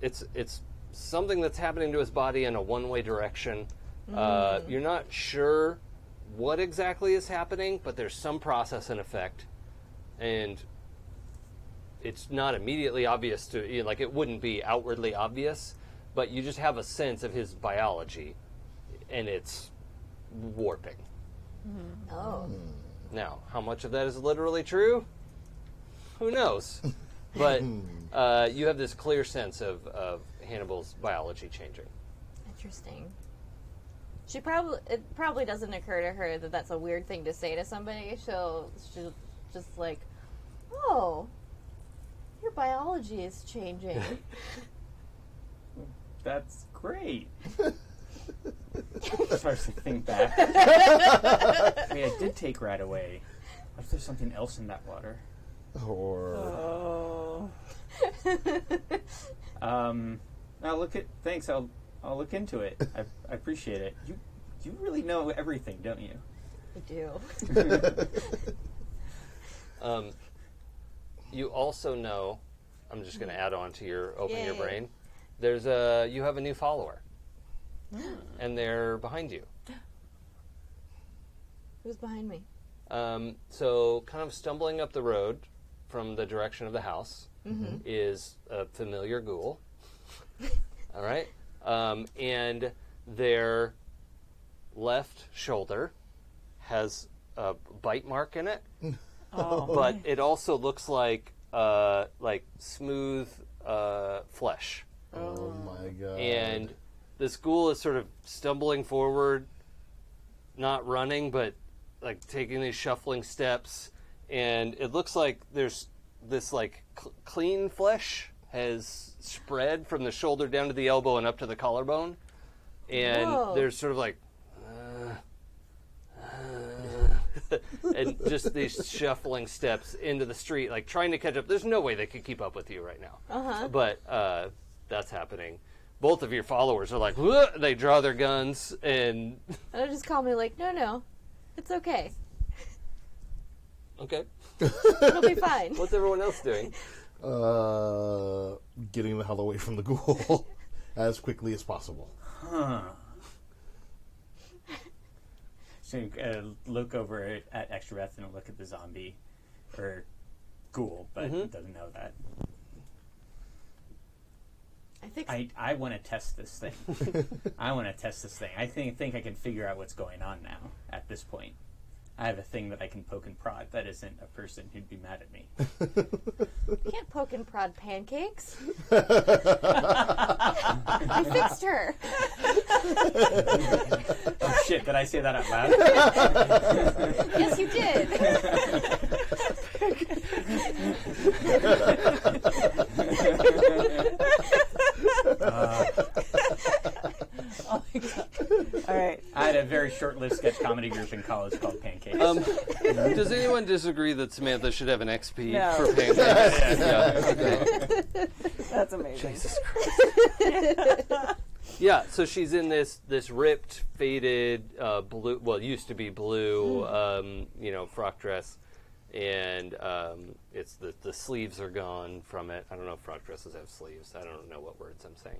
it's something that's happening to his body in a one-way direction. You're not sure what exactly is happening, but there's some process in effect, and it's not immediately obvious to you, like it wouldn't be outwardly obvious, but you just have a sense of his biology, and it's warping. Oh. Now, how much of that is literally true? Who knows? But you have this clear sense of Hannibal's biology changing. Interesting. It probably doesn't occur to her that that's a weird thing to say to somebody. She'll just like, oh, your biology is changing. That's great. Starts to think back. Wait, I did take Rat away. What if there's something else in that water? Or Thanks. I'll look into it. I appreciate it. You really know everything, don't you? I do. You also know, I'm just going to add on to your open your Yay. brain. You have a new follower, and they're behind you. Who's behind me? So, kind of stumbling up the road from the direction of the house is a familiar ghoul. All right, and their left shoulder has a bite mark in it, but it also looks like smooth flesh. oh my god! And this ghoul is sort of stumbling forward, not running, but like taking these shuffling steps, and it looks like there's this like clean flesh has spread from the shoulder down to the elbow and up to the collarbone, and Whoa. there's sort of like and just these shuffling steps into the street, like trying to catch up. There's no way they could keep up with you right now. But that's happening. Both of your followers are like, "Whoa," they draw their guns, and They'll just call me like, no, it's okay. okay, It'll be fine. what's everyone else doing? Getting the hell away from the ghoul as quickly as possible. Huh. So look over at Extrabeth and look at the zombie or ghoul, but it doesn't know that. I think I want to test this thing. I think I can figure out what's going on now. At this point, I have a thing that I can poke and prod. That isn't a person who'd be mad at me. you can't poke and prod pancakes. I fixed her. Oh shit! Did I say that out loud? Yes, you did. Oh my god. All right. I had a very short-lived sketch comedy group in college called Pancakes. Does anyone disagree that Samantha should have an XP No. for pancakes? Yeah, okay. That's amazing. Jesus Christ. Yeah, so she's in this ripped, faded blue. Well, it used to be blue, frock dress, and it's the sleeves are gone from it. I don't know if frock dresses have sleeves. I don't know what words I'm saying.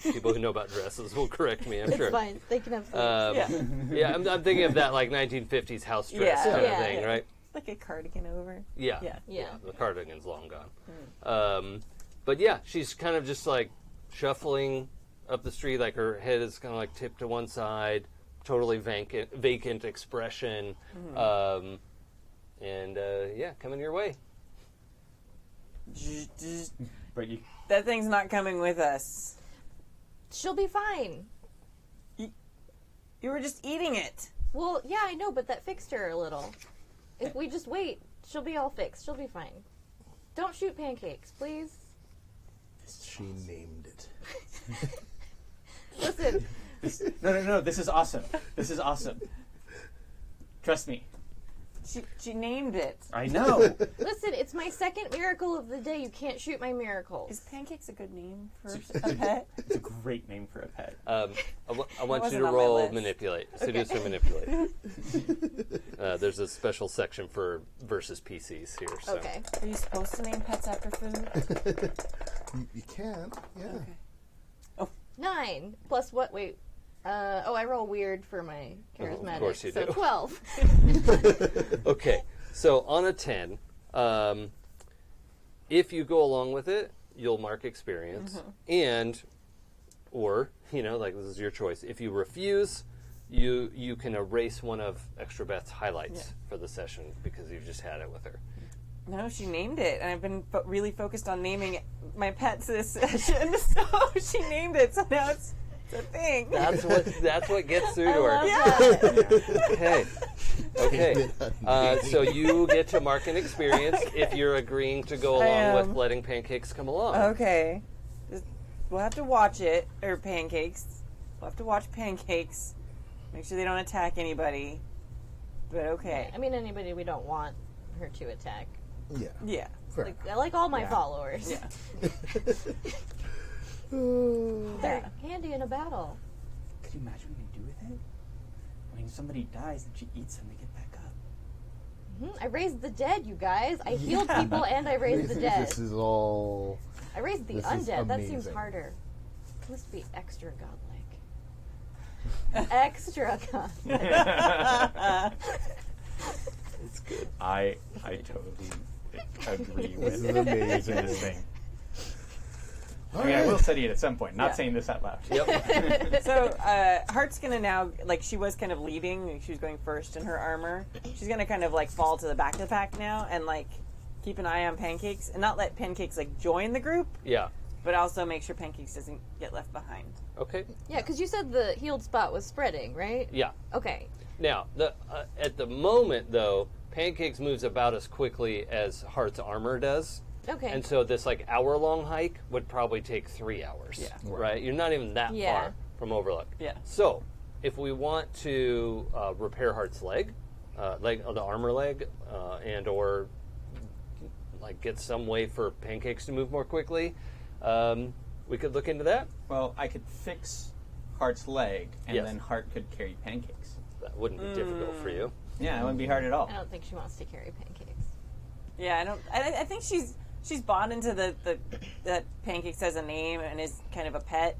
People who know about dresses will correct me. I'm It's sure. fine. They can have sleeves. Yeah. I'm thinking of that like 1950s house dress Yeah. kind of Yeah. thing, right? Like a cardigan over. Yeah. Yeah. The cardigan's long gone. But yeah, she's kind of just like shuffling up the street, like her head is kind of like tipped to one side, totally vacant expression, and coming your way. But you, That thing's not coming with us. She'll be fine. You were just eating it. Well, yeah, I know, but that fixed her a little. If we just wait, she'll be all fixed. She'll be fine. Don't shoot pancakes, please. She named it. Listen, no. This is awesome. Trust me. She named it. I know. listen, it's my second miracle of the day. You can't shoot my miracles. Is pancakes a good name for a pet? It's a great name for a pet. I want you wasn't to on my roll list. manipulate. Seduce or manipulate. There's a special section for versus PCs here. So. Okay. Are you supposed to name pets after food? You can, yeah. Okay. 9 plus what? Wait. I roll weird for my charismatic. Of course you so do. 12. Okay, so on a 10, if you go along with it, you'll mark experience, or like this is your choice. If you refuse, you can erase one of Extrabeth's highlights for the session because you've just had it with her. No, she named it, and I've been really focused on naming my pets this session. So she named it, so now it's a thing. That's what gets through to her. Okay. So you get to mark an experience if you're agreeing to go along with letting Pancakes come along. Okay. We'll have to watch it, or Pancakes. We'll have to watch Pancakes. Make sure they don't attack anybody. But okay. I mean, anybody we don't want her to attack. Yeah. Yeah. Fair. Like all my followers. Yeah. They're handy in a battle. Could you imagine what you do with it? When somebody dies and she eats them, they get back up. I raised the dead, you guys. I healed people and I raised the dead. This is all... I raised the this is undead. That seems amazing. harder. It must be extra godlike. Extra godlike. It's good. I totally agree This with is amazing. this thing. All I mean, I right. will study it at some point. Not Yeah. saying this out loud. Yep. So, Heart's gonna now, like, she was kind of leading, like, she was going first in her armor. She's gonna kind of, like, fall to the back of the pack now and, like, keep an eye on Pancakes and not let Pancakes, like, join the group, Yeah. but also make sure Pancakes doesn't get left behind. Okay. Yeah, because you said the healed spot was spreading, right? Yeah. Okay. Now, at the moment, though, Pancakes moves about as quickly as Heart's armor does. Okay. And so this, like, hour-long hike would probably take 3 hours. Yeah. Right? You're not even that Yeah. far from Overlook. Yeah. So, if we want to repair Heart's leg, the armor leg, and or, like, get some way for Pancakes to move more quickly, we could look into that. Well, I could fix Heart's leg, and Yes. then Heart could carry Pancakes. That wouldn't be difficult for you. Yeah, it wouldn't be hard at all. I don't think she wants to carry Pancakes. Yeah, I think she's bought into that Pancakes has a name and is kind of a pet.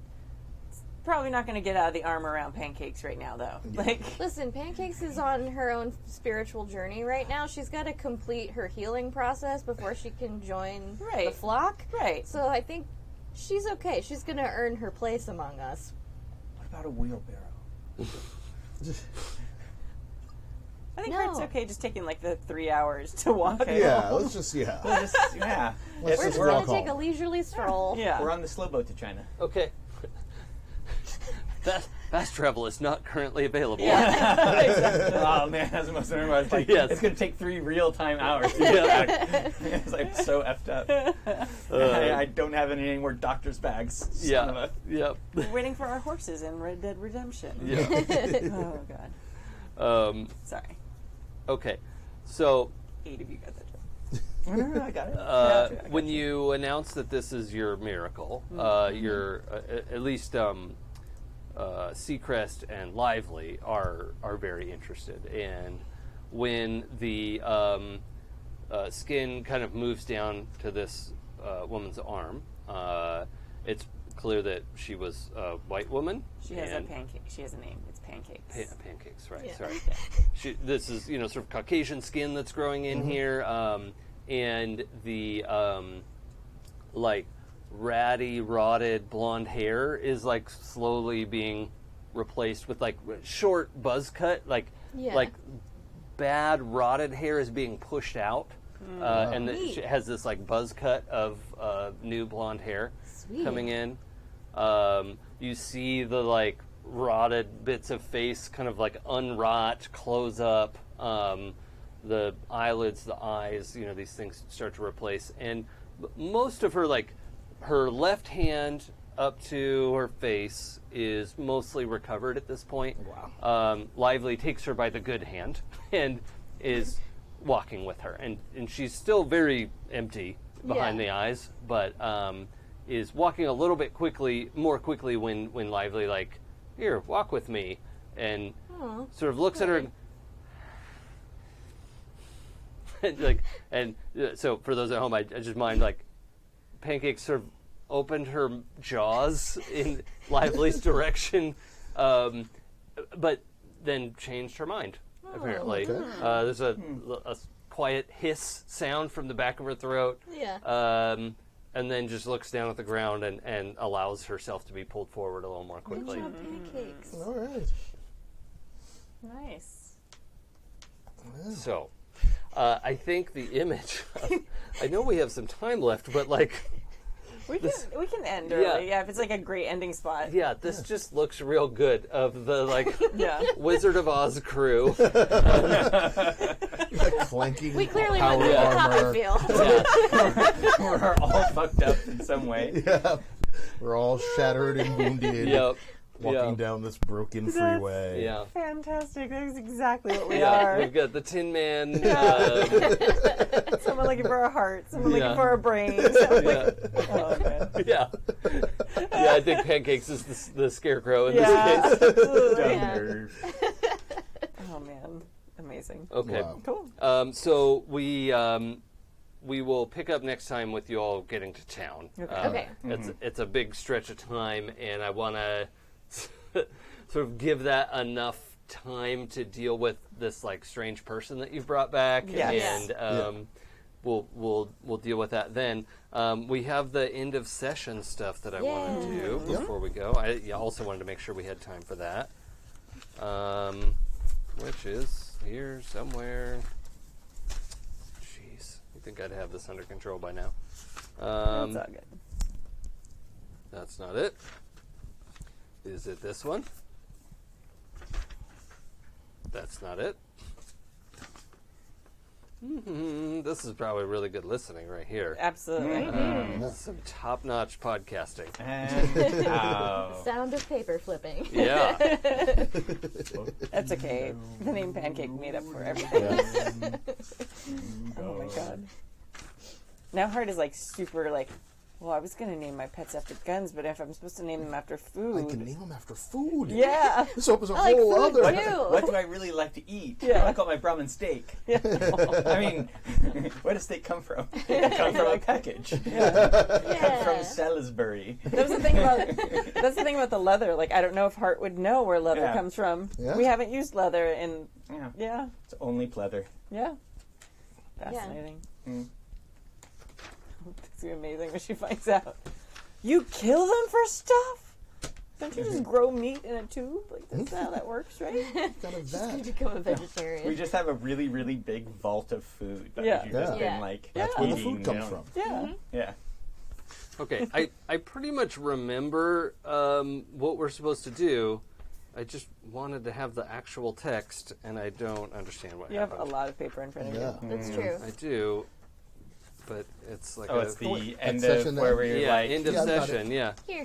It's probably not going to get out of the armor around Pancakes right now, though. Like, Listen, Pancakes is on her own spiritual journey right now. She's got to complete her healing process before she can join the Right. flock. right. So I think she's okay. She's going to earn her place among us. What about a wheelbarrow? I think No. Heart's okay just taking, like, the 3 hours to walk. Okay. Yeah, let's just, yeah. Yeah. Let's We're just walk going to take home. a leisurely stroll. Yeah. We're on the slow boat to China. Okay. Fast travel is not currently available. Oh man, that's the most annoying. I was like, Yes. it's going to take 3 real-time hours to get back. It's like so effed up. I don't have any more doctor's bags. Son of Yeah. a- Yep. We're waiting for our horses in Red Dead Redemption. Yeah. Oh, God. Sorry. Okay. So 8 of you got that joke. No, I got it. when you announce that this is your miracle, your at least Seacrest and Lively are very interested. And when the skin kind of moves down to this woman's arm, it's clear that she was a white woman. She has a and pancake. She has a name. It's Pancakes. pancakes, right? Yeah. Sorry. This is sort of Caucasian skin that's growing in here, and the like ratty, rotted blonde hair is like slowly being replaced with like short buzz cut, like bad rotted hair is being pushed out, and she has this like buzz cut of new blonde hair coming in. You see the like rotted bits of face kind of like unrot, close up, the eyelids, the eyes, these things start to replace. And most of her, like her left hand up to her face is mostly recovered at this point. Wow. Lively takes her by the good hand and is walking with her. And she's still very empty behind the eyes, but is walking a little bit more quickly when Lively, like, here, walk with me, and sort of looks at her and so for those at home, I just mind, like, Pancake sort of opened her jaws in Lively's direction, but then changed her mind, apparently. okay. There's a quiet hiss sound from the back of her throat. Yeah. And then just looks down at the ground and allows herself to be pulled forward a little more quickly. Pancakes. All right. Nice. So, I think the image. I know we have some time left, but like, We can end early. Yeah, if it's like a great ending spot. yeah, this just looks real good. Of the like Yeah. Wizard of Oz crew. Clanking We clearly power went through the armor. Copperfield. We're all fucked up in some way. Yeah. We're all shattered and wounded. Yep. Walking down this broken freeway. Yeah. Fantastic. That's exactly what we Yeah, are. we've got the Tin Man. Someone looking for a heart. Someone Yeah. looking for a brain. Someone yeah, oh, man. yeah, yeah. I think Pancakes is the scarecrow in Yeah. this case. Absolutely. Yeah. Oh, man. Amazing. Okay. Wow. Cool. So we will pick up next time with you all getting to town. Okay. It's a big stretch of time, and I want to sort of give that enough time to deal with this like strange person that you've brought back, Yes. and we'll deal with that then. We have the end of session stuff that I want to do before we go. I also wanted to make sure we had time for that, which is here somewhere. Jeez, I think I'd have this under control by now. That's all good. That's not it. Is it this one? That's not it. This is probably really good listening right here. Absolutely. Some top-notch podcasting. And Sound of paper flipping. Yeah. That's okay. The name Pancake made up for everything. Oh, my God. Now Heart is like super like, well, I was going to name my pets after guns, but if I'm supposed to name them after food. I can name them after food. Yeah. This opens a I like whole food, other. too. what do I really like to eat? Yeah. I like all my Brahmin steak. I mean, where does steak come from? It comes from a package. From Yeah. Salisbury. That's the thing about the leather. Like, I don't know if Hart would know where leather Yeah. comes from. Yeah. We haven't used leather in. Yeah. Yeah. It's only pleather. Yeah. Fascinating. It's gonna be amazing when she finds out. You kill them for stuff? Don't you just grow meat in a tube? Like, that's not how that works, right? Kind of that. Become a vegetarian. We just have a really, really big vault of food that Yeah. we've just Yeah. been like That's where the eating, food comes you know? from. Yeah. Yeah. Okay, I pretty much remember what we're supposed to do. I just wanted to have the actual text, and I don't understand what You have happened. a lot of paper in front of Yeah. you. That's true. I do, but it's like Oh, it's the end of session where then? we're yeah, like, end of Yeah, I got session, yeah. Here.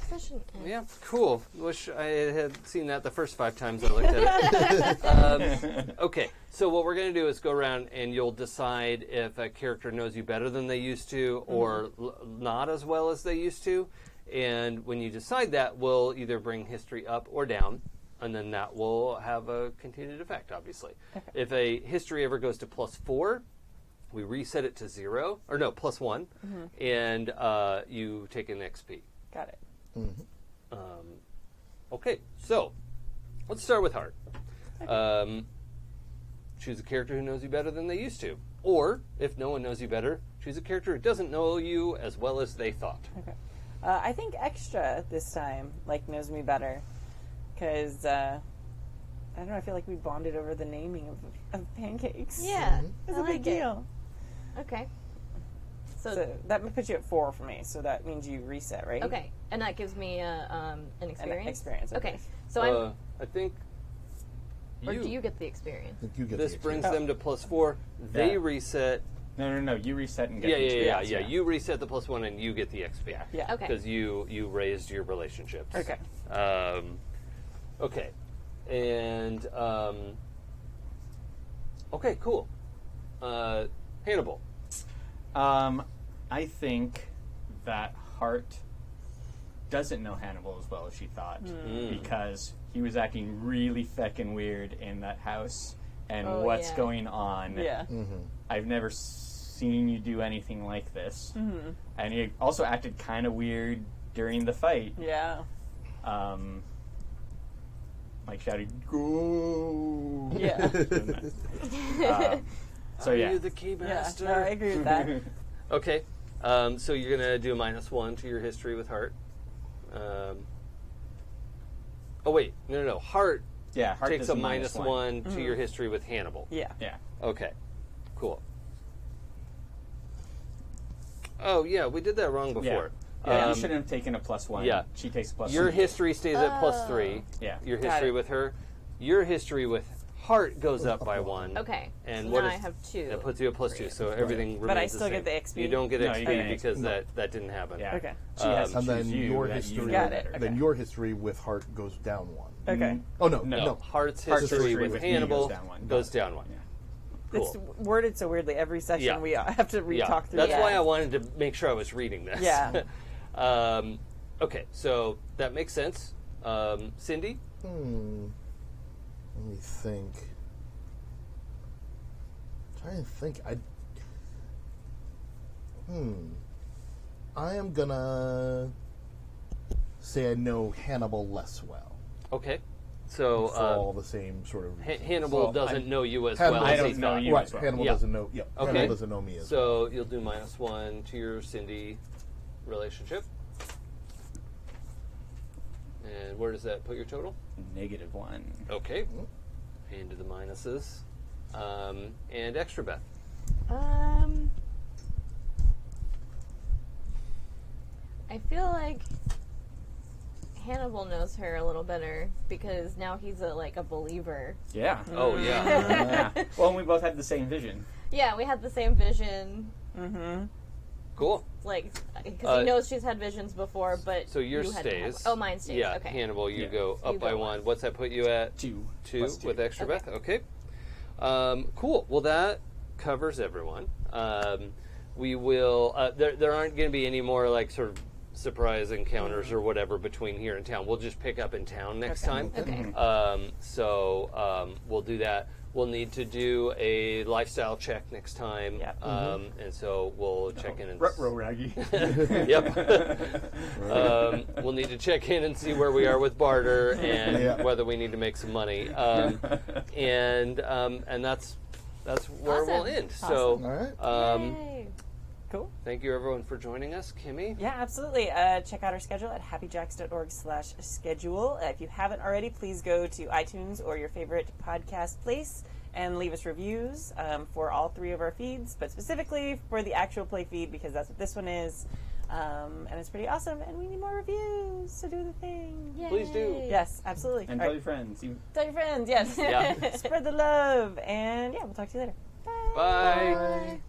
Session end. Yeah, cool. Wish I had seen that the first 5 times I looked at it. Okay, so what we're going to do is go around and you'll decide if a character knows you better than they used to or not as well as they used to. And when you decide that, we'll either bring history up or down, and then that will have a continued effect, obviously. Okay. If a history ever goes to +4, we reset it to 0, or no, +1, and you take an XP. Got it. Okay, so let's start with Heart. Choose a character who knows you better than they used to. Or, if no one knows you better, choose a character who doesn't know you as well as they thought. Okay. I think Extra this time, like, knows me better. Because, I don't know, I feel like we bonded over the naming of pancakes. Yeah. It's I a big like it. deal. Okay. So that would put you at 4 for me. So that means you reset, right? Okay. And that gives me an experience? An experience. Okay. So I'm... I think Or do you get the experience? I think you get this the brings experience. them to +4. They Yeah. reset. no, you reset and get Yeah, the experience. You reset the +1 and you get the XP. Yeah. Okay. Because you raised your relationships. Okay. Okay. And, okay, cool. Hannibal. I think that Hart doesn't know Hannibal as well as she thought because he was acting really feckin' weird in that house and Oh, what's yeah. going on. Yeah. I've never seen you do anything like this. And he also acted kind of weird during the fight. Yeah. like shouting, "Go!" Yeah. So Are yeah, you the key Yeah, master? no, I agree with that. Okay. So you're going to do a -1 to your history with Heart. Oh, wait. No. Heart yeah. Heart takes does a -1 to your history with Hannibal. Yeah. Yeah. Okay. Cool. Oh, yeah. We did that wrong before. Yeah, you shouldn't have taken a +1. yeah. She takes a +1. Your history stays at +3. Yeah. Your Got history it. with her. Your history with Heart goes up by 1. Okay. And so what now is- I have 2. That puts you at +2, so everything remains But I the still same. get the XP? You don't get No, XP you get because XP. that didn't happen. Yeah. Okay. She has to And then choose you your that history, you Got know it. better. then your history with Heart goes down 1. Okay. Oh no, No. no. Heart's Heart's history history with with me Hannibal goes down 1. Yeah. It's Cool. worded so weirdly. Every session Yeah. we have to re-talk through That's that. why I wanted to make sure I was reading this. Yeah. Okay, so that makes sense. Syndy? Let me think. Trying to think. I am gonna say I know Hannibal less well. Okay. So For all the same sort of reasons. Hannibal Well, doesn't know you as Hannibal- well I as don't he know thought. you Right, as well. Hannibal Yeah. doesn't know. Yeah, Okay. Hannibal doesn't know me as well. So you'll do -1 to your Syndy relationship. And where does that put your total? -1. Okay. Into the minuses. And Extrabeth. I feel like Hannibal knows her a little better because now he's a believer. Yeah. Oh, yeah. Yeah. Well, and we both had the same vision. Yeah, we had the same vision. Cool. Because he knows she's had visions before, but So yours you hadn't had stays. one. Oh, mine stays. Yeah, Okay. Hannibal, you Yeah. go up You by go 1. up. What's that put you at? 2. 2 Plus 2. with Extrabeth. Okay. Cool. Well, that covers everyone. We will. There aren't going to be any more sort of surprise encounters or whatever between here and town. We'll just pick up in town next time. Okay. So we'll do that. We'll need to do a lifestyle check next time. Yep. And so we'll check in and Ruh-roh, Raggy. Yep. We'll need to check in and see where we are with barter and Yeah. whether we need to make some money. And that's where Awesome. we'll end. So, All right. Yay. Cool. thank you everyone for joining us, Kimi. Yeah, absolutely. Check out our schedule at happyjacks.org/schedule. If you haven't already, please go to iTunes or your favorite podcast place and leave us reviews for all 3 of our feeds, but specifically for the actual play feed because that's what this one is. And it's pretty awesome, and we need more reviews, so do the thing. Yay. Please do. Yes, absolutely. And All tell right. your friends. Tell your friends, yes. Yeah. Spread the love, and yeah, we'll talk to you later. Bye. Bye.